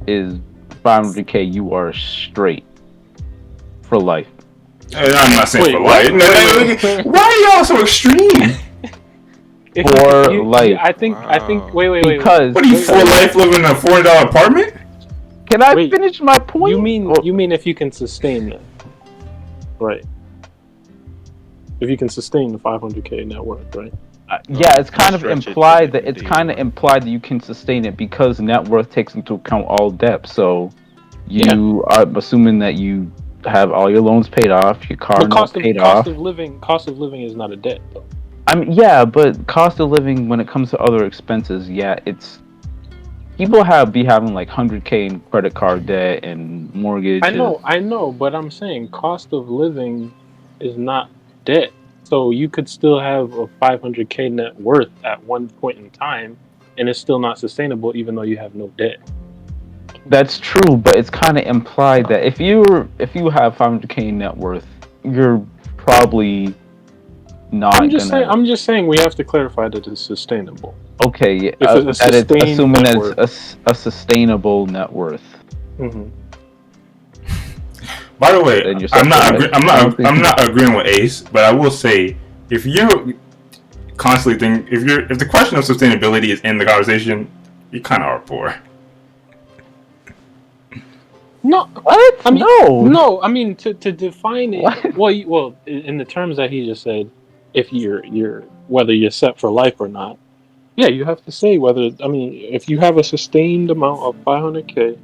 is 500K, you are straight for life. I'm not saying for life. Why are y'all so extreme? For life. I think. Wait. Because what are you for life living in a $400 apartment? Can I finish my point? You mean if you can sustain that, right? If you can sustain the 500K net worth, right? Yeah, it's kind of implied that you can sustain it because net worth takes into account all debt. So you are assuming that you have all your loans paid off, your car paid off. Cost of living is not a debt, though. I mean, yeah, but cost of living when it comes to other expenses, it's people be having like 100K in credit card debt and mortgage. I know, but I'm saying cost of living is not debt. So you could still have a 500K net worth at one point in time, and it's still not sustainable, even though you have no debt. That's true, but it's kind of implied that if you have 500K net worth, you're probably not. I'm just saying we have to clarify that it's sustainable. Okay, assuming that it's a sustainable net worth. Mm-hmm. By the way, I'm not agreeing with Ace, but I will say if you're constantly thinking if the question of sustainability is in the conversation, you kind of are poor. No, what? No. I mean, to define it. What? Well, in the terms that he just said, if you're whether you're set for life or not, yeah, you have to say whether. I mean, if you have a sustained amount of 500K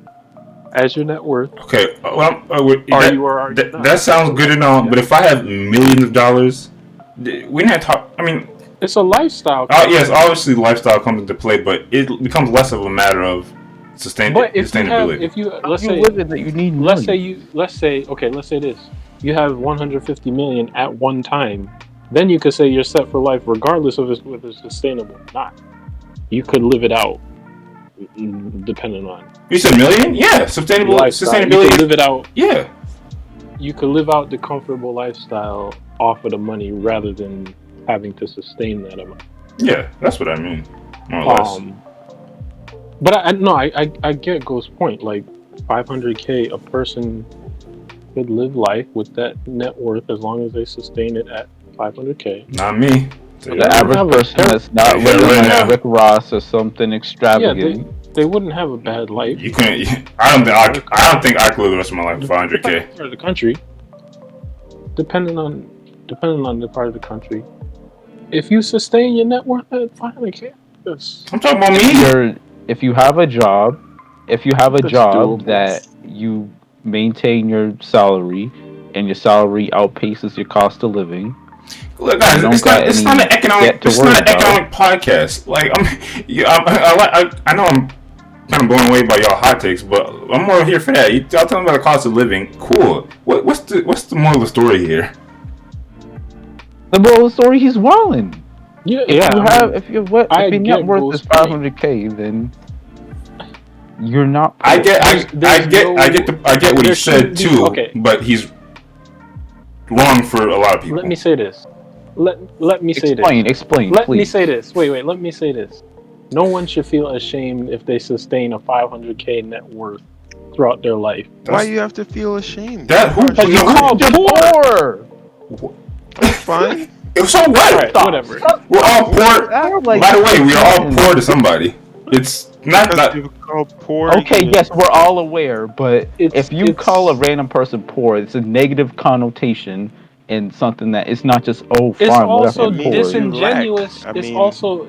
as your net worth. Okay, well, that sounds good and all, but if I have millions of dollars, we're not talking. I mean, it's a lifestyle. Yes, obviously, lifestyle comes into play, but it becomes less of a matter of sustainability. Let's say this. You have 150 million at one time. Then you could say you're set for life, regardless of whether it's sustainable or not. You could live it out, depending on. You said million? Yeah, sustainability. You could live it out. Yeah. You could live out the comfortable lifestyle off of the money rather than having to sustain that amount. Yeah, that's what I mean. More or less. But I get Ghost's point. Like 500K, a person could live life with that net worth as long as they sustain it at 500K. Not me. So the average person that's not living like Rick Ross or something extravagant. Yeah, they wouldn't have a bad life. You can't. I don't think I could live the rest of my life with 500K. Part of the country, depending on the part of the country, if you sustain your net worth at 500K, I'm talking about me. If you have a job that you maintain your salary, and your salary outpaces your cost of living. Look, guys, it's not an economic podcast. Like, I know I'm kind of blown away by y'all hot takes, but I'm more here for that. Y'all talking about the cost of living. Cool. What's the moral of the story here? The moral of the story, he's wilding. Yeah, if your net worth is 500K, then you're not. I get what he said too, okay. But he's wrong for a lot of people. Let me say this. Let me say this. Explain. Let me say this. Wait. Let me say this. No one should feel ashamed if they sustain a 500K net worth throughout their life. Why do you have to feel ashamed? Because you're called poor. That's fine. So what? Right, whatever. We're all poor. By the way, we are all poor to somebody. It's not poor. Okay, yes, we're all aware, but if you call a random person poor, it's a negative connotation in something that it's not just fine. It's also disingenuous. It's also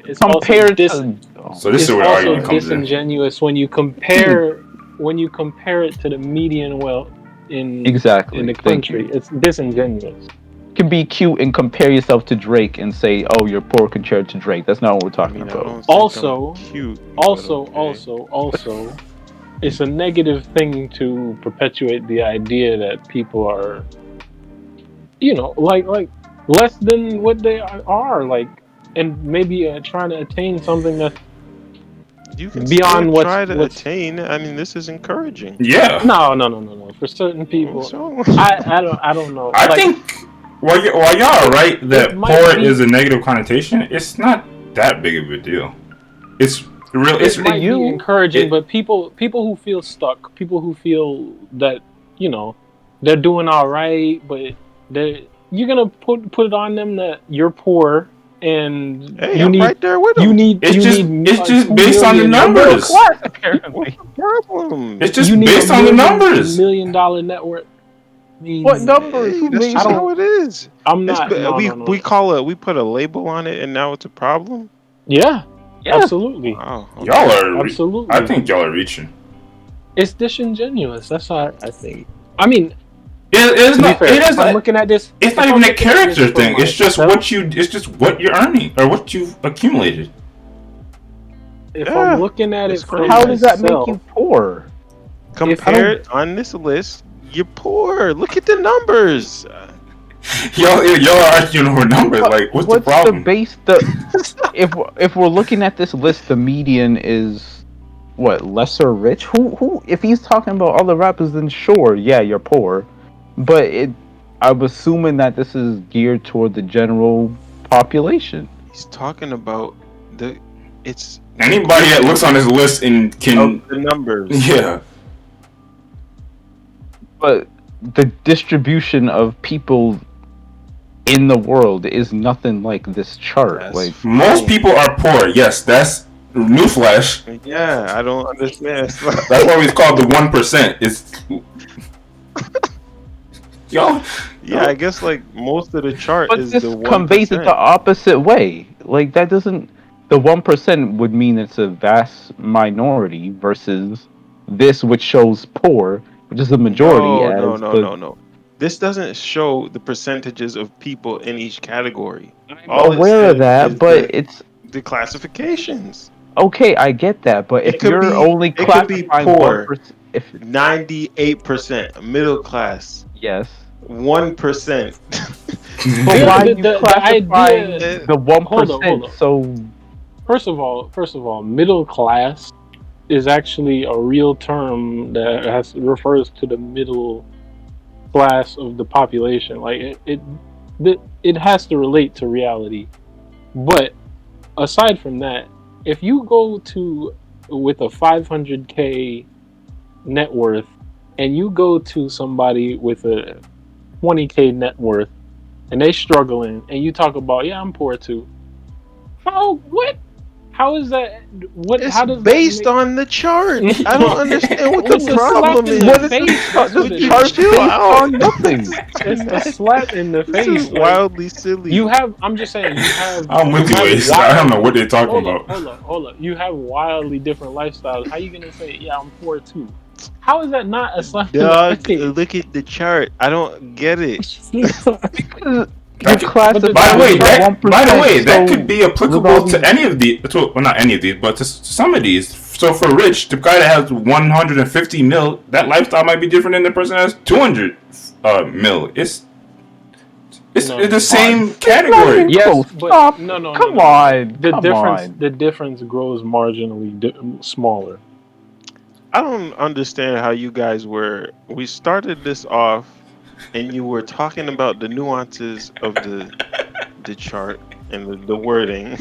It's compared to. So this is where argument comes in. Disingenuous when you compare it to the median wealth in the country. It's disingenuous. You can be cute and compare yourself to Drake and say, "Oh, you're poor compared to Drake." That's not what we're talking about. Also, it's a negative thing to perpetuate the idea that people are, like less than what they are, like, and maybe trying to attain something that you can beyond what's attain. I mean, this is encouraging. Yeah. No. For certain people, I don't know. I think. While y'all are right that poor is a negative connotation, it's not that big of a deal. It's real. It might be encouraging, but people who feel stuck, people who feel that they're doing all right, but you're gonna put it on them that you're poor and I'm right there with them. It's just based on the numbers. Apparently, it's just based on the numbers. $1 million net worth. What numbers? That's just how it is. I'm not. We put a label on it, and now it's a problem. Yeah. Absolutely. Wow. Okay. Y'all are absolutely. I think y'all are reaching. It's disingenuous. That's how I think. I mean, it's not. It is. I'm looking at this. It's not even a character thing. It's just what you're earning or what you've accumulated. if I'm looking at it from how does that make myself, you poor? Compared on this list, you're poor. Look at the numbers. Y'all are arguing over numbers. Like, what's the problem? If we're looking at this list, the median is what, lesser rich? Who? If he's talking about other rappers, then sure, yeah, you're poor. But I'm assuming that this is geared toward the general population. He's talking about it's anybody that looks on this list and can the numbers. Yeah. But the distribution of people in the world is nothing like this chart. Most people are poor. Yes, that's newsflash. Yeah, I don't understand. That's why we called the 1%. It's y'all. Yeah, I guess like most of the chart but is this the 1%. conveys it the opposite way. Like that doesn't. The 1% would mean it's a vast minority versus this, which shows poor, which is the majority. No. This doesn't show the percentages of people in each category. I'm aware of that, but it's the classifications. Okay, I get that, but if you're only classifying poor, 98% middle class. Yes. 1%. But why are you classifying the 1%? So, first of all, middle class is actually a real term that refers to the middle class of the population. Like it has to relate to reality. But aside from that, if you go with a 500K net worth and you go to somebody with a 20K net worth and they struggling and you talk about, yeah, I'm poor too. How is that? How does based on the chart? I don't understand what the problem is. What is the chart based on? Nothing. It's a slap in the face. This is wildly silly. I'm just saying, I'm with you, Ace. I don't know what they're talking about. Hold up. You have wildly different lifestyles. How you gonna say, yeah, I'm poor too? How is that not a slap in the face? Look at the chart. I don't get it. By the way, that could be applicable to any of these. Well, not any of these, but to some of these. So for Rich, the guy that has 150 mil, that lifestyle might be different than the person that has 200 mil. It's the same category. Yes, but no. Come on. The difference grows marginally smaller. I don't understand how you guys we started this off and you were talking about the nuances of the chart and the wording.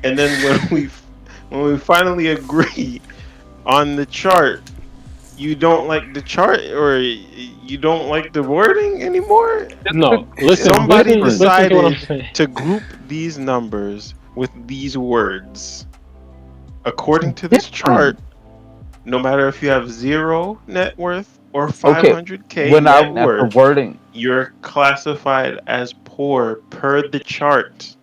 And then when we finally agree on the chart, you don't like the chart or you don't like the wording anymore? No, listen. Somebody decided to group these numbers with these words. According to this chart, no matter if you have 0 net worth or 500K net worth, the wording, you're classified as poor per the chart.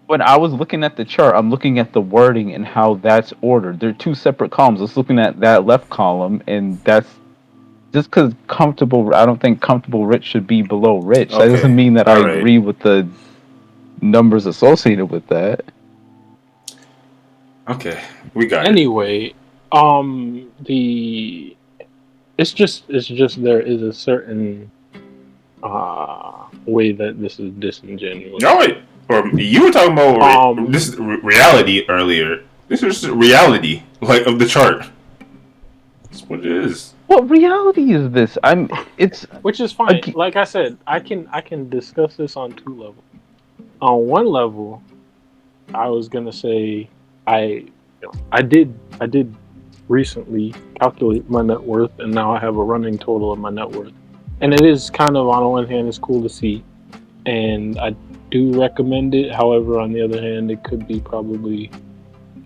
When I was looking at the chart, I'm looking at the wording and how that's ordered. They're two separate columns. I was looking at that left column, and that's just because comfortable. I don't think comfortable rich should be below rich. Okay. That doesn't mean that I agree with the numbers associated with that. Okay, we got it. Anyway, it's just there is a certain way that this is disingenuous. No, wait. Or you were talking about this reality earlier. This is reality, like of the chart. That's what it is. What reality is this? Which is fine. Like I said, I can discuss this on 2 levels. On one level, I was gonna say I did recently calculate my net worth, and now I have a running total of my net worth, and it is kind of, on the one hand, it's cool to see, and I do recommend it. However, on the other hand, it could be probably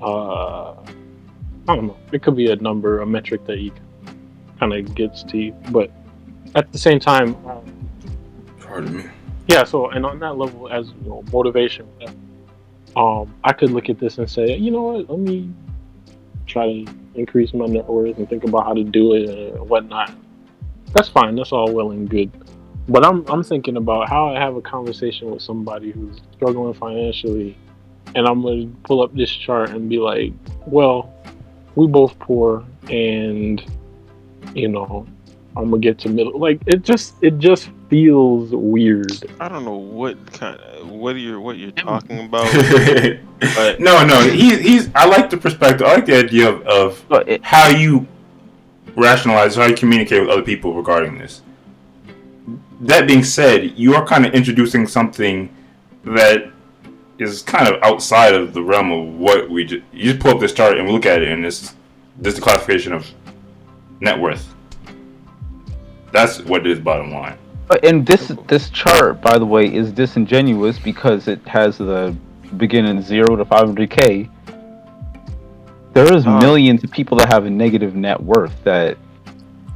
I don't know, it could be a metric that you kind of gets to you, but at the same time, pardon me. Yeah, so, and on that level, as you know, motivation, I could look at this and say, you know what, let me try to increase my net worth and think about how to do it and whatnot. That's fine. That's all well and good. But I'm thinking about how I have a conversation with somebody who's struggling financially and I'm gonna pull up this chart and be like, well, we both poor, and you know, I'm gonna get to middle. Like it just feels weird. I don't know what you're talking about. But no, he's. I like the perspective. I like the idea of how you rationalize, how you communicate with other people regarding this. That being said, you are kind of introducing something that is kind of outside of the realm of what we just. You just pull up this chart and we look at it, and this is the classification of net worth. That's what it is, bottom line. And this chart, by the way, is disingenuous because it has the beginning 0 to 500K. There is millions of people that have a negative net worth that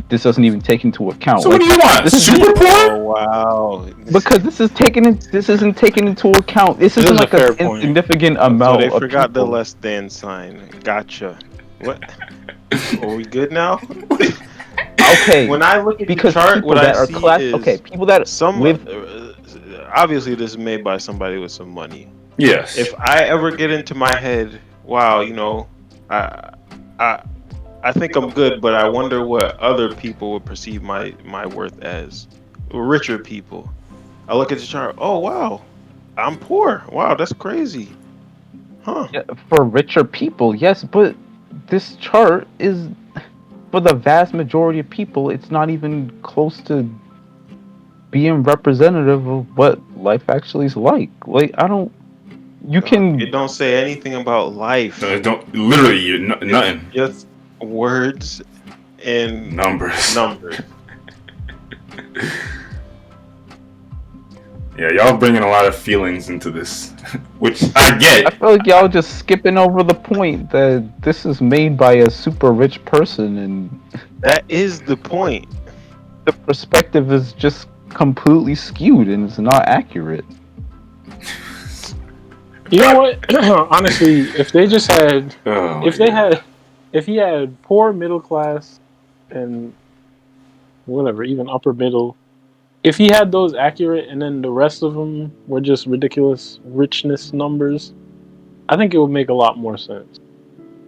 this doesn't even take into account. So what do you want? This Super poor? Oh, wow. Because this isn't taken into account. This isn't like an insignificant amount. So they forgot the people. less than sign. Gotcha. What? Are we good now? Okay. When I look at the chart, what I see is people that obviously this is made by somebody with some money. Yes. If I ever get into my head, wow, you know, I think I'm good, but I wonder what other people would perceive my worth as. Richer people. I look at the chart. Oh wow, I'm poor. Wow, that's crazy. Huh? Yeah, for richer people, yes, but this chart is. For the vast majority of people, it's not even close to being representative of what life actually is like. Like, you can... It don't say anything about life. It don't, literally, nothing. Just words and numbers. Yeah, y'all bringing a lot of feelings into this, which I get. I feel like y'all just skipping over the point that this is made by a super rich person, and that is the point. The perspective is just completely skewed and it's not accurate. You know what? Honestly, if they just had, if he had poor, middle class, and whatever, even upper middle. If he had those accurate and then the rest of them were just ridiculous richness numbers, I think it would make a lot more sense.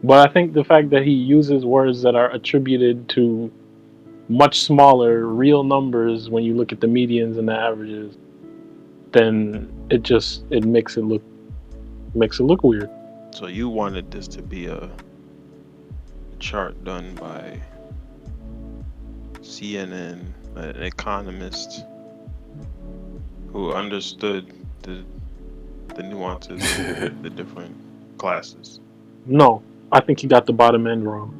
But I think the fact that he uses words that are attributed to much smaller real numbers when you look at the medians and the averages, then it makes it look weird. So you wanted this to be a chart done by CNN, an economist who understood the nuances of the different classes. No, I think he got the bottom end wrong.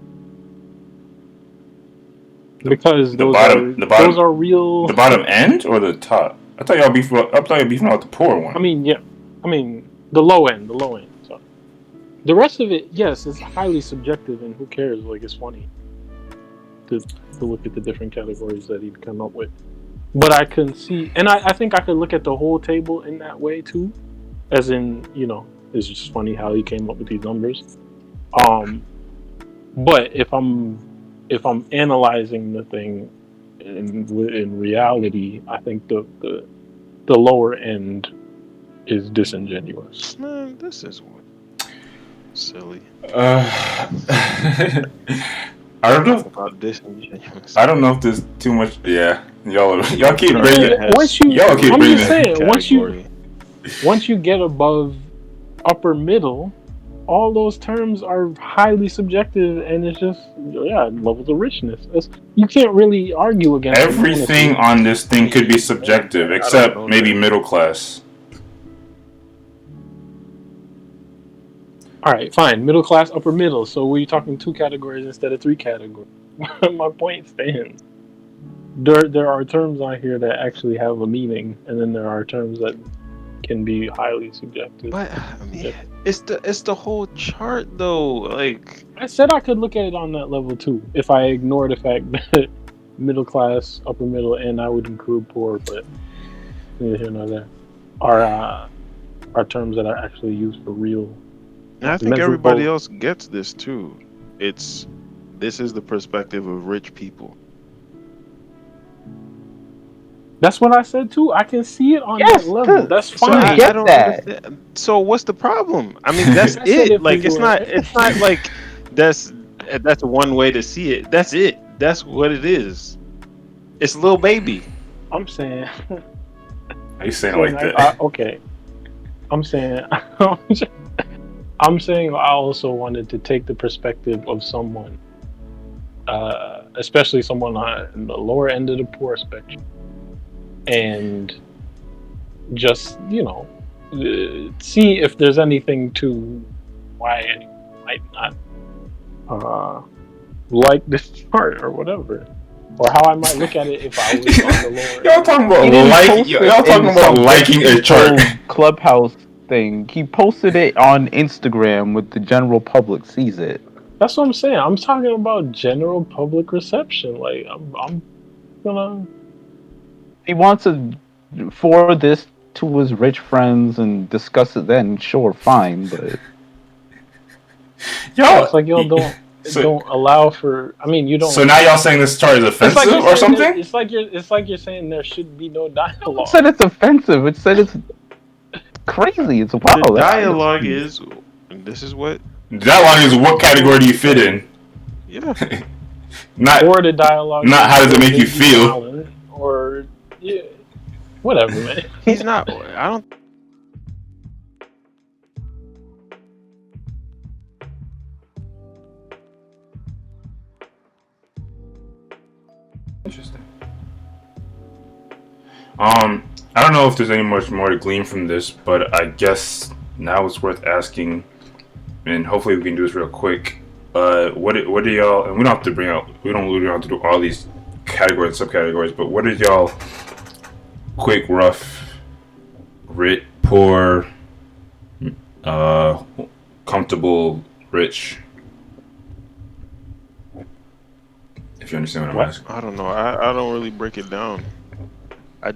Because those are real. The bottom end or the top? I thought y'all beefing out the poor one. I mean, yeah. I mean, the low end. So the rest of it, yes, it's highly subjective, and who cares? Like, it's funny to look at the different categories that he'd come up with. But I can see, and I think I could look at the whole table in that way too, as in, you know, it's just funny how he came up with these numbers. But if I'm analyzing the thing in reality, I think the lower end is disingenuous. Man, this is silly. I don't know. About disingenuous. I don't know if there's too much. Yeah, y'all keep bringing it. Once you get above upper middle, all those terms are highly subjective, and it's just levels of richness. You can't really argue against everything on this thing. Could be subjective, except maybe middle class. All right, fine. Middle class, upper middle. So we're talking 2 categories instead of 3 categories. My point stands. There are terms on here that actually have a meaning, and then there are terms that can be highly subjective. But I mean, it's the whole chart though. Like I said, I could look at it on that level too, if I ignore the fact that middle class, upper middle, and I would include poor, but neither here nor there are terms that are actually used for real. And I think everybody else gets this too. This is the perspective of rich people. That's what I said too. I can see it on that level. That's fine. I get that. Understand. So what's the problem? I mean, that's it. Like it's not like that's one way to see it. That's it. That's what it is. It's Lil Baby. I'm saying. Are you saying like that? Okay. I'm saying. I'm saying I also wanted to take the perspective of someone, especially someone on the lower end of the poor spectrum, and just see if there's anything to why anyone might not like this chart or whatever, or how I might look at it if I was on the lower. Y'all talking about liking a chart. Clubhouse thing. He posted it on Instagram with the general public sees it. That's what I'm saying. I'm talking about general public reception. Like I'm gonna. He wants to forward this to his rich friends and discuss it then. Sure, fine, but it's like y'all don't allow for. I mean, you don't. So now y'all saying this chart is offensive or something? It's like you're saying there should be no dialogue. It said it's offensive. It said it's crazy. It's wild. The dialogue is. This is what. Dialogue is what category do you fit in? Yeah. Or the dialogue. Not how does it make you feel? Or yeah, whatever, man. He's not. I don't. Interesting. I don't know if there's any much more to glean from this, but I guess now it's worth asking, and hopefully we can do this real quick. What do y'all? And we don't have to really have to do all these categories and subcategories, but what is y'all quick, rough, rich, poor, comfortable, rich? If you understand what I'm asking. I don't know. I don't really break it down. I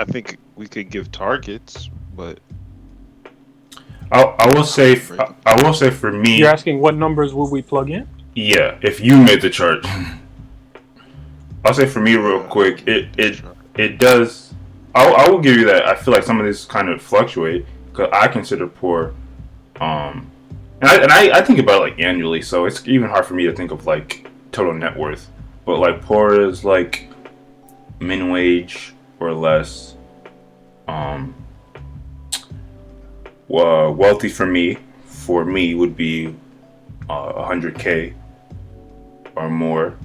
think we could give targets, but I will say for me. You're asking what numbers will we plug in? Yeah, if you made the chart. I'll say for me real quick, it does. I will give you that. I feel like some of these kind of fluctuate because I consider poor, and I think about it like annually, so it's even hard for me to think of like total net worth. But like poor is like min wage or less. Wealthy for me would be 100K or more.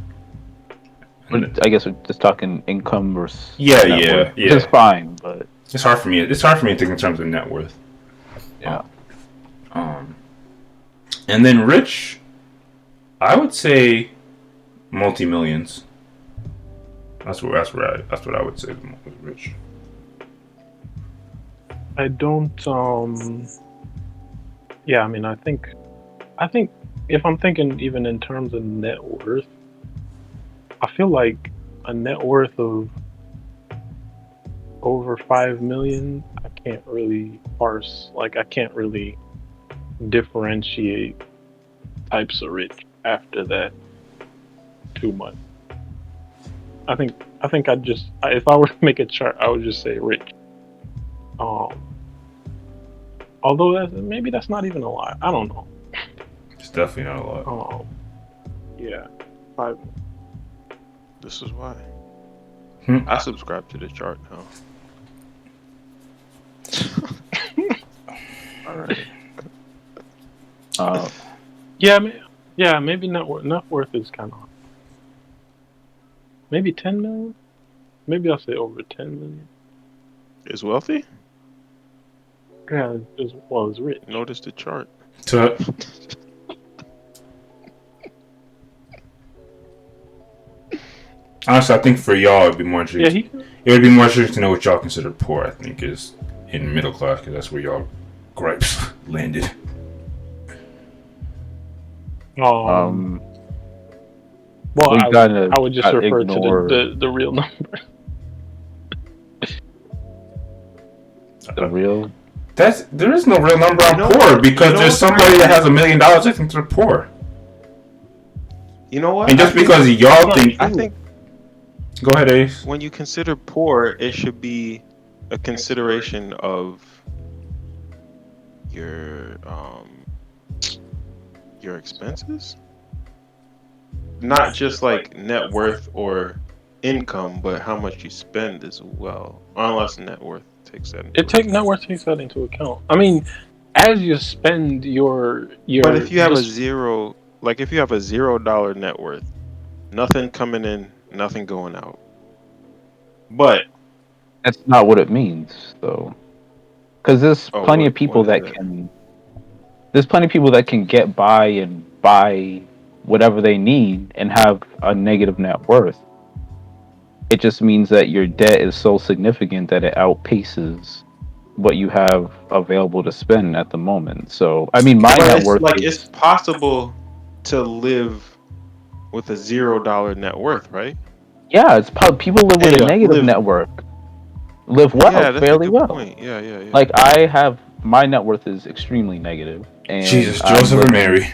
I guess we're just talking income versus yeah. Which is fine, but it's hard for me. It's hard for me to think in terms of net worth. Yeah. And then rich, I would say multi-millions. That's what I would say with rich. I don't. Yeah, I mean, I think if I'm thinking even in terms of net worth, I feel like a net worth of over 5 million, I can't really parse. Like, I can't really differentiate types of rich after that too much. I think if I were to make a chart, I would just say rich. Although maybe that's not even a lot. I don't know. It's definitely not a lot. Yeah, 5. This is why I subscribe to the chart now. All right. Maybe net worth is kind of maybe 10 million. Maybe I'll say over 10 million. Is wealthy? Yeah, as well as rich. Notice the chart. Honestly, I think for y'all it'd be more interesting. It would be more interesting to know what y'all consider poor. I think is in middle class because that's where y'all gripes landed. Well, I would just refer to the real number. The real? There is no real number on poor because there's somebody that has $1 million. I think they're poor. You know what? And just because y'all think, I think Go ahead, Ace. When you consider poor, it should be a consideration of your expenses, not just like net worth or income, but how much you spend as well. Unless net worth takes that. Net worth takes that into account. I mean, as you spend your. But if you have a zero, like if you have a $0 net worth, nothing coming in, nothing going out. But that's not what it means, though. Because there's plenty of people that can. There's plenty of people that can get by and buy whatever they need and have a negative net worth. It just means that your debt is so significant that it outpaces what you have available to spend at the moment. So, I mean, my net worth it's possible to live with a $0 net worth, right? Yeah, it's people live with a negative net worth. Live well, fairly well. Point. Yeah. Like my net worth is extremely negative. And Jesus, Joseph and Mary.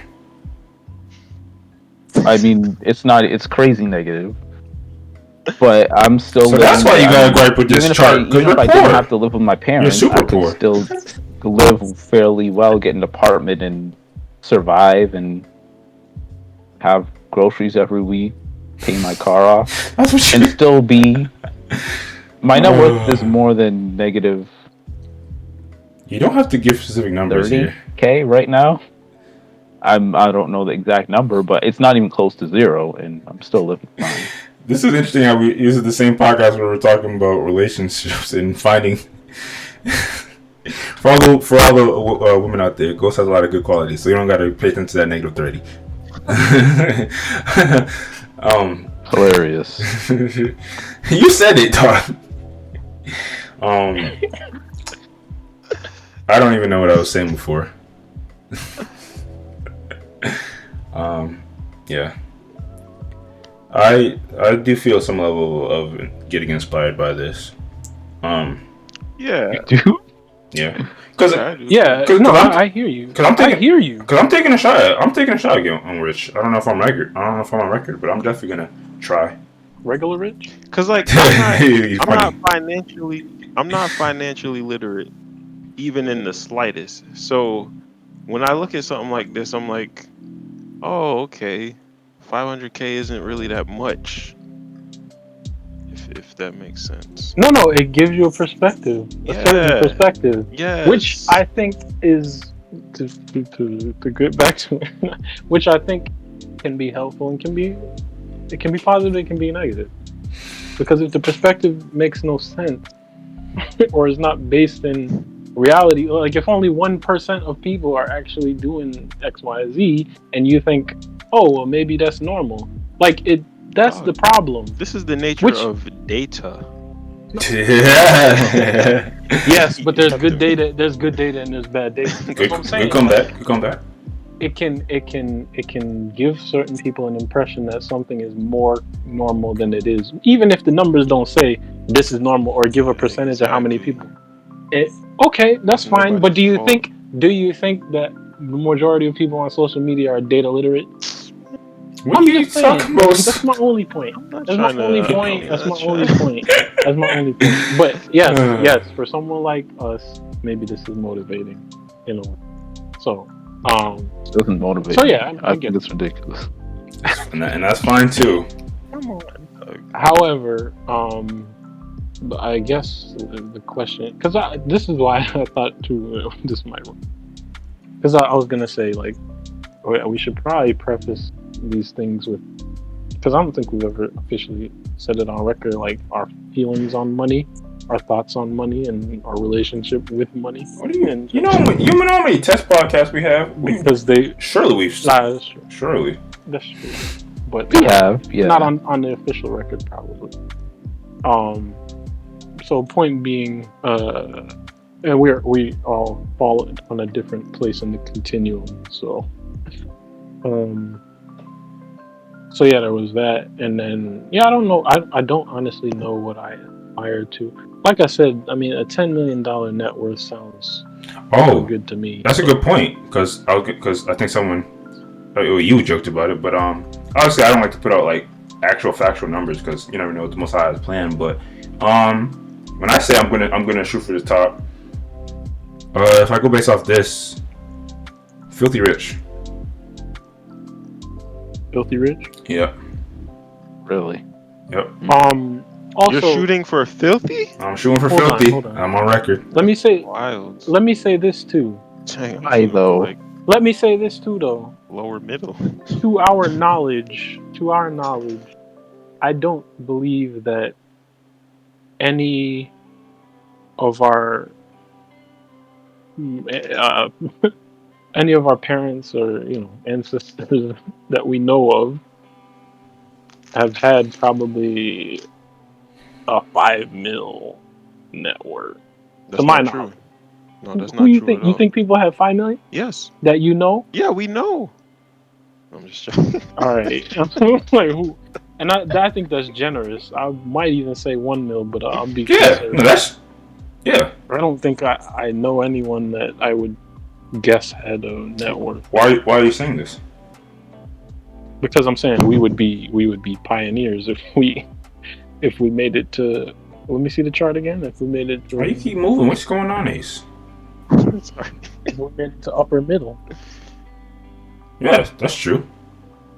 I mean, it's crazy negative. But I'm still. So that's why you gotta gripe with this chart. Even if I didn't have to live with my parents, I could still live fairly well, get an apartment, and survive, and have groceries every week, pay my car off, and still be. My net worth is more than negative. You don't have to give specific numbers here. $30K right now. I don't know the exact number, but it's not even close to zero, and I'm still living fine. This is interesting how we use the same podcast where we're talking about relationships and finding. for all the women out there, Ghost has a lot of good qualities, so you don't got to pay attention to that negative 30. Hilarious. You said it, dog. I don't even know what I was saying before. Yeah. I do feel some level of getting inspired by this. Yeah. You do? Yeah. I hear you. I hear you. Because I'm taking a shot. I'm taking a shot again on Rich. I don't know if I'm on record, but I'm definitely gonna try. Regular Rich? Because like I'm not financially literate, even in the slightest. So when I look at something like this, I'm like, oh, okay, 500K isn't really that much. If that makes sense. No, it gives you a perspective, a certain perspective. Yeah. Which I think is to get back to it, which I think can be helpful and can be positive, it can be negative. Because if the perspective makes no sense or is not based in reality, like if only 1% of people are actually doing X, Y, Z, and you think, oh, well, maybe that's normal. Like that's the problem. This is the nature of data. Yes, but there's good data. There's good data and there's bad data. That's what I'm saying. Come back. It can give certain people an impression that something is more normal than it is, even if the numbers don't say this is normal or give a percentage of how many people. Okay, that's fine. But do you think that the majority of people on social media are data literate? What are you talking about? That's my only point. That's my only point. But yes, for someone like us, maybe this is motivating, So, it doesn't motivate. So yeah, I think it's ridiculous, and that's fine too. Come on. However, I guess the question, because this is why I thought too this might work. Because I was gonna say we should probably preface these things with, because I don't think we've ever officially said it on record, like our feelings on money, our thoughts on money, and our relationship with money. What do you mean? You know how many test podcasts we have? Because surely. That's true. But we have, not on the official record, probably. So point being, and we all fall on a different place in the continuum. So yeah, there was that, and then I don't know. I don't honestly know what I aspire to. Like I said, I mean, a $10 million net worth sounds good to me. That's a good point, because I think someone, you joked about it, but obviously I don't like to put out like actual factual numbers because you never know what the Most High has planned. But when I say I'm gonna shoot for the top, if I go based off this, filthy rich. Filthy rich? Yep. Really? Yep. Also, you're shooting for filthy? I'm shooting for Hold on, filthy. hold on. I'm on record. let me say Wild. let me say this too. Dang, I'm Why, shooting for, though? like, Let me say this too though. lower middle. To our knowledge, I don't believe that any of our any of our parents or ancestors that we know of have had probably a 5 mil net worth. That's to my not true. knowledge. No, that's Who not you true think? at You all. think people have 5 million Yes. that you know? Yeah, we know. I'm just joking. All right. Like who? And I think that's generous. I might even say 1 mil, but I'll be Yeah. conservative. No, that's yeah. I don't think I know anyone that I would guess had a net worth. Why are you saying this? Because I'm saying we would be pioneers if we made it to. Let me see the chart again. If we made it to. Why you keep moving? What's going on, Ace? Sorry. If we made it to upper middle. Yeah, that's true.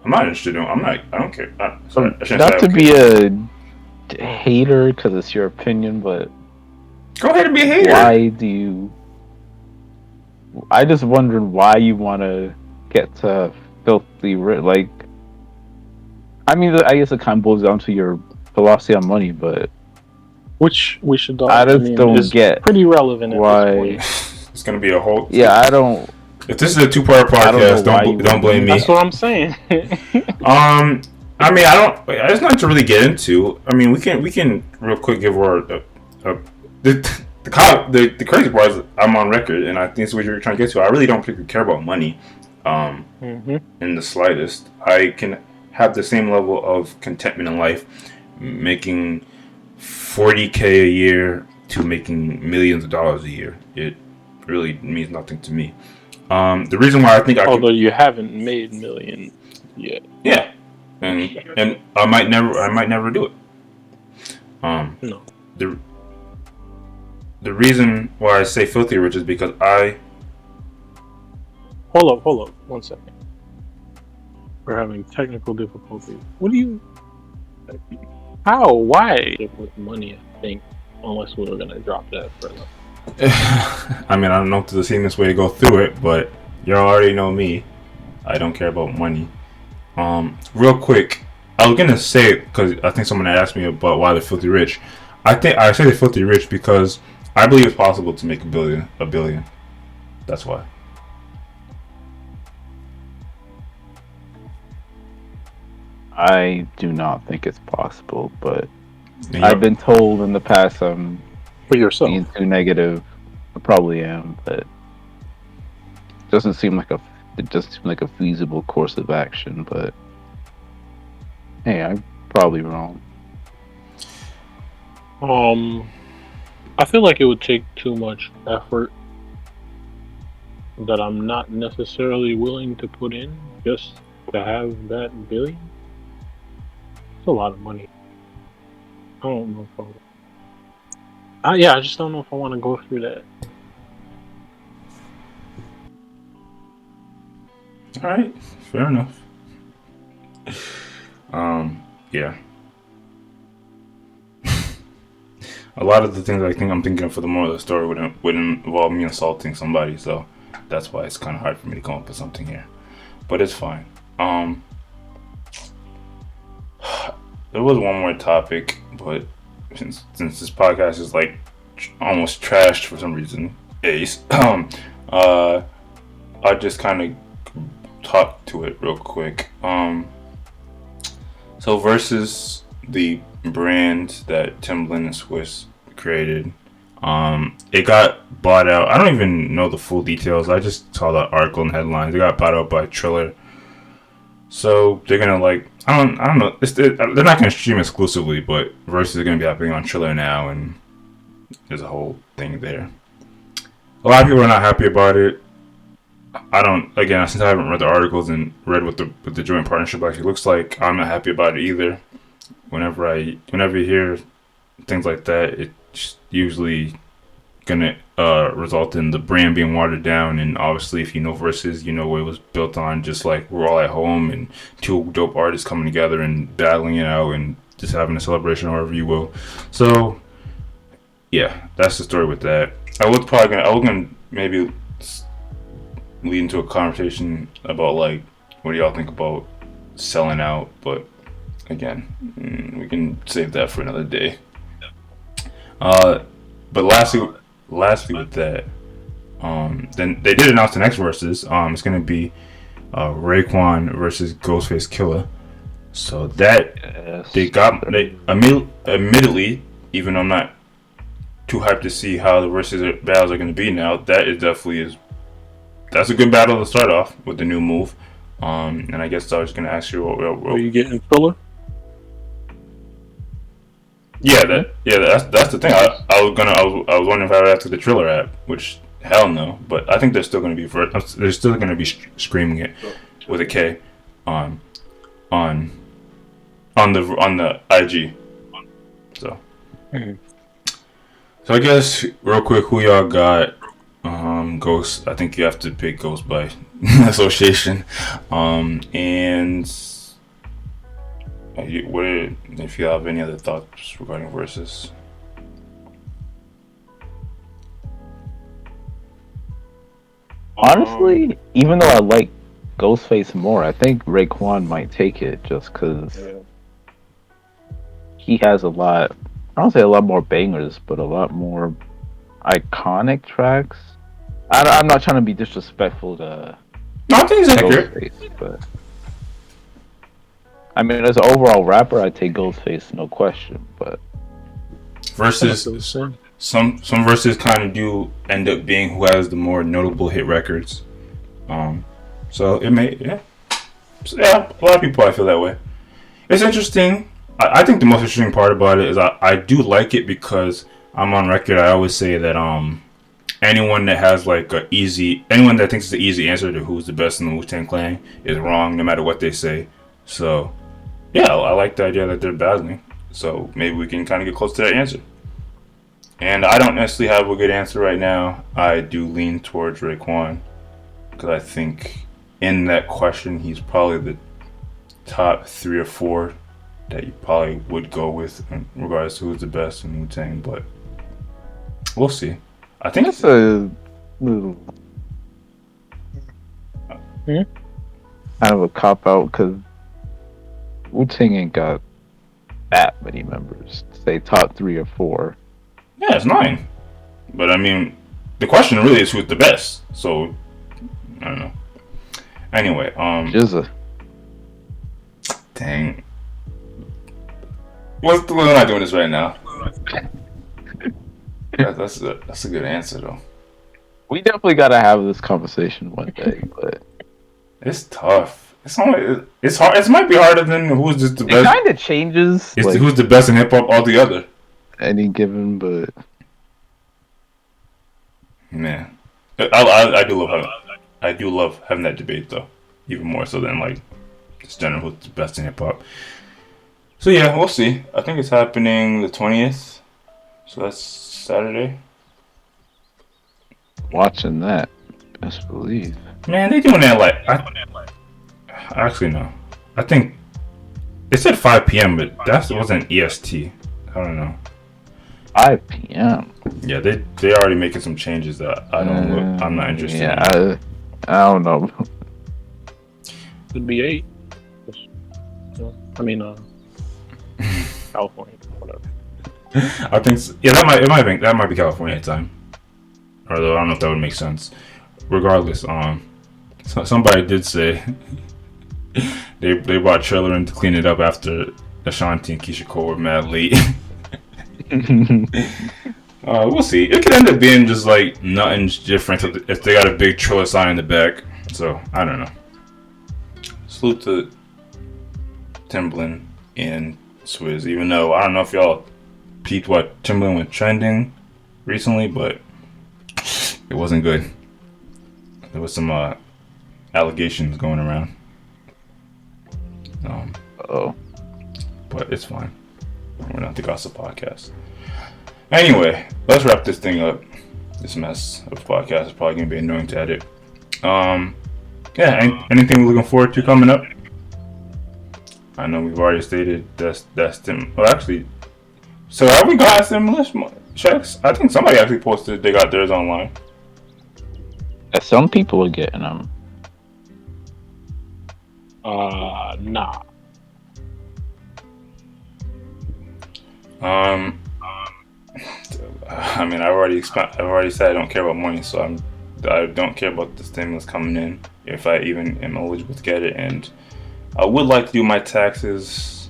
I'm not interested in. I don't care. Sorry, I shouldn't Not say to okay. be a hater because it's your opinion, but Go ahead and be a hater. why do you? I just wondering why you want to get to filthy rich. Like, I mean, I guess it kind of boils down to your philosophy on money, but Which we should. I just don't is get pretty relevant at why. this point. It's gonna be a whole. Yeah, I don't. If this is a 2-part podcast, don't blame me. That's what I'm saying. I mean, I don't. There's nothing to really get into. I mean, we can real quick give our the crazy part is I'm on record, and I think it's what you're trying to get to. I really don't particularly care about money, in the slightest. I can have the same level of contentment in life, making $40K a year to making millions of dollars a year. It really means nothing to me. The reason why I think although you haven't made millions yet. Yeah, and I might never do it. No. The reason why I say filthy rich is because Hold up, 1 second. We're having technical difficulties. What do you? How? Why? With money, I think, unless we were gonna drop that further. I mean, I don't know if there's a seamless way to go through it, but you already know me. I don't care about money. Real quick, I was gonna say it because I think someone had asked me about why they're filthy rich. I say they're filthy rich because I believe it's possible to make a billion. That's why. I do not think it's possible, but I've been told in the past I'm For yourself. being too negative. I probably am, but it doesn't seem like a feasible course of action. But hey, I'm probably wrong. I feel like it would take too much effort that I'm not necessarily willing to put in just to have that billion. It's a lot of money. I don't know if I just don't know if I want to go through that. All right, fair enough. Yeah. A lot of the things I'm thinking of for the moral of the story would involve me insulting somebody, so that's why it's kind of hard for me to come up with something here. But it's fine. There was one more topic, but since this podcast is like almost trashed for some reason, Ace, I just kind of talk to it real quick. So versus the brand that Timbaland and Swiss created, it got bought out. I don't even know the full details. I just saw the article and headlines. It got bought out by Triller. So they're gonna I don't know. They're not gonna stream exclusively, but Versus is gonna be happening on Triller now, and there's a whole thing there. A lot of people are not happy about it. Since I haven't read the articles and read what the joint partnership actually looks like, I'm not happy about it either. whenever you hear things like that, it's usually gonna result in the brand being watered down. And obviously, if you know Versus, you know what it was built on. Just like we're all at home and two dope artists coming together and battling it out and just having a celebration, however you will. So yeah, that's the story with that. I was gonna maybe lead into a conversation about like what do y'all think about selling out, but again, we can save that for another day. But lastly with that, then they did announce the next versus. It's gonna be Raekwon versus Ghostface Killah. So that they admittedly, even though I'm not too hyped to see how the versus battles are gonna be now, that's a good battle to start off with the new move. And I guess I was gonna ask you what are you getting filler? Yeah, that's the thing. I was wondering if I would have to the Triller app, which hell no. But I think they're still gonna be screaming it with a K on the IG. So I guess real quick, who y'all got? Ghost. I think you have to pick Ghost by association. And if you have any other thoughts regarding versus? Honestly, even though I like Ghostface more, I think Raekwon might take it just because he has a lot. I don't say a lot more bangers, but a lot more iconic tracks. I'm not trying to be disrespectful to Ghostface, but I mean, as an overall rapper, I'd take Ghostface, no question. But versus some verses kind of do end up being who has the more notable hit records. So it may, a lot of people I feel that way. It's interesting. I think the most interesting part about it is I do like it because I'm on record. I always say that anyone that has like anyone that thinks it's an easy answer to who's the best in the Wu-Tang Clan is wrong, no matter what they say. So yeah, I like the idea that they're battling. So maybe we can kind of get close to that answer. And I don't necessarily have a good answer right now. I do lean towards Raekwon because I think in that question he's probably the top 3 or 4 that you probably would go with in regards to who's the best in Wu-Tang. But we'll see. I think it's a little kind of a cop out because Wu-Tang ain't got that many members. Say top 3 or 4. Yeah, it's 9. But I mean, the question really is who's the best. So I don't know. Anyway, Jizza. Dang. We're not doing this right now. That's a good answer though. We definitely gotta have this conversation one day, but it's tough. It's hard. It might be harder than who's just the best. It kind of changes. It's who's the best in hip hop altogether. Any given, but man, I do love having that debate though, even more so than like just general who's the best in hip hop. So yeah, we'll see. I think it's happening the 20th, so that's Saturday. Watching that, best believe. Man, they doing that like actually no. I think it said 5 p.m., but that wasn't EST. I don't know. 5 p.m. Yeah, they already making some changes that I'm not interested in. I don't know. It'd be 8. I mean, California, whatever. I think that might be California time. Although I don't know if that would make sense. Regardless, somebody did say they brought Triller in to clean it up after Ashanti and Keisha Cole were mad late. We'll see. It could end up being just like nothing's different if they got a big Triller sign in the back. So I don't know. Salute to Timbaland and Swizz. Even though I don't know if y'all peeped what Timbaland was trending recently, but it wasn't good. There was some allegations going around. But it's fine. We're not the Gossip Podcast. Anyway, let's wrap this thing up. This mess of podcast is probably gonna be annoying to edit. Yeah. Anything we're looking forward to coming up? I know we've already stated that's them. Well, actually, so have we got stimulus checks? I think somebody actually posted they got theirs online. Some people are getting them. Nah. I mean, I've already said I don't care about money, so I don't care about the stimulus coming in if I even am eligible to get it, and I would like to do my taxes,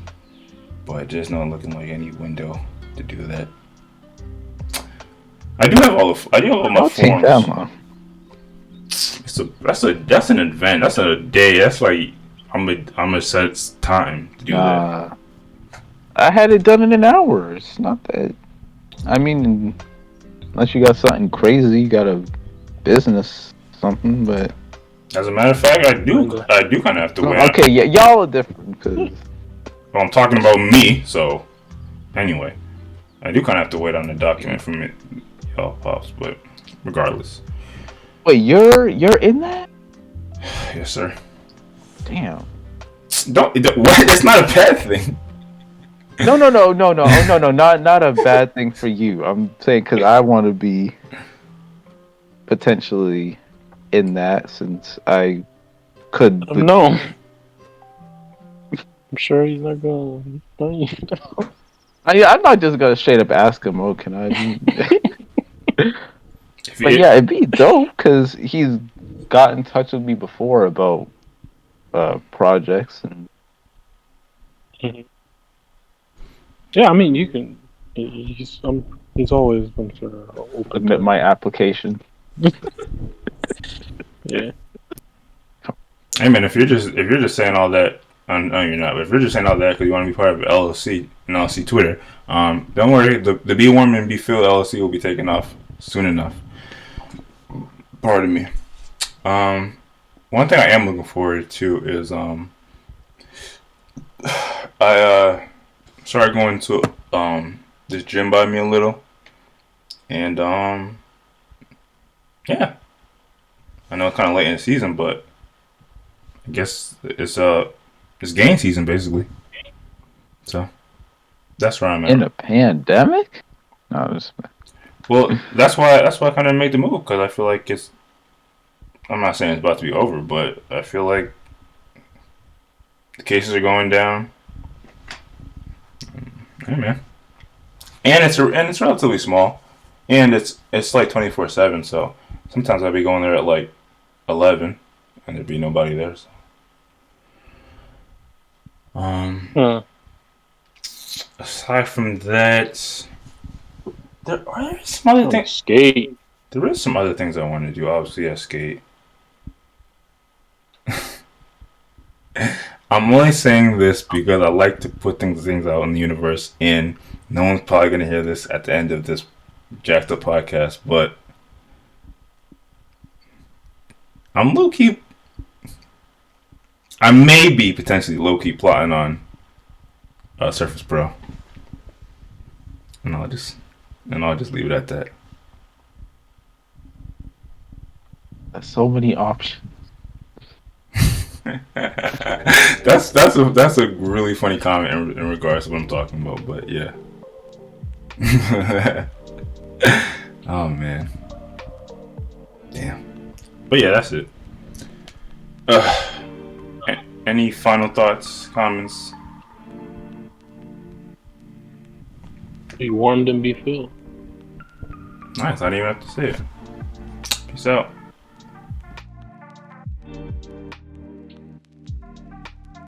but there's not looking like any window to do that. I do have all my forms. Take that long. That's an event. That's a day. That's like I'm a set time to do that. I had it done in hours. Not that. I mean, unless you got something crazy, you got a business something, but. As a matter of fact, I do kind of have to wait. Okay, yeah, y'all are different. Cause... Well, I'm talking about me, so anyway, I do kind of have to wait on the document from y'all pops, but regardless. Wait, you're in that? Yes, sir. Damn. What? That's not a bad thing. No, not a bad thing for you. I'm saying because I want to be potentially in that since I could. No, I'm sure he's not going. I'm not just gonna straight up ask him. Oh, can I? But yeah, it'd be dope because he's got in touch with me before about projects and. Mm-hmm. Yeah, I mean, you can. He's always been sort of open. Submit my application. Yeah. Hey man, if you're just saying all that, no, you're not. But if you're just saying all that because you want to be part of LLC and LLC Twitter, don't worry. The Be Warm and Be Filled LLC will be taken off soon enough. Pardon me. One thing I am looking forward to is I started going to this gym by me a little, and yeah, I know it's kind of late in the season, but I guess it's game season basically. So that's where I'm at. In a pandemic? No, well, that's why I kind of made the move because I feel like it's. I'm not saying it's about to be over, but I feel like the cases are going down. Hey man, and it's relatively small, and it's like 24/7. So sometimes I'd be going there at like 11, and there'd be nobody there. So. Aside from that, there are some other things. Skate. There is some other things I want to do. Obviously, I skate. I'm only saying this because I like to put things out in the universe, and no one's probably going to hear this at the end of this Jacked Up podcast, but I'm low-key... I may be potentially low-key plotting on Surface Pro. And I'll just leave it at that. There's so many options. That's a really funny comment in regards to what I'm talking about, but yeah. Oh man, damn. But yeah, that's it. Any final thoughts, comments? Be warmed and be filled. Nice. I didn't even have to say it. Peace out.